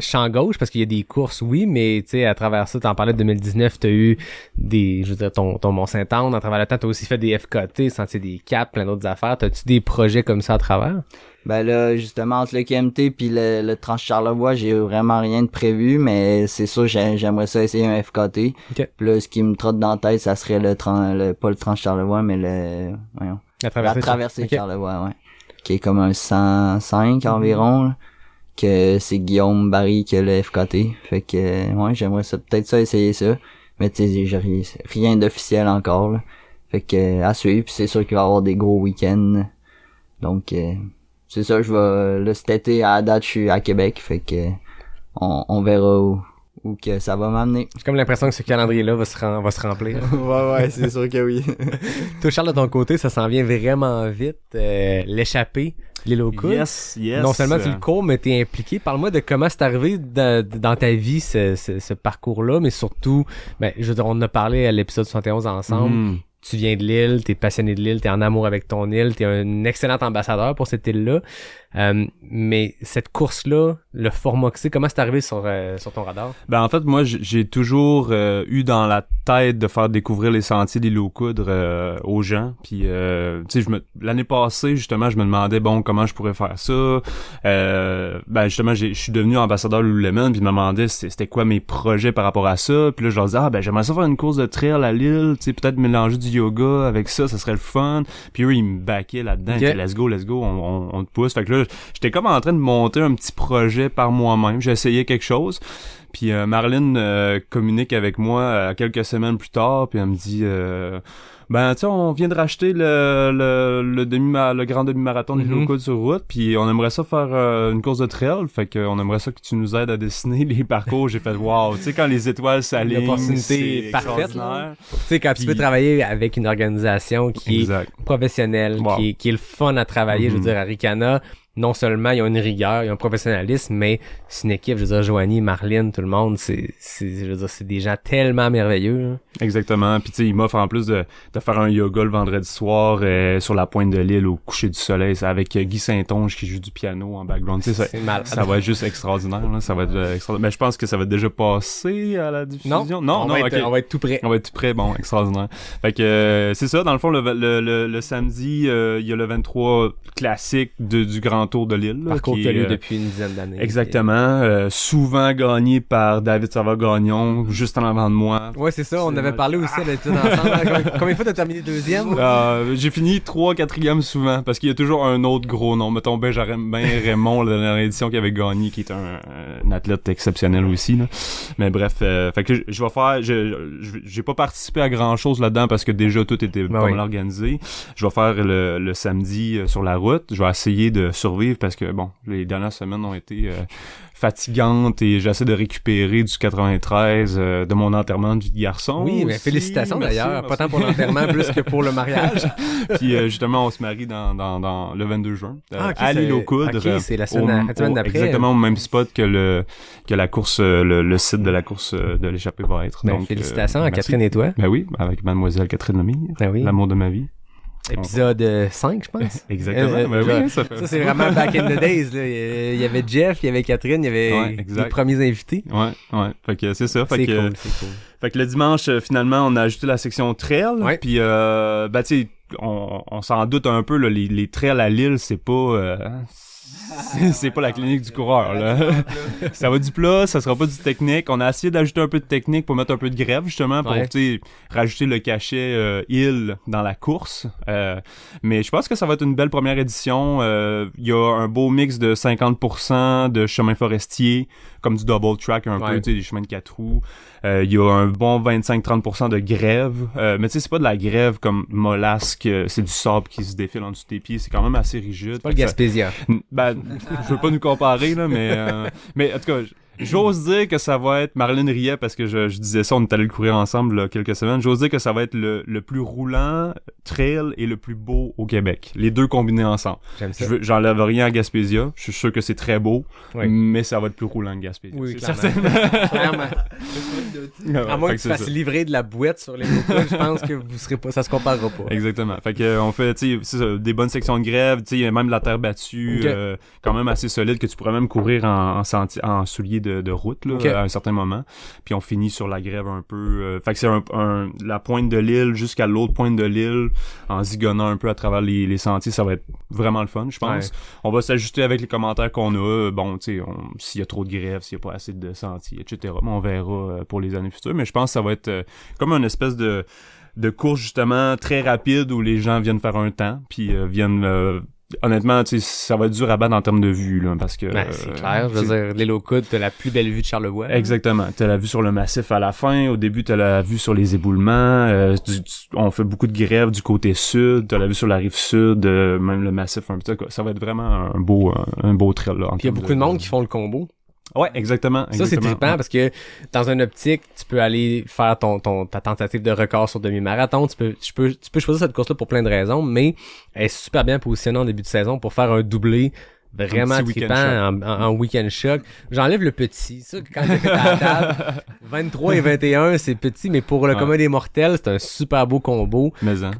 champ gauche, parce qu'il y a des courses, oui, mais tu sais, à travers ça, t'en parlais de 2019, t'as eu je veux dire, ton Mont-Saint-Anne, à travers le temps, t'as aussi fait des FKT, Sentier des Caps, plein d'autres affaires. T'as-tu des projets comme ça à travers? Ben là, justement, entre le KMT puis le Trans-Charlevoix, j'ai vraiment rien de prévu, mais c'est sûr, j'aimerais ça essayer un FKT. Okay. Puis là, ce qui me trotte dans la tête, ça serait pas le Trans-Charlevoix, mais la traversée de Charlevoix, ouais. Qui est comme un 105 environ, là. Que c'est Guillaume Barry qui a le FKT. Fait que, ouais, j'aimerais peut-être ça essayer ça. Mais tu sais, j'ai rien d'officiel encore, là. Fait que, à suivre. Puis c'est sûr qu'il va y avoir des gros week-ends. Donc, c'est ça, là, cet été, à la date, je suis à Québec. Fait que, on verra où que ça va m'amener. J'ai comme l'impression que ce calendrier-là va se remplir. ouais, c'est sûr que oui. Toi, Charles, de ton côté, ça s'en vient vraiment vite. L'échappée, l'île aux coudes. Yes. Non seulement tu le cours, mais t'es impliqué. Parle-moi de comment c'est arrivé dans ta vie, ce parcours-là, mais surtout, je veux dire, on en a parlé à l'épisode 71 ensemble. Tu viens de l'île, t'es passionné de l'île, t'es en amour avec ton île, t'es un excellent ambassadeur pour cette île-là. Mais cette course-là, le format que c'est, comment c'est arrivé sur ton radar? Ben en fait, moi, j'ai toujours eu dans la tête de faire découvrir les sentiers d'Île aux Coudres aux gens. Puis, tu sais, l'année passée, justement, je me demandais, bon, comment je pourrais faire ça. Justement, je suis devenu ambassadeur Lululemon, puis je me demandais c'était quoi mes projets par rapport à ça. Puis là, je leur disais, j'aimerais ça faire une course de trail à l'île, tu sais, peut-être mélanger du yoga avec ça serait le fun. Puis eux, ils me backaient là-dedans. Okay. Let's go, on te pousse. Fait que là, j'étais comme en train de monter un petit projet par moi-même. J'ai essayé quelque chose. Puis Marlene communique avec moi quelques semaines plus tard, puis elle me dit tu sais, on vient de racheter le grand demi-marathon de l'Île aux Coudes sur route, puis on aimerait ça faire une course de trail, fait qu'on aimerait ça que tu nous aides à dessiner les parcours. J'ai fait wow, tu sais, quand les étoiles s'alignent, l'opportunité c'est parfaite. Tu sais, quand tu peux Puis- travailler avec une organisation qui Exact. est professionnelle, Wow. qui est le fun à travailler, je veux dire, à Ricana, non seulement ils ont une rigueur, ils ont un professionnalisme, mais c'est une équipe, je veux dire, Joanie, Marlene, tout le monde, je veux dire, c'est des gens tellement merveilleux. Hein. Exactement. Puis tu sais, il m'offre en plus de faire un yoga le vendredi soir sur la pointe de l'île au coucher du soleil. C'est avec Guy Saint-Onge qui joue du piano en background. Tu sais, C'est malade. ça va être juste extraordinaire. Là. Ça va être extraordinaire. Mais je pense que ça va déjà passer à la diffusion. on va ok. être tout prêt. On va être tout prêt, bon, extraordinaire. Fait que c'est ça, dans le fond, le samedi, il y a le 23 classique du Grand Tour de l'île. là, Parcours qui qui a est, lieu depuis une dizaine d'années. Exactement. Souvent gagné par David Savard-Gagnon, juste en avant de moi. Ouais, c'est ça, on avait parlé aussi à l'étude ensemble. Combien de fois t'as terminé deuxième? J'ai fini 3, 4e souvent, parce qu'il y a toujours un autre gros nom. Mettons Benjamin Raymond, la dernière édition qui avait gagné, qui est un athlète exceptionnel aussi, là. Mais bref, fait que je vais faire, j'ai pas participé à grand chose là-dedans parce que déjà tout était pas mal organisé. Je vais faire le samedi sur la route. Je vais essayer de survivre parce que bon, les dernières semaines ont été fatigantes et j'essaie de récupérer du 93 de mon enterrement de vie de garçon. Oui, mais aussi. félicitations Merci, d'ailleurs. merci. Pas tant pour l'enterrement, plus que pour le mariage. Puis justement, on se marie dans le 22 juin Ah, ok, à l'Île aux Coudres. ok, c'est la semaine d'après. Exactement au même spot que la course, le site de la course de l'échappée va être. Ben, Donc, félicitations à merci. Catherine et toi. Ben oui, avec mademoiselle Catherine Lemire, Ben oui. l'amour de ma vie. Épisode 5, je pense. Exactement. Ben oui, ça fait. Ça, c'est vraiment back in the days. Là. Il y avait Jeff, il y avait Catherine, il y avait Ouais, exact. les premiers invités. Ouais. Fait que c'est ça. Fait C'est que, cool, c'est cool. Fait que le dimanche, finalement, on a ajouté la section trail. Ouais. Puis, tu sais, on s'en doute un peu, là, les trails à Lille, c'est pas... c'est pas la clinique du coureur, là. Ça va du plat, ça sera pas du technique. On a essayé d'ajouter un peu de technique pour mettre un peu de grève, justement, pour, tu sais, rajouter le cachet île dans la course. Mais je pense que ça va être une belle première édition. Il y a un beau mix de 50% de chemin forestier, comme du double track un peu, tu sais, des chemins de 4 roues. Il y a un bon 25-30% de grève. Mais tu sais, c'est pas de la grève comme mollasque, c'est du sable qui se défile en dessous de tes pieds. C'est quand même assez rigide. Pas le Gaspésia. Ben, je veux pas nous comparer, là, mais en tout cas, J'ose dire que ça va être, Marlène riait parce que je disais ça, on est allé le courir ensemble là, quelques semaines, j'ose dire que ça va être le plus roulant trail et le plus beau au Québec. Les deux combinés ensemble. J'aime ça. J'enlève rien à Gaspésia, je suis sûr que c'est très beau, Oui. mais ça va être plus roulant que Gaspésia. Oui, c'est clairement. certain. À moins Fait que tu c'est fasses ça. livrer de la bouette sur les locaux, je pense que vous serez pas, ça se comparera pas. Exactement. Fait que on fait, tu sais, c'est ça, des bonnes sections de grève, tu sais, il y a même de la terre battue, Ok. quand même assez solide que tu pourrais même courir en souliers de route là, Ok. à un certain moment. Puis on finit sur la grève un peu. Fait que c'est la pointe de l'île jusqu'à l'autre pointe de l'île en zigonnant un peu à travers les sentiers, ça va être vraiment le fun, je pense. Ouais. On va s'ajuster avec les commentaires qu'on a. Bon, tu sais, s'il y a trop de grève, s'il y a pas assez de sentiers, etc. Mais on verra pour les années futures. Mais je pense que ça va être comme une espèce de course justement très rapide où les gens viennent faire un temps puis viennent honnêtement, tu sais, ça va être dur à battre en termes de vue là parce que C'est clair, je veux dire, les locaux, t'as la plus belle vue de Charlevoix. Exactement. T'as la vue sur le massif à la fin. Au début, t'as la vue sur les éboulements. On fait beaucoup de grève du côté sud. T'as la vue sur la rive sud, même le massif un peu. Ça va être vraiment un beau trail là. Puis il y a beaucoup de monde qui font le combo. Ouais, exactement. Ça, c'est trippant parce que dans une optique, tu peux aller faire ta tentative de record sur demi-marathon. Tu peux choisir cette course-là pour plein de raisons, mais elle est super bien positionnée en début de saison pour faire un doublé vraiment Un petit trippant en week-end choc. J'enlève le petit. Ça, quand j'ai fait à la table, 23 et 21, c'est petit, mais pour le commun des mortels, c'est un super beau combo.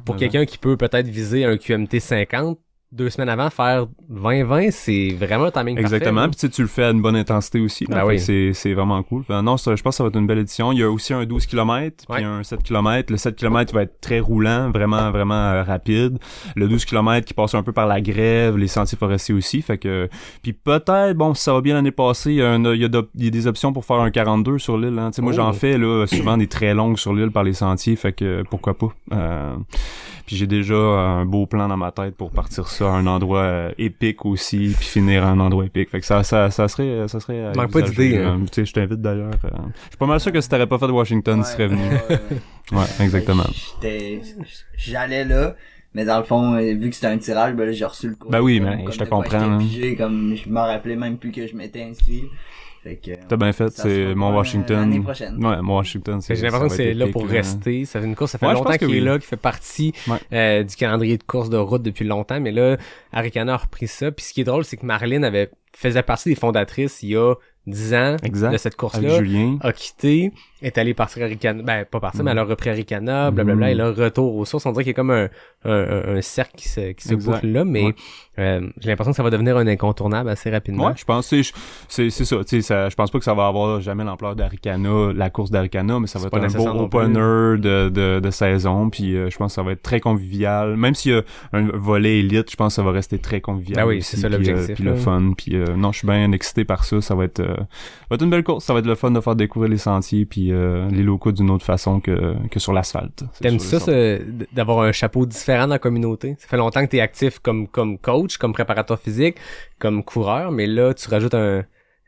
Pour quelqu'un qui peut peut-être viser un QMT 50, 2 semaines avant, faire 20-20, c'est vraiment un timing Exactement. parfait. Puis tu le fais à une bonne intensité aussi. Ben oui. C'est vraiment cool. Non, je pense que ça va être une belle édition. Il y a aussi un 12 km, puis un 7 km. Le 7 km va être très roulant, vraiment, vraiment rapide. Le 12 km qui passe un peu par la grève, les sentiers forestiers aussi. Fait que, puis peut-être, bon, si ça va bien l'année passée, il y a des options pour faire un 42 sur l'île. Hein. Moi, j'en fais là souvent des très longues sur l'île par les sentiers. Fait que pourquoi pas. Puis j'ai déjà un beau plan dans ma tête pour partir ça à un endroit épique aussi, puis finir à un endroit épique. Fait que ça serait manque pas d'idées. Tu sais, je t'invite d'ailleurs. Je suis pas mal sûr que si t'aurais pas fait de Washington, tu serais venu. Ouais, exactement. J'allais là, mais dans le fond, vu que c'était un tirage, ben là, j'ai reçu le cours. Ben oui, mais je te comprends. Comme je me rappelais même plus que je m'étais inscrit. Fait que, t'as bien fait, c'est mon Washington. L'année prochaine. Ouais, mon Washington, J'ai l'impression que c'est là pour rester. Ça fait une course, ça fait longtemps qu'il est là, qui fait partie du calendrier de course de route depuis longtemps. Mais là, Arikana a repris ça. Puis ce qui est drôle, c'est que Marlène faisait partie des fondatrices il y a 10 ans de cette course-là. Avec Julien. A quitté, est allé partir à Arikana. Ben, pas partir, mais elle a repris Arikana, blablabla. Et là, retour aux sources. On dirait qu'il y a comme un cercle qui se boucle là, mais j'ai l'impression que ça va devenir un incontournable assez rapidement. Ouais, je pense c'est ça, tu sais, je pense pas que ça va avoir jamais l'ampleur d'Arikana, la course d'Arikana, mais ça va être un beau opener de saison, puis je pense que ça va être très convivial. Même s'il y a un volet élite, je pense que ça va rester très convivial. Ben oui, aussi, c'est ça l'objectif. Puis le fun, puis non, je suis bien excité par ça, ça va être une belle course, ça va être le fun de faire découvrir les sentiers puis les locaux d'une autre façon que sur l'asphalte. T'aimes ça, d'avoir un chapeau différent dans la communauté? Ça fait longtemps que t'es actif comme coach, comme préparateur physique, comme coureur, mais là, tu rajoutes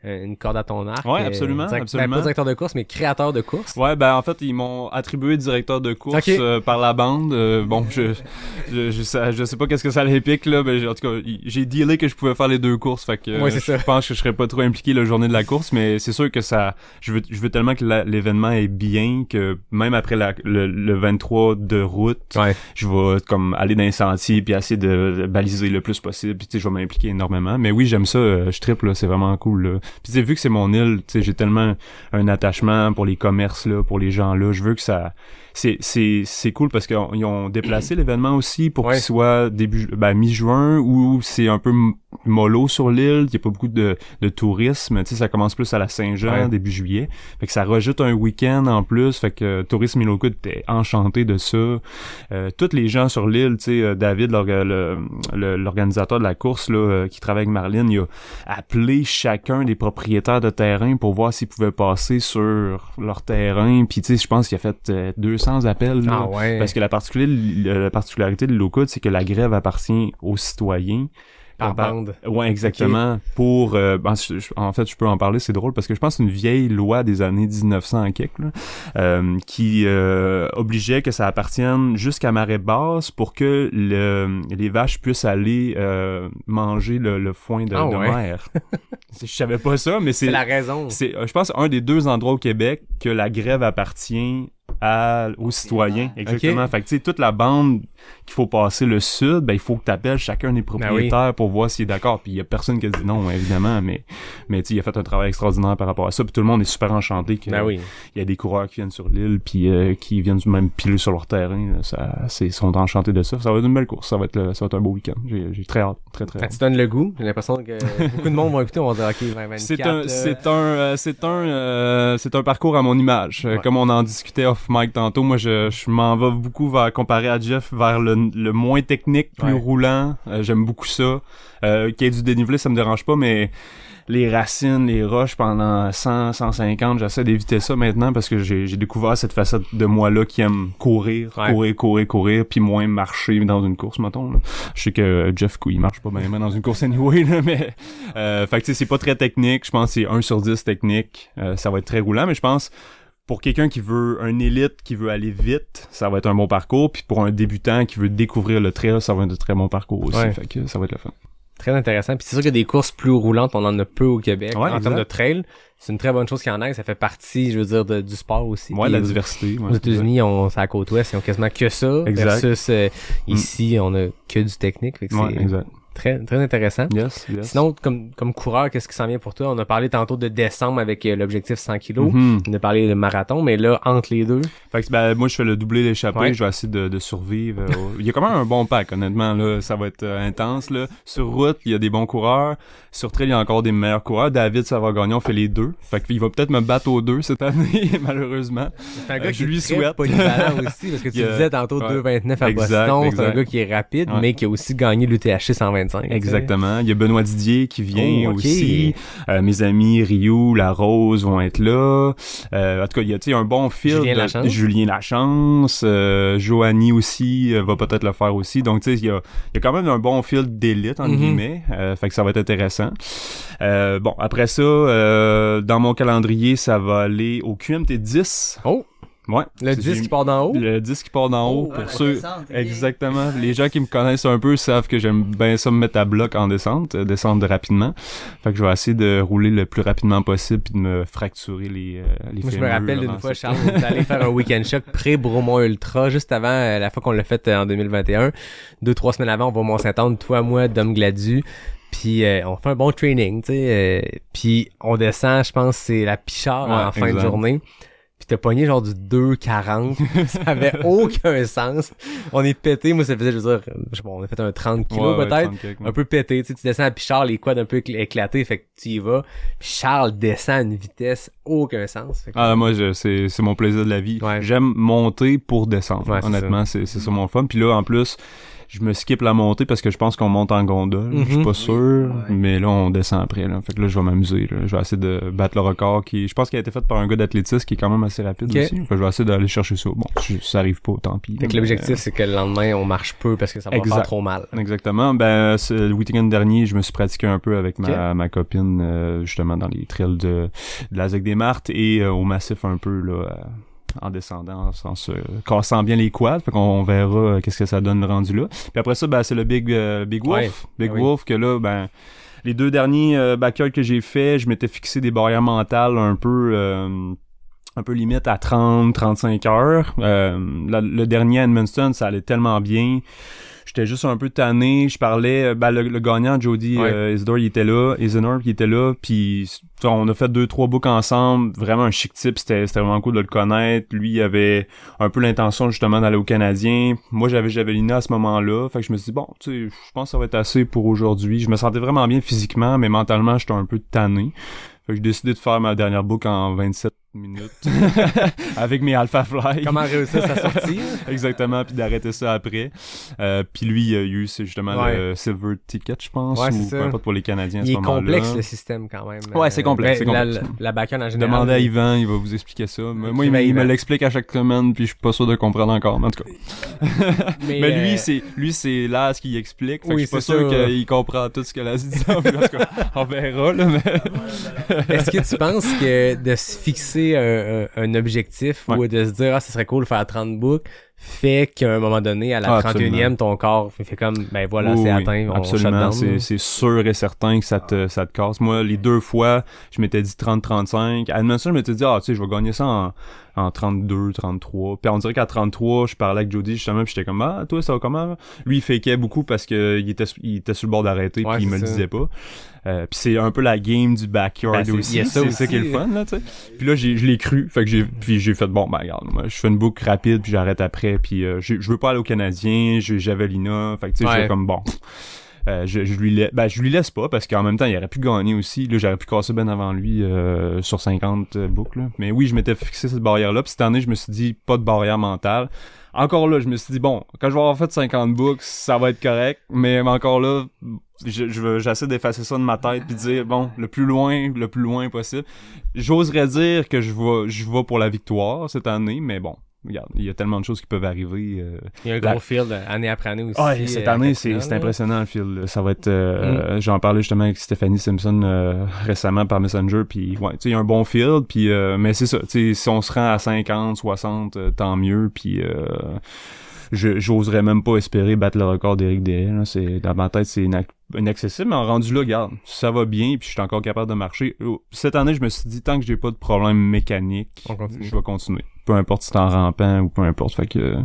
une corde à ton arc. Ouais, absolument. Ben, pas directeur de course, mais créateur de course. Ouais, ben en fait, ils m'ont attribué directeur de course par la bande. Bon, je sais pas qu'est-ce que ça l'implique là, mais en tout cas, j'ai dealé que je pouvais faire les deux courses, fait que je pense que je serais pas trop impliqué la journée de la course, mais c'est sûr que ça, je veux tellement que l'événement est bien que même après le 23 de route, je vais comme aller dans les sentiers puis essayer de baliser le plus possible, puis tu sais, je vais m'impliquer énormément. Mais oui, j'aime ça, je trippe là, c'est vraiment cool là. Puis vu que c'est mon île, tu sais, j'ai tellement un attachement pour les commerces là, pour les gens là, je veux que ça c'est cool parce qu'ils ont déplacé l'événement aussi pour qu'il soit mi-juin où c'est un peu mollo sur l'île, il y a pas beaucoup de tourisme, tu sais, ça commence plus à la Saint-Jean début juillet. Fait que ça rajoute un week-end en plus, fait que Tourisme Ilocos était enchanté de ça. Tous les gens sur l'île, tu sais, David, l'organisateur de la course là, qui travaille avec Marlène, il a appelé chacun des propriétaires de terrain pour voir s'ils pouvaient passer sur leur terrain, puis tu sais, je pense qu'il a fait 200 appels là, parce que la particularité de l'Ilocos, c'est que la grève appartient aux citoyens. Par bande. Ouais, exactement. Okay. Pour, en fait, je peux en parler, c'est drôle, parce que je pense que c'est une vieille loi des années 1900 en quelque, là, qui obligeait que ça appartienne jusqu'à marée basse pour que les vaches puissent aller manger le foin de mer. Je savais pas ça, mais c'est la raison. C'est, je pense, un des 2 endroits au Québec que la grève appartient aux citoyens. Exactement. Okay. Fait que tu sais, toute la bande qu'il faut passer le sud, ben il faut que t'appelles chacun des propriétaires pour voir s'il est d'accord. Puis il y a personne qui a dit non, évidemment, mais tu sais, il a fait un travail extraordinaire par rapport à ça. Puis tout le monde est super enchanté qu'il y a des coureurs qui viennent sur l'île, puis qui viennent même piler sur leur terrain. Ils sont enchantés de ça. Ça va être une belle course. Ça va être un beau week-end. J'ai très hâte, très hâte. Tu donnes le goût. J'ai l'impression que beaucoup de monde vont écouter. On va dire ok, 2024. C'est un parcours à mon image. Comme on en discutait off mic tantôt, moi je m'en vais beaucoup comparé à Jeff vers le moins technique, plus roulant. J'aime beaucoup ça. Qu'il y ait du dénivelé, ça me dérange pas, mais les racines, les roches pendant 100, 150, j'essaie d'éviter ça maintenant parce que j'ai découvert cette facette de moi-là qui aime courir, puis moins marcher dans une course, mettons. Là. Je sais que Jeff, il marche pas bien dans une course anyway, là, mais fait que tu sais, c'est pas très technique. Je pense que c'est 1 sur 10 technique. Ça va être très roulant, mais je pense pour quelqu'un qui veut un élite, qui veut aller vite, ça va être un bon parcours. Puis pour un débutant qui veut découvrir le trail, ça va être un très bon parcours aussi. Fait que ça va être le fun. Très intéressant. Puis c'est sûr que des courses plus roulantes, on en a peu au Québec. En termes de trail, c'est une très bonne chose qu'il y en ait. Ça fait partie, je veux dire, du sport aussi. Ouais, la diversité. Aux États-Unis, c'est à la côte ouest, ils ont quasiment que ça. Exact. Versus ici, on a que du technique. Fait que c'est exact. Très, très intéressant. Yes. Sinon, comme coureur, qu'est-ce qui s'en vient pour toi? On a parlé tantôt de décembre avec l'objectif 100 kilos. On a parlé de marathon, mais là, entre les deux. Fait que, moi, je fais le doublé d'échappée. Je vais essayer de survivre. Il y a quand même un bon pack, honnêtement, là. Ça va être intense, là. Sur route, il y a des bons coureurs. Sur trail, il y a encore des meilleurs coureurs. David Savard-Gagnon fait les 2. Fait qu'il va peut-être me battre aux 2 cette année, malheureusement. C'est un gars qui est très polyvalent aussi, parce que tu disais tantôt 2,29 à Boston. C'est un gars qui est rapide, mais qui a aussi gagné l'UTHC 125. Exactement. Il y a Benoît Didier qui vient aussi. Mes amis Ryu, La Rose vont être là. En tout cas, il y a un bon field. Julien Lachance. Joanie aussi va peut-être le faire aussi. Donc, tu sais, il y a quand même un bon field d'élite, entre guillemets. Fait que ça va être intéressant. Bon, après ça, dans mon calendrier, ça va aller au QMT 10. Oh! Ouais. Le 10 qui part d'en haut? Le 10 qui part d'en haut. Pour ceux, exactement. Les gens qui me connaissent un peu savent que j'aime bien ça me mettre à bloc en descente, descendre rapidement. Fait que je vais essayer de rouler le plus rapidement possible puis de me fracturer les fémurs. Moi, je me rappelle d'une fois, Charles, on est allé faire un week-end choc pré-Bromont Ultra, juste avant la fois qu'on l'a fait en 2021. 2-3 semaines avant, on va au Mont-Saint-Anne, toi, moi, Dom Gladu. Puis on fait un bon training, tu sais. Puis on descend, je pense, c'est la Pichard en fin de journée. Pis t'as pogné genre du 2,40. Ça avait aucun sens. On est pété. Moi, ça faisait, je veux dire, je sais pas, on a fait un 30 kilos peut-être. Un peu pété. Tu sais, tu descends à Pichard, les quads un peu éclatés, fait que tu y vas. Puis Charles descend à une vitesse aucun sens. Fait que... moi, c'est mon plaisir de la vie. Ouais. J'aime monter pour descendre. Ouais, honnêtement, c'est ça mon fun. Puis là, en plus, je me skip la montée parce que je pense qu'on monte en gondole. Je suis pas sûr, mais là, on descend après. Là. Fait que là, je vais m'amuser. Là. Je vais essayer de battre le record qui, je pense qu'il a été fait par un gars d'athlétisme qui est quand même assez rapide aussi. Fait que je vais essayer d'aller chercher ça. Bon, ça arrive pas, tant pis. Fait que l'objectif, c'est que le lendemain, on marche peu parce que ça va faire trop mal. Exactement. Ben, le week-end dernier, je me suis pratiqué un peu avec ma copine, justement, dans les trails de la Zec des Martes et au massif un peu, là, en descendant, en se cassant bien les quads. Fait qu'on verra qu'est-ce que ça donne le rendu là. Puis après ça, ben, c'est le Big Wolf. Wolf, que là, ben, les 2 derniers backyards que j'ai fait, je m'étais fixé des barrières mentales un peu limite à 30-35 heures. Le dernier à Edmundston, ça allait tellement bien. J'étais juste un peu tanné. Je parlais, le gagnant, Jody Isidore, il était là. Isidore, il était là. Puis on a fait 2-3 books ensemble. Vraiment un chic type. C'était vraiment cool de le connaître. Lui, il avait un peu l'intention justement d'aller au Canadien. Moi, j'avais javeliné à ce moment-là. Fait que je me suis dit, bon, tu sais, je pense que ça va être assez pour aujourd'hui. Je me sentais vraiment bien physiquement, mais mentalement, j'étais un peu tanné. Fait que j'ai décidé de faire ma dernière book en 27 minutes avec mes Alpha Fly. Comment réussir sa sortie? Exactement, puis d'arrêter ça après. Puis lui, il a eu c'est justement le Silver Ticket, je pense, ou peu importe pour les Canadiens à ce moment-là. Il est complexe, le système, quand même. Ouais, c'est complexe. C'est complexe. La backhand en général. Demandez à Yvan, il va vous expliquer ça. Moi, il me l'explique à chaque semaine, puis je suis pas sûr de comprendre encore, mais en tout cas. Mais lui, c'est Laz qui explique, fait que je suis pas sûr qu'il comprend tout ce que Laz dit. En tout cas, on verra, là, mais... Est-ce que tu penses que de se fixer un objectif ou de se dire, ça serait cool de faire 30 books, fait qu'à un moment donné, à la 31e, ton corps fait comme, ben voilà, c'est atteint, on absolument, shut down. C'est sûr et certain que ça te casse. Moi, les 2 fois, je m'étais dit 30-35. À Edmonton, je m'étais dit, tu sais, je vais gagner ça en 32, 33. Puis on dirait qu'à 33, je parlais avec Jody justement, puis j'étais comme, toi, ça va comment? Lui, il fakeait beaucoup parce que il était sur le bord d'arrêter, puis il me le disait pas. Puis c'est un peu la game du backyard aussi. C'est ça qui est le fun, là, tu sais. Puis là, je l'ai cru, fait que j'ai fait, bon, ben regarde, moi, je fais une boucle rapide, puis j'arrête après, puis je veux pas aller au Canadien, j'avais Lina, fait que tu sais, j'étais comme, bon... je lui laisse pas parce qu'en même temps il aurait pu gagner aussi, là j'aurais pu casser ben avant lui sur 50 boucles là. Mais oui, je m'étais fixé cette barrière là, puis cette année je me suis dit pas de barrière mentale. Encore là, je me suis dit bon, quand je vais avoir fait 50 books, ça va être correct, mais encore là j'essaie d'effacer ça de ma tête puis de dire bon, le plus loin possible. J'oserais dire que je vais pour la victoire cette année, mais bon, regarde, il y a tellement de choses qui peuvent arriver. Il y a un gros field année après année aussi. Ah, cette année, c'est impressionnant le field. Ça va être... J'en parlais justement avec Stephanie Simpson récemment par Messenger, puis ouais, tu sais, il y a un bon field, puis mais c'est ça, tu sais, si on se rend à 50, 60, tant mieux, puis j'oserais même pas espérer battre le record d'Éric Deshaies, là. C'est, dans ma tête, c'est inaccessible, mais en rendu là, regarde, ça va bien, puis je suis encore capable de marcher. Cette année, je me suis dit, tant que j'ai pas de problème mécanique, je vais continuer. Peu importe si c'est en rampant ou peu importe, fait que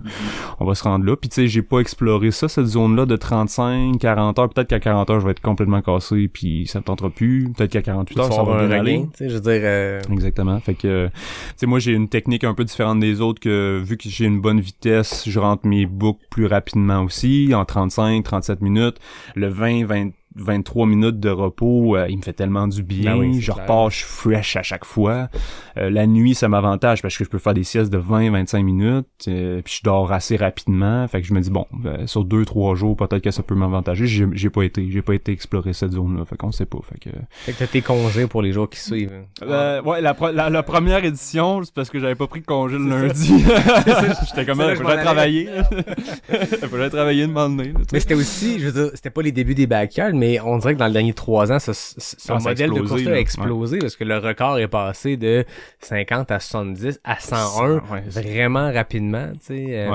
on va se rendre là. Puis tu sais, j'ai pas exploré ça, cette zone-là de 35, 40 heures. Peut-être qu'à 40 heures, je vais être complètement cassé, puis ça me tentera plus. Peut-être qu'à 48 heures, ça va bien aller. Tu sais, je veux dire... Exactement. Fait que, tu sais, moi, j'ai une technique un peu différente des autres que, vu que j'ai une bonne vitesse, je rentre mes books plus rapidement aussi, en 35, 37 minutes. Le 23 minutes de repos, il me fait tellement du bien. Je repars, je suis fresh à chaque fois. La nuit, ça m'avantage parce que je peux faire des siestes de 20-25 minutes. Puis je dors assez rapidement. Fait que je me dis, bon, sur 2-3 jours, peut-être que ça peut m'avantager. J'ai pas été explorer cette zone-là. Fait qu'on sait pas. Fait que t'as tes congés pour les jours qui suivent. Ouais, la première édition, c'est parce que j'avais pas pris de congé le lundi. J'étais comme, il faudrait travailler. Il faudrait travailler de moment donné. Mais c'était aussi, je veux dire, c'était pas les débuts des backyards, mais on dirait que dans les derniers 3 ans, ce modèle de course-là a explosé parce que le record est passé de 50 à 70 à 101 vraiment rapidement. Tu sais.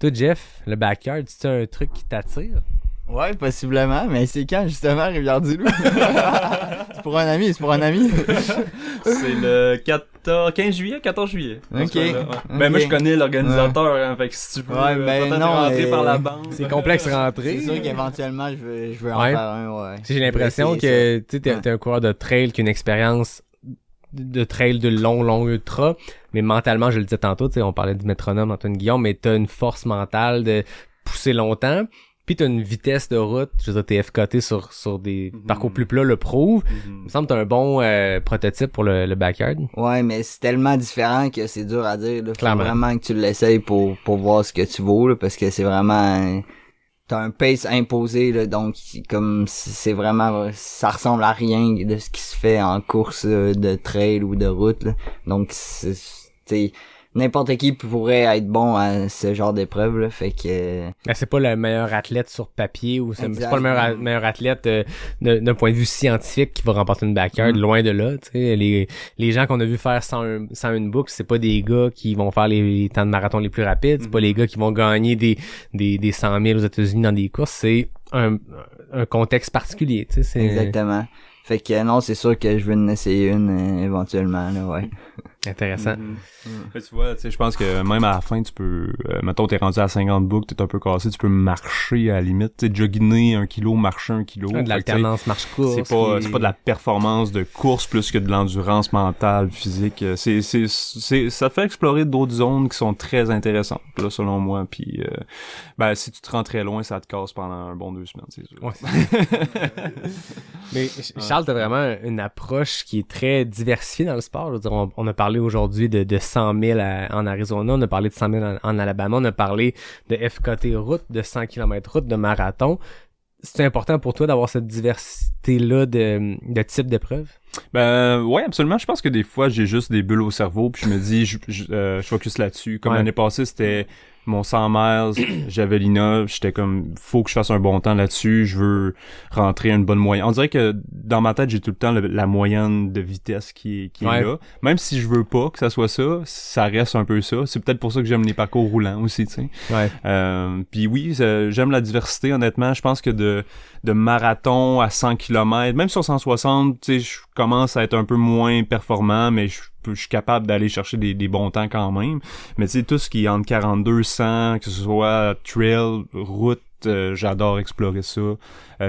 Toi, Jeff, le backyard, c'est un truc qui t'attire? Ouais, possiblement, mais c'est quand justement Rivière-du-Loup? C'est pour un ami. C'est le 15 juillet, 14 juillet. Ok. Ben moi je connais l'organisateur, hein, fait que si tu veux peut-être rentrer par la bande. C'est complexe rentrer. C'est sûr qu'éventuellement je veux en faire un, J'ai l'impression que tu sais, t'es un coureur de trail qui a une expérience de trail de long ultra, mais mentalement, je le disais tantôt, tu sais, on parlait du métronome Antoine Guillaume, mais t'as une force mentale de pousser longtemps. Puis t'as une vitesse de route, je veux dire, t'es FKT sur des parcours plus plats le prouve. Il me semble que t'as un bon prototype pour le backyard. Ouais, mais c'est tellement différent que c'est dur à dire. Là. Faut vraiment que tu l'essayes pour voir ce que tu vaux, là, parce que c'est vraiment... T'as un pace imposé, là, donc comme c'est vraiment... Ça ressemble à rien de ce qui se fait en course de trail ou de route. Là. Donc, c'est n'importe qui pourrait être bon à ce genre d'épreuve, là, fait que... Mais c'est pas le meilleur athlète sur papier, ou c'est pas le meilleur athlète d'un point de vue scientifique qui va remporter une backyard, loin de là, tu sais. Les gens qu'on a vu faire 101 books, c'est pas des gars qui vont faire les temps de marathon les plus rapides, c'est pas les gars qui vont gagner des 100 000 aux États-Unis dans des courses, c'est un contexte particulier, tu sais. Exactement. Fait que non, c'est sûr que je veux en essayer une éventuellement, là, ouais. Intéressant. Tu vois, tu sais, je pense que même à la fin, tu peux, mettons, t'es rendu à 50 books, t'es un peu cassé, tu peux marcher à la limite, tu sais, jogginer 1 kilo, marcher 1 kilo. De l'alternance marche-course. C'est pas de la performance de course plus que de l'endurance mentale, physique. Ça fait explorer d'autres zones qui sont très intéressantes, là, selon moi. Puis, si tu te rends très loin, ça te casse pendant un bon 2 semaines, c'est sûr. Ouais. Mais Charles, t'as vraiment une approche qui est très diversifiée dans le sport. Je veux dire, on a parlé parlé aujourd'hui de 100 000 en Arizona, on a parlé de 100 000 en Alabama, on a parlé de FKT route, de 100 km route, de marathon. C'est important pour toi d'avoir cette diversité-là de types d'épreuves? Ben ouais, absolument. Je pense que des fois j'ai juste des bulles au cerveau puis je me dis je focus là-dessus. Comme l'année passée, c'était mon 100 miles, Javelina, j'étais comme faut que je fasse un bon temps là-dessus, je veux rentrer une bonne moyenne. On dirait que dans ma tête, j'ai tout le temps la moyenne de vitesse qui est là. Même si je veux pas que ça soit ça reste un peu ça. C'est peut-être pour ça que j'aime les parcours roulants aussi, tu sais. Ouais. Puis oui, j'aime la diversité honnêtement. Je pense que de marathon à 100 km, même sur 160, tu sais, je commence à être un peu moins performant, mais je suis capable d'aller chercher des bons temps quand même. Mais tu sais, tout ce qui est entre 42, 100, que ce soit trail, route, j'adore explorer ça.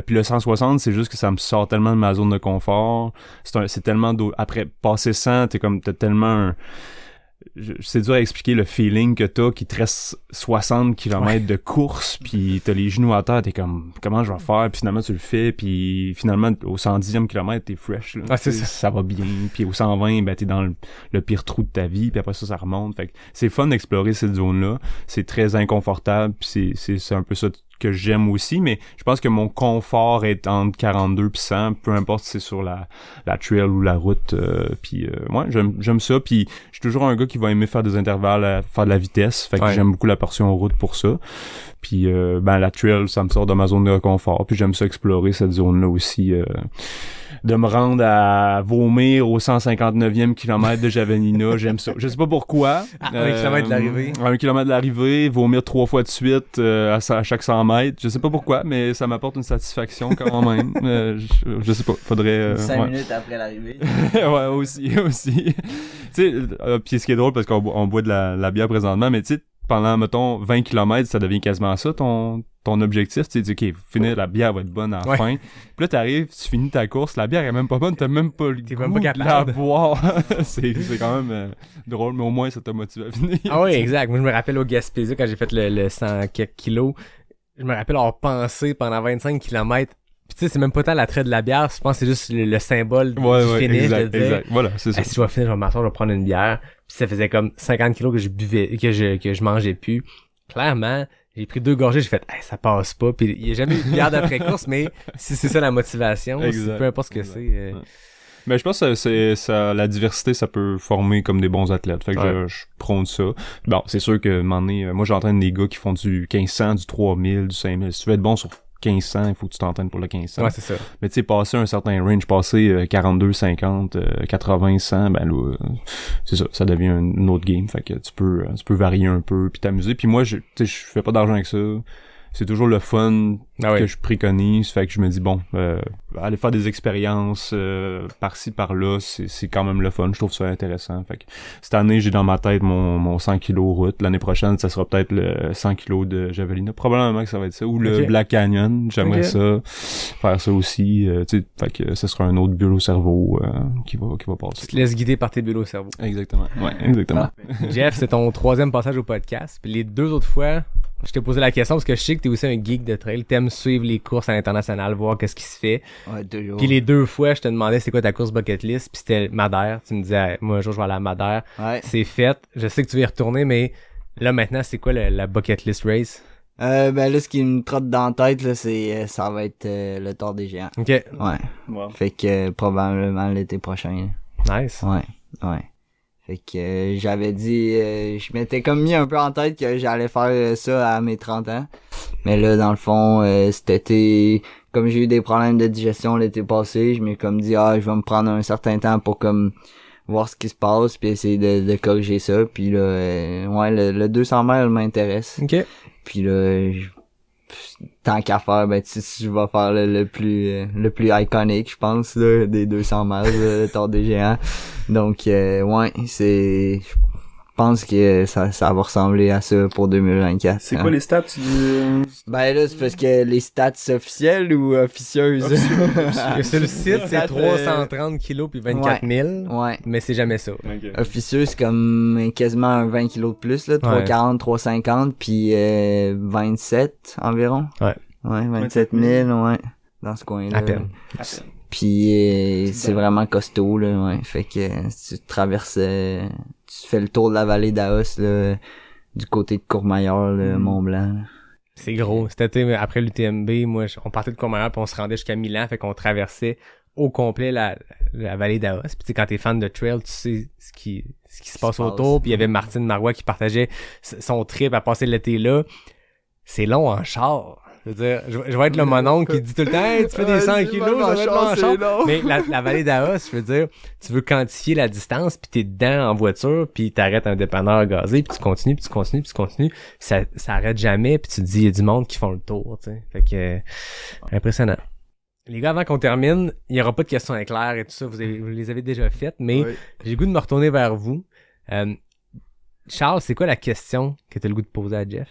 Puis le 160, c'est juste que ça me sort tellement de ma zone de confort. C'est tellement après passer 100, t'as tellement c'est dur à expliquer le feeling que t'as qui te reste 60 km de course puis t'as les genoux à terre, t'es comme comment je vais faire, puis finalement tu le fais, puis finalement au 110e kilomètre t'es fresh là. Ah, c'est ça va bien, puis au 120 ben t'es dans le pire trou de ta vie, puis après ça remonte. Fait que c'est fun d'explorer cette zone là, c'est très inconfortable, puis c'est un peu ça que j'aime aussi, mais je pense que mon confort est entre 42 puis 100, peu importe si c'est sur la trail ou la route, puis ouais, j'aime ça, puis je suis toujours un gars qui va aimer faire des intervalles, faire de la vitesse, fait que j'aime beaucoup la portion route pour ça. Puis ben la trail, ça me sort de ma zone de confort, puis j'aime ça explorer cette zone-là aussi, de me rendre à vomir au 159e kilomètre de Javelina, j'aime ça. Je sais pas pourquoi. À 1 kilomètre de l'arrivée. À 1 kilomètre de l'arrivée, vomir 3 fois de suite à chaque 100 mètres. Je sais pas pourquoi, mais ça m'apporte une satisfaction quand même. Je sais pas, faudrait... 5 minutes après l'arrivée. Ouais, aussi. Tu sais, puis ce qui est drôle, parce qu'on boit de la bière présentement, mais tu sais, pendant, mettons, 20 km, ça devient quasiment ça, ton objectif. Tu sais, OK, finir, la bière va être bonne à la fin. Puis là, t'arrives, tu finis ta course, la bière est même pas bonne, t'as même pas le goût de la boire. c'est quand même drôle, mais au moins, ça t'a motivé à finir. Ah oui, exact. Moi, je me rappelle au Gaspésie, quand j'ai fait le 100 quelques kilos, je me rappelle avoir pensé pendant 25 km. Puis tu sais, c'est même pas tant l'attrait de la bière, je pense que c'est juste le symbole du finish. Exact. Voilà, c'est ça. Si je vais finir, je vais m'asseoir, je vais prendre une bière. Puis ça faisait comme 50 kilos que je buvais, que je mangeais plus. Clairement, j'ai pris 2 gorgées, j'ai fait ça passe pas. Puis il y a jamais eu de bière d'après course, mais si c'est ça la motivation, peu importe ce que c'est. Mais je pense que la diversité, ça peut former comme des bons athlètes. Fait que je prône ça. Bon, c'est sûr que moi j'entraîne des gars qui font du 1500, du 3000, du 5000. Si tu veux être bon sur 1500, il faut que tu t'entraînes pour le 1500. Ouais, c'est ça. Mais tu sais, passer un certain range, passer 42, 50, 80, 100, ben là, c'est ça devient une autre game. Fait que tu peux varier un peu puis t'amuser. Puis moi, je fais pas d'argent avec ça. C'est toujours le fun que je préconise. Fait que je me dis, bon, aller faire des expériences par-ci, par-là, c'est quand même le fun. Je trouve ça intéressant. Fait que cette année, j'ai dans ma tête mon 100 kilos route. L'année prochaine, ça sera peut-être le 100 kilos de Javelina. Probablement que ça va être ça. Ou le Black Canyon. J'aimerais ça. Faire ça aussi. Tu sais, fait que ce sera un autre bulle au cerveau qui va passer. Tu te laisses guider par tes bulles au cerveau. Exactement. Ouais, exactement. Jeff, c'est ton 3e passage au podcast. Puis les 2 autres fois, je t'ai posé la question parce que je sais que t'es aussi un geek de trail. T'aimes suivre les courses à l'international, voir qu'est-ce qui se fait. Ouais, toujours. Puis les 2 fois, je te demandais c'est quoi ta course bucket list, puis c'était Madère. Tu me disais, moi un jour je vais aller à Madère. Ouais. C'est fait. Je sais que tu vas y retourner, mais là maintenant, c'est quoi la bucket list race? Ben là, ce qui me trotte dans la tête, là, ça va être le Tour des Géants. OK. Ouais. Wow. Fait que probablement l'été prochain. Nice. Ouais. Fait que j'avais dit, je m'étais comme mis un peu en tête que j'allais faire ça à mes 30 ans. Mais là, dans le fond, cet été, comme j'ai eu des problèmes de digestion l'été passé, je m'ai comme dit, je vais me prendre un certain temps pour comme voir ce qui se passe puis essayer de corriger ça. Puis là, le 200 mètres m'intéresse. OK. Puis là, tant qu'à faire, ben je vais faire le plus iconique, je pense, là, des 200 mètres, le Tour des Géants. Donc je pense que ça va ressembler à ça pour 2024. C'est quoi les stats du... Ben là, c'est parce que les stats officielles ou officieuses? Sur le site, c'est 330 kilos puis 24 000. Ouais. Mais c'est jamais ça. Okay. Officieux, c'est comme quasiment un 20 kilos de plus, là. 340, 350 puis 27 environ. Ouais. Ouais, 27 000, ouais. dans ce coin-là. À peine. Puis c'est vraiment costaud, là, ouais. Fait que tu traverses, tu fais le tour de la vallée d'Aos, là, du côté de Courmayeur, là, Mont-Blanc, là. C'est gros. Cet été, après l'UTMB, moi, on partait de Courmayeur puis on se rendait jusqu'à Milan, fait qu'on traversait au complet la vallée d'Aos. Puis tu sais, quand t'es fan de trail, tu sais ce qui se passe autour. Puis il y avait Martine Marois qui partageait son trip à passer l'été là. C'est long en char. Je veux dire, je vais être le mononcle qui dit tout le temps, hey, tu fais des 100 kilos, ça va être long en char. Mais la vallée d'Aos, je veux dire, tu veux quantifier la distance, puis t'es dedans en voiture, puis t'arrêtes un dépanneur gazé, puis tu continues. Ça arrête jamais, puis tu te dis, il y a du monde qui font le tour, tu sais. Fait que, impressionnant. Les gars, avant qu'on termine, il y aura pas de questions éclairs et tout ça, vous les avez déjà faites, mais j'ai le goût de me retourner vers vous. Charles, c'est quoi la question que t'as le goût de poser à Jeff?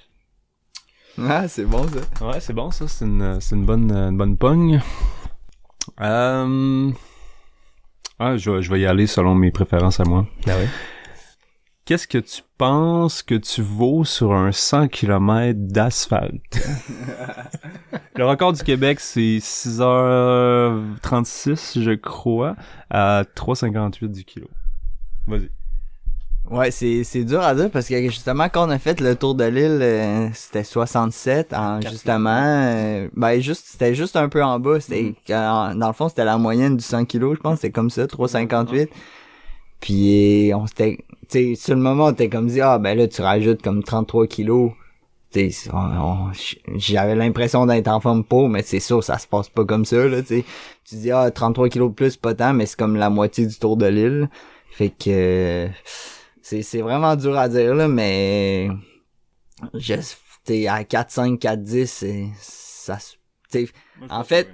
Ah, c'est bon, ça. Ouais, c'est bon, ça. C'est une bonne pogne. Je vais y aller selon mes préférences à moi. Ah oui. Qu'est-ce que tu penses que tu vaux sur un 100 km d'asphalte? Le record du Québec, c'est 6h36, je crois, à 3,58 du kilo. Vas-y. Ouais, c'est dur à dire parce que justement quand on a fait le tour de l'île, c'était 67 c'était juste un peu en bas, c'était dans le fond c'était la moyenne du 100 kilos, je pense, c'était comme ça, 3,58. Puis on s'était, tu sais, sur le moment on était comme dit ben là tu rajoutes comme 33 kilos. Tu sais, j'avais l'impression d'être en forme pour, mais c'est sûr ça se passe pas comme ça là, tu sais. Tu dis 33 kilos de plus pas tant, mais c'est comme la moitié du tour de l'île. Fait que c'est vraiment dur à dire là, mais t'es à 4-5, 4-10, ça t'sais, en fait,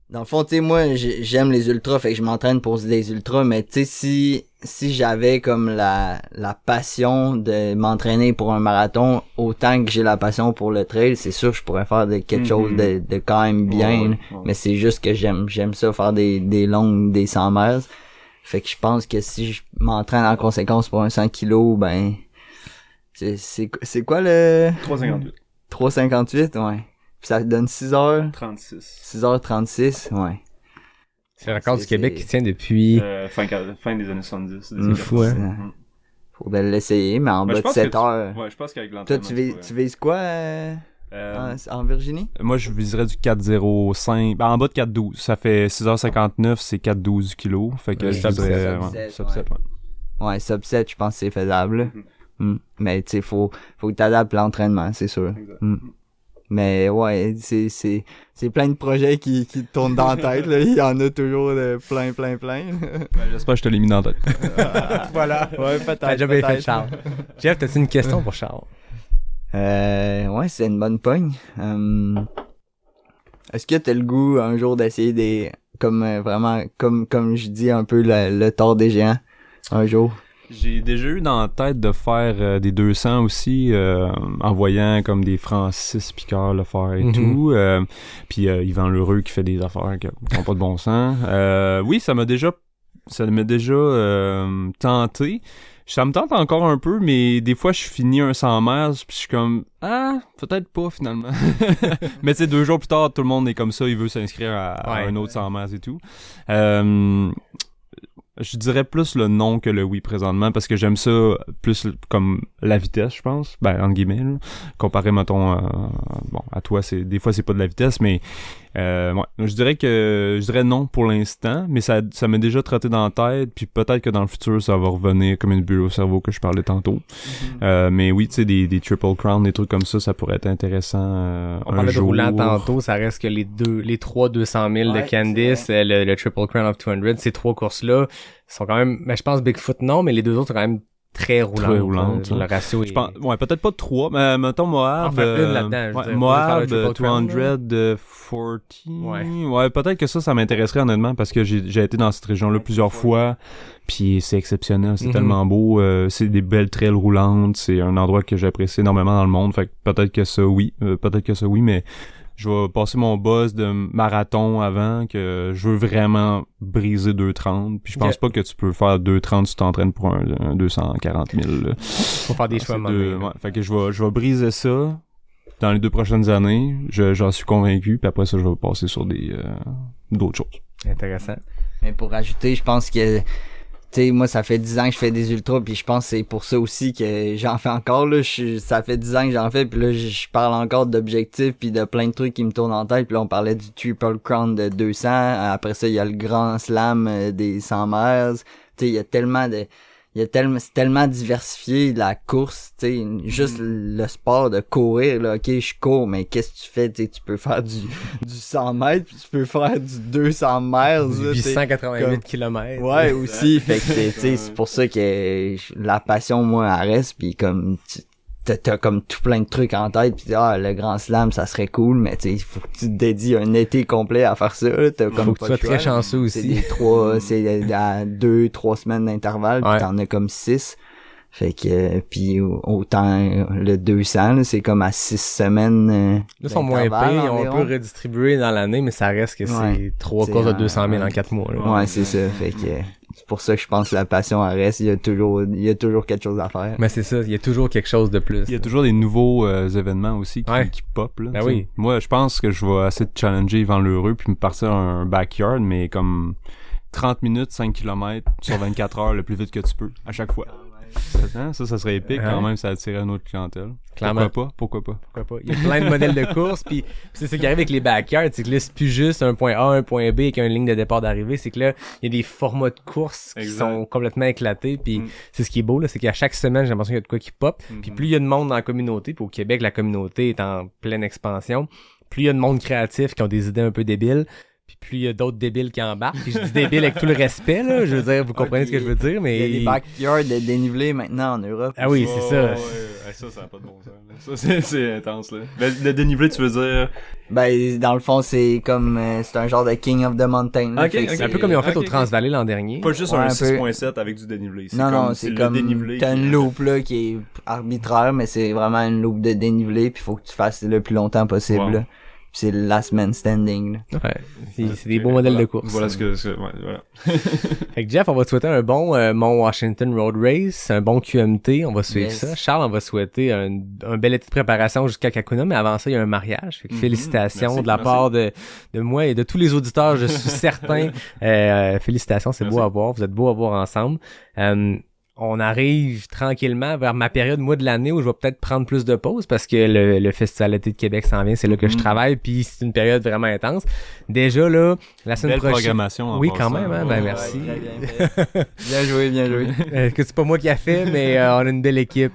dans le fond, tu sais, moi j'aime les ultras, fait que je m'entraîne pour des ultras, mais tu sais si j'avais comme la passion de m'entraîner pour un marathon autant que j'ai la passion pour le trail, c'est sûr que je pourrais faire quelque chose de quand même bien, ouais. Mais c'est juste que j'aime ça faire des longues, des 100 miles. Fait que je pense que si je m'entraîne en conséquence pour un 100 kilos, ben, c'est quoi le... 3,58. 3,58, ouais. Puis ça donne 6h36. 6h36, ouais. C'est le record du Québec qui tient depuis... fin des années 70. Fou, hein? Faudrait l'essayer, mais en bas de 7 heures. Ouais, je pense qu'avec l'entraînement... Toi, tu vises quoi, en Virginie? Moi, je viserais du 4,05. Ben, en bas de 4,12. Ça fait 6h59, c'est 4,12 kilos. Fait que je viserais... Subset, ouais, subset, je pense que c'est faisable. Mais tu sais, faut que t'adaptes l'entraînement, c'est sûr. Mais ouais, c'est plein de projets qui te tournent dans la tête, là. Il y en a toujours plein. J'espère que je te l'ai mis dans la tête. Voilà. Ouais, peut-être. T'as déjà bien fait, Charles. Jeff, t'as-tu une question pour Charles? Ouais, c'est une bonne pogne. Est-ce que t'as le goût un jour d'essayer vraiment comme je dis un peu le Tour des géants un jour? J'ai déjà eu dans la tête de faire des 200 aussi, en voyant comme des Francis Picard le faire et tout. Puis Yvan Lheureux qui fait des affaires qui n'ont pas de bon sens. Oui, ça m'a déjà tenté. Ça me tente encore un peu, mais des fois, je finis un 100 miles, puis je suis comme, peut-être pas, finalement. Mais tu sais, 2 jours plus tard, tout le monde est comme ça, il veut s'inscrire à un autre 100 miles et tout. Je dirais plus le non que le oui présentement, parce que j'aime ça plus comme la vitesse, je pense. Ben, entre guillemets, là. Comparé, mettons, à toi, des fois, c'est pas de la vitesse, mais je dirais non pour l'instant, mais ça m'est déjà trotté dans la tête, puis peut-être que dans le futur, ça va revenir comme une bulle au cerveau que je parlais tantôt. Mais oui, tu sais, des Triple Crown, des trucs comme ça pourrait être intéressant On parlait de roulant tantôt, ça reste que les 3 200 000 de Candice, le Triple Crown of 200, ces 3 courses-là sont quand même, je pense Bigfoot non, mais les 2 autres sont quand même très roulantes. Le ratio est... peut-être pas 3, mais mettons Moab. Une là-dedans. Moab, 240. Ouais, peut-être que ça m'intéresserait honnêtement, parce que j'ai été dans cette région-là plusieurs fois, puis c'est exceptionnel, c'est tellement beau, c'est des belles trails roulantes, c'est un endroit que j'apprécie énormément dans le monde, fait que peut-être que ça oui, mais je vais passer mon boss de marathon avant, que je veux vraiment briser 2,30. Puis je pense pas que tu peux faire 2,30 si tu t'entraînes pour un 240 000. Faut faire des choix fait que je vais briser ça. dans les 2 prochaines années. J'en suis convaincu, puis après ça, je vais passer sur d'autres choses. Intéressant. Mais pour rajouter, je pense que, tu sais, moi, ça fait 10 ans que je fais des ultras, puis je pense que c'est pour ça aussi que j'en fais encore, là. Ça fait 10 ans que j'en fais, puis là, je parle encore d'objectifs, puis de plein de trucs qui me tournent en tête. Puis là, on parlait du Triple Crown de 200. Après ça, il y a le Grand Slam des 100 miles. Tu sais, il y a c'est tellement diversifié la course, tu sais, juste le sport de courir, là, ok, je cours, mais qu'est-ce que tu fais, tu sais, tu peux faire du 100 mètres, puis tu peux faire du 200 miles, Du 888 km. Ouais, aussi, fait que, tu sais, c'est pour ça que la passion, moi, elle reste, puis comme, t'as comme tout plein de trucs en tête, pis le Grand Slam, ça serait cool, mais tu sais, il faut que tu te dédies un été complet à faire ça, t'as comme faut que tu sois très chanceux aussi. C'est à 2-3 semaines d'intervalle, pis t'en as comme 6. Fait que, puis autant le 200, là, c'est comme à 6 semaines. Là, sont moins payés, on peut redistribuer dans l'année, mais ça reste que c'est 3 courses de 200 000 en 4 mois. Là. Ouais, c'est ça. Fait que c'est pour ça que je pense que la passion elle reste. Il y a toujours quelque chose à faire. Mais c'est ça, il y a toujours quelque chose de plus. Il y a toujours des nouveaux événements aussi qui pop. Là, oui. Moi, je pense que je vais essayer de challenger Yvan Lheureux puis me partir un backyard, mais comme 30 minutes, 5 km sur 24 heures le plus vite que tu peux, à chaque fois. Ça serait épique quand même, ça attirerait une autre clientèle. Clairement. Pourquoi pas? Il y a plein de modèles de course, puis c'est ça qui arrive avec les backyards, c'est que là, c'est plus juste un point A, un point B avec une ligne de départ d'arrivée, c'est que là, il y a des formats de course qui sont complètement éclatés, puis c'est ce qui est beau, là, c'est qu'à chaque semaine, j'ai l'impression qu'il y a de quoi qui pop, puis plus il y a de monde dans la communauté, puis au Québec, la communauté est en pleine expansion, plus il y a de monde créatif qui ont des idées un peu débiles, puis plus il y a d'autres débiles qui embarquent. Puis je dis débiles avec tout le respect, là. Je veux dire, vous comprenez ce que je veux dire, mais... Il y a des backyards de dénivelé maintenant en Europe. Ah oui, c'est ça. Ouais. Ça n'a pas de bon sens. Ça, c'est intense, là. Mais le dénivelé, tu veux dire... Ben, dans le fond, c'est comme... c'est un genre de King of the Mountain. Là, C'est un peu comme ils ont fait au Transvalley l'an dernier. Pas juste un 6.7 avec du dénivelé. Non, c'est comme... T'as une loupe, là, qui est arbitraire, mais c'est vraiment une loupe de dénivelé, puis faut que tu fasses le plus longtemps possible, là. C'est le last man standing. Là. Ouais, c'est des beaux modèles de course. Voilà voilà. Fait que Jeff, on va te souhaiter un bon Mont Washington Road Race, un bon QMT, on va suivre ça. Charles, on va souhaiter un bel été de préparation jusqu'à Kakuna, mais avant ça, il y a un mariage. Fait que félicitations de la part de moi et de tous les auditeurs, je suis certain. Félicitations, c'est beau à voir, vous êtes beaux à voir ensemble. On arrive tranquillement vers ma période, moi, de l'année où je vais peut-être prendre plus de pauses parce que le Festival d'été de Québec s'en vient, c'est là que je travaille, puis c'est une période vraiment intense. Déjà, là, la semaine prochaine... programmation. Oui, quand même, hein, ben merci. Bien joué. Que c'est pas moi qui a fait, mais on a une belle équipe.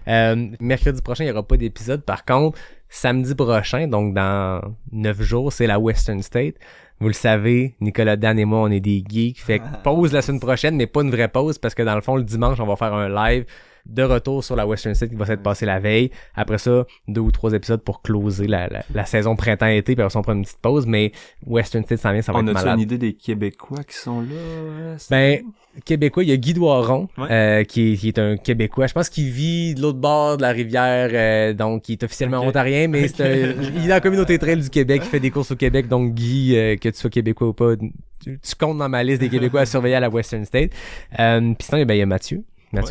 Mercredi prochain, il n'y aura pas d'épisode. Par contre, samedi prochain, donc dans 9 jours, c'est la Western State. Vous le savez, Nicolas Dan et moi, on est des geeks. Fait que pause la semaine prochaine, mais pas une vraie pause parce que dans le fond, le dimanche, on va faire un live de retour sur la Western State qui va s'être passé la veille. Après ça, 2 ou 3 épisodes pour closer la saison printemps-été, puis après ça, on prend une petite pause, mais Western State s'en vient, ça va être malade. On a une idée des Québécois qui sont là? Ben, Québécois, il y a Guy Doiron, qui est un Québécois. Je pense qu'il vit de l'autre bord de la rivière, donc il est officiellement ontarien, mais il est dans la communauté trail du Québec, il fait des courses au Québec, donc Guy, que tu sois Québécois ou pas, tu comptes dans ma liste des Québécois à surveiller à la Western State. Puis sinon, il y a Mathieu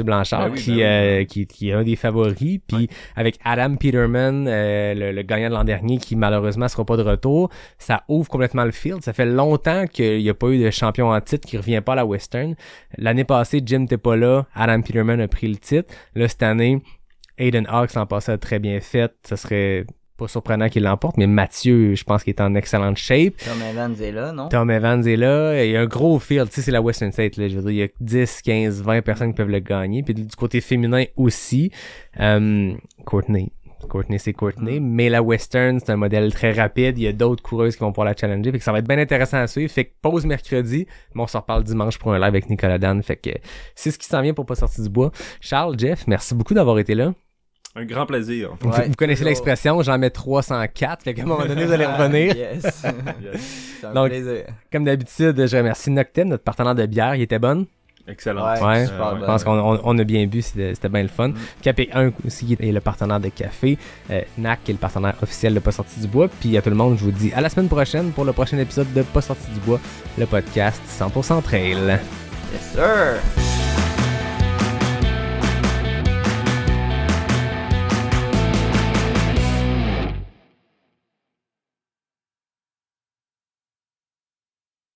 Blanchard, qui est un des favoris, puis avec Adam Peterman, le gagnant de l'an dernier, qui malheureusement sera pas de retour, ça ouvre complètement le field. Ça fait longtemps qu'il n'y a pas eu de champion en titre qui revient pas à la Western. L'année passée, Jim n'était pas là, Adam Peterman a pris le titre. Là, cette année, Aiden Hawks l'an passé a très bien fait. Ça serait pas surprenant qu'il l'emporte, mais Mathieu, je pense qu'il est en excellente shape. Tom Evans est là, non? Tom Evans est là. Il y a un gros field. Tu sais, c'est la Western State, là. Je veux dire, il y a 10, 15, 20 personnes qui peuvent le gagner. Puis du côté féminin aussi, Courtney, c'est Courtney. Mais la Western, c'est un modèle très rapide. Il y a d'autres coureuses qui vont pouvoir la challenger. Fait que ça va être bien intéressant à suivre. Fait que pause mercredi, mais on se reparle dimanche pour un live avec Nicolas Dan. Fait que c'est ce qui s'en vient pour pas sortir du bois. Charles, Jeff, merci beaucoup d'avoir été là. Un grand plaisir. Vous connaissez l'expression, j'en mets 304, fait qu'à un moment donné, vous allez revenir. Yes. C'est un Donc, plaisir. Comme d'habitude, je remercie Noctem, notre partenaire de bière. Il était bonne? Excellent. Ouais, super je pense qu'on a bien bu, c'était bien le fun. Capé 1 aussi qui est le partenaire de café. NAC qui est le partenaire officiel de Pas sorti du bois. Puis à tout le monde, je vous dis à la semaine prochaine pour le prochain épisode de Pas sorti du bois, le podcast 100% trail. Yes, sir.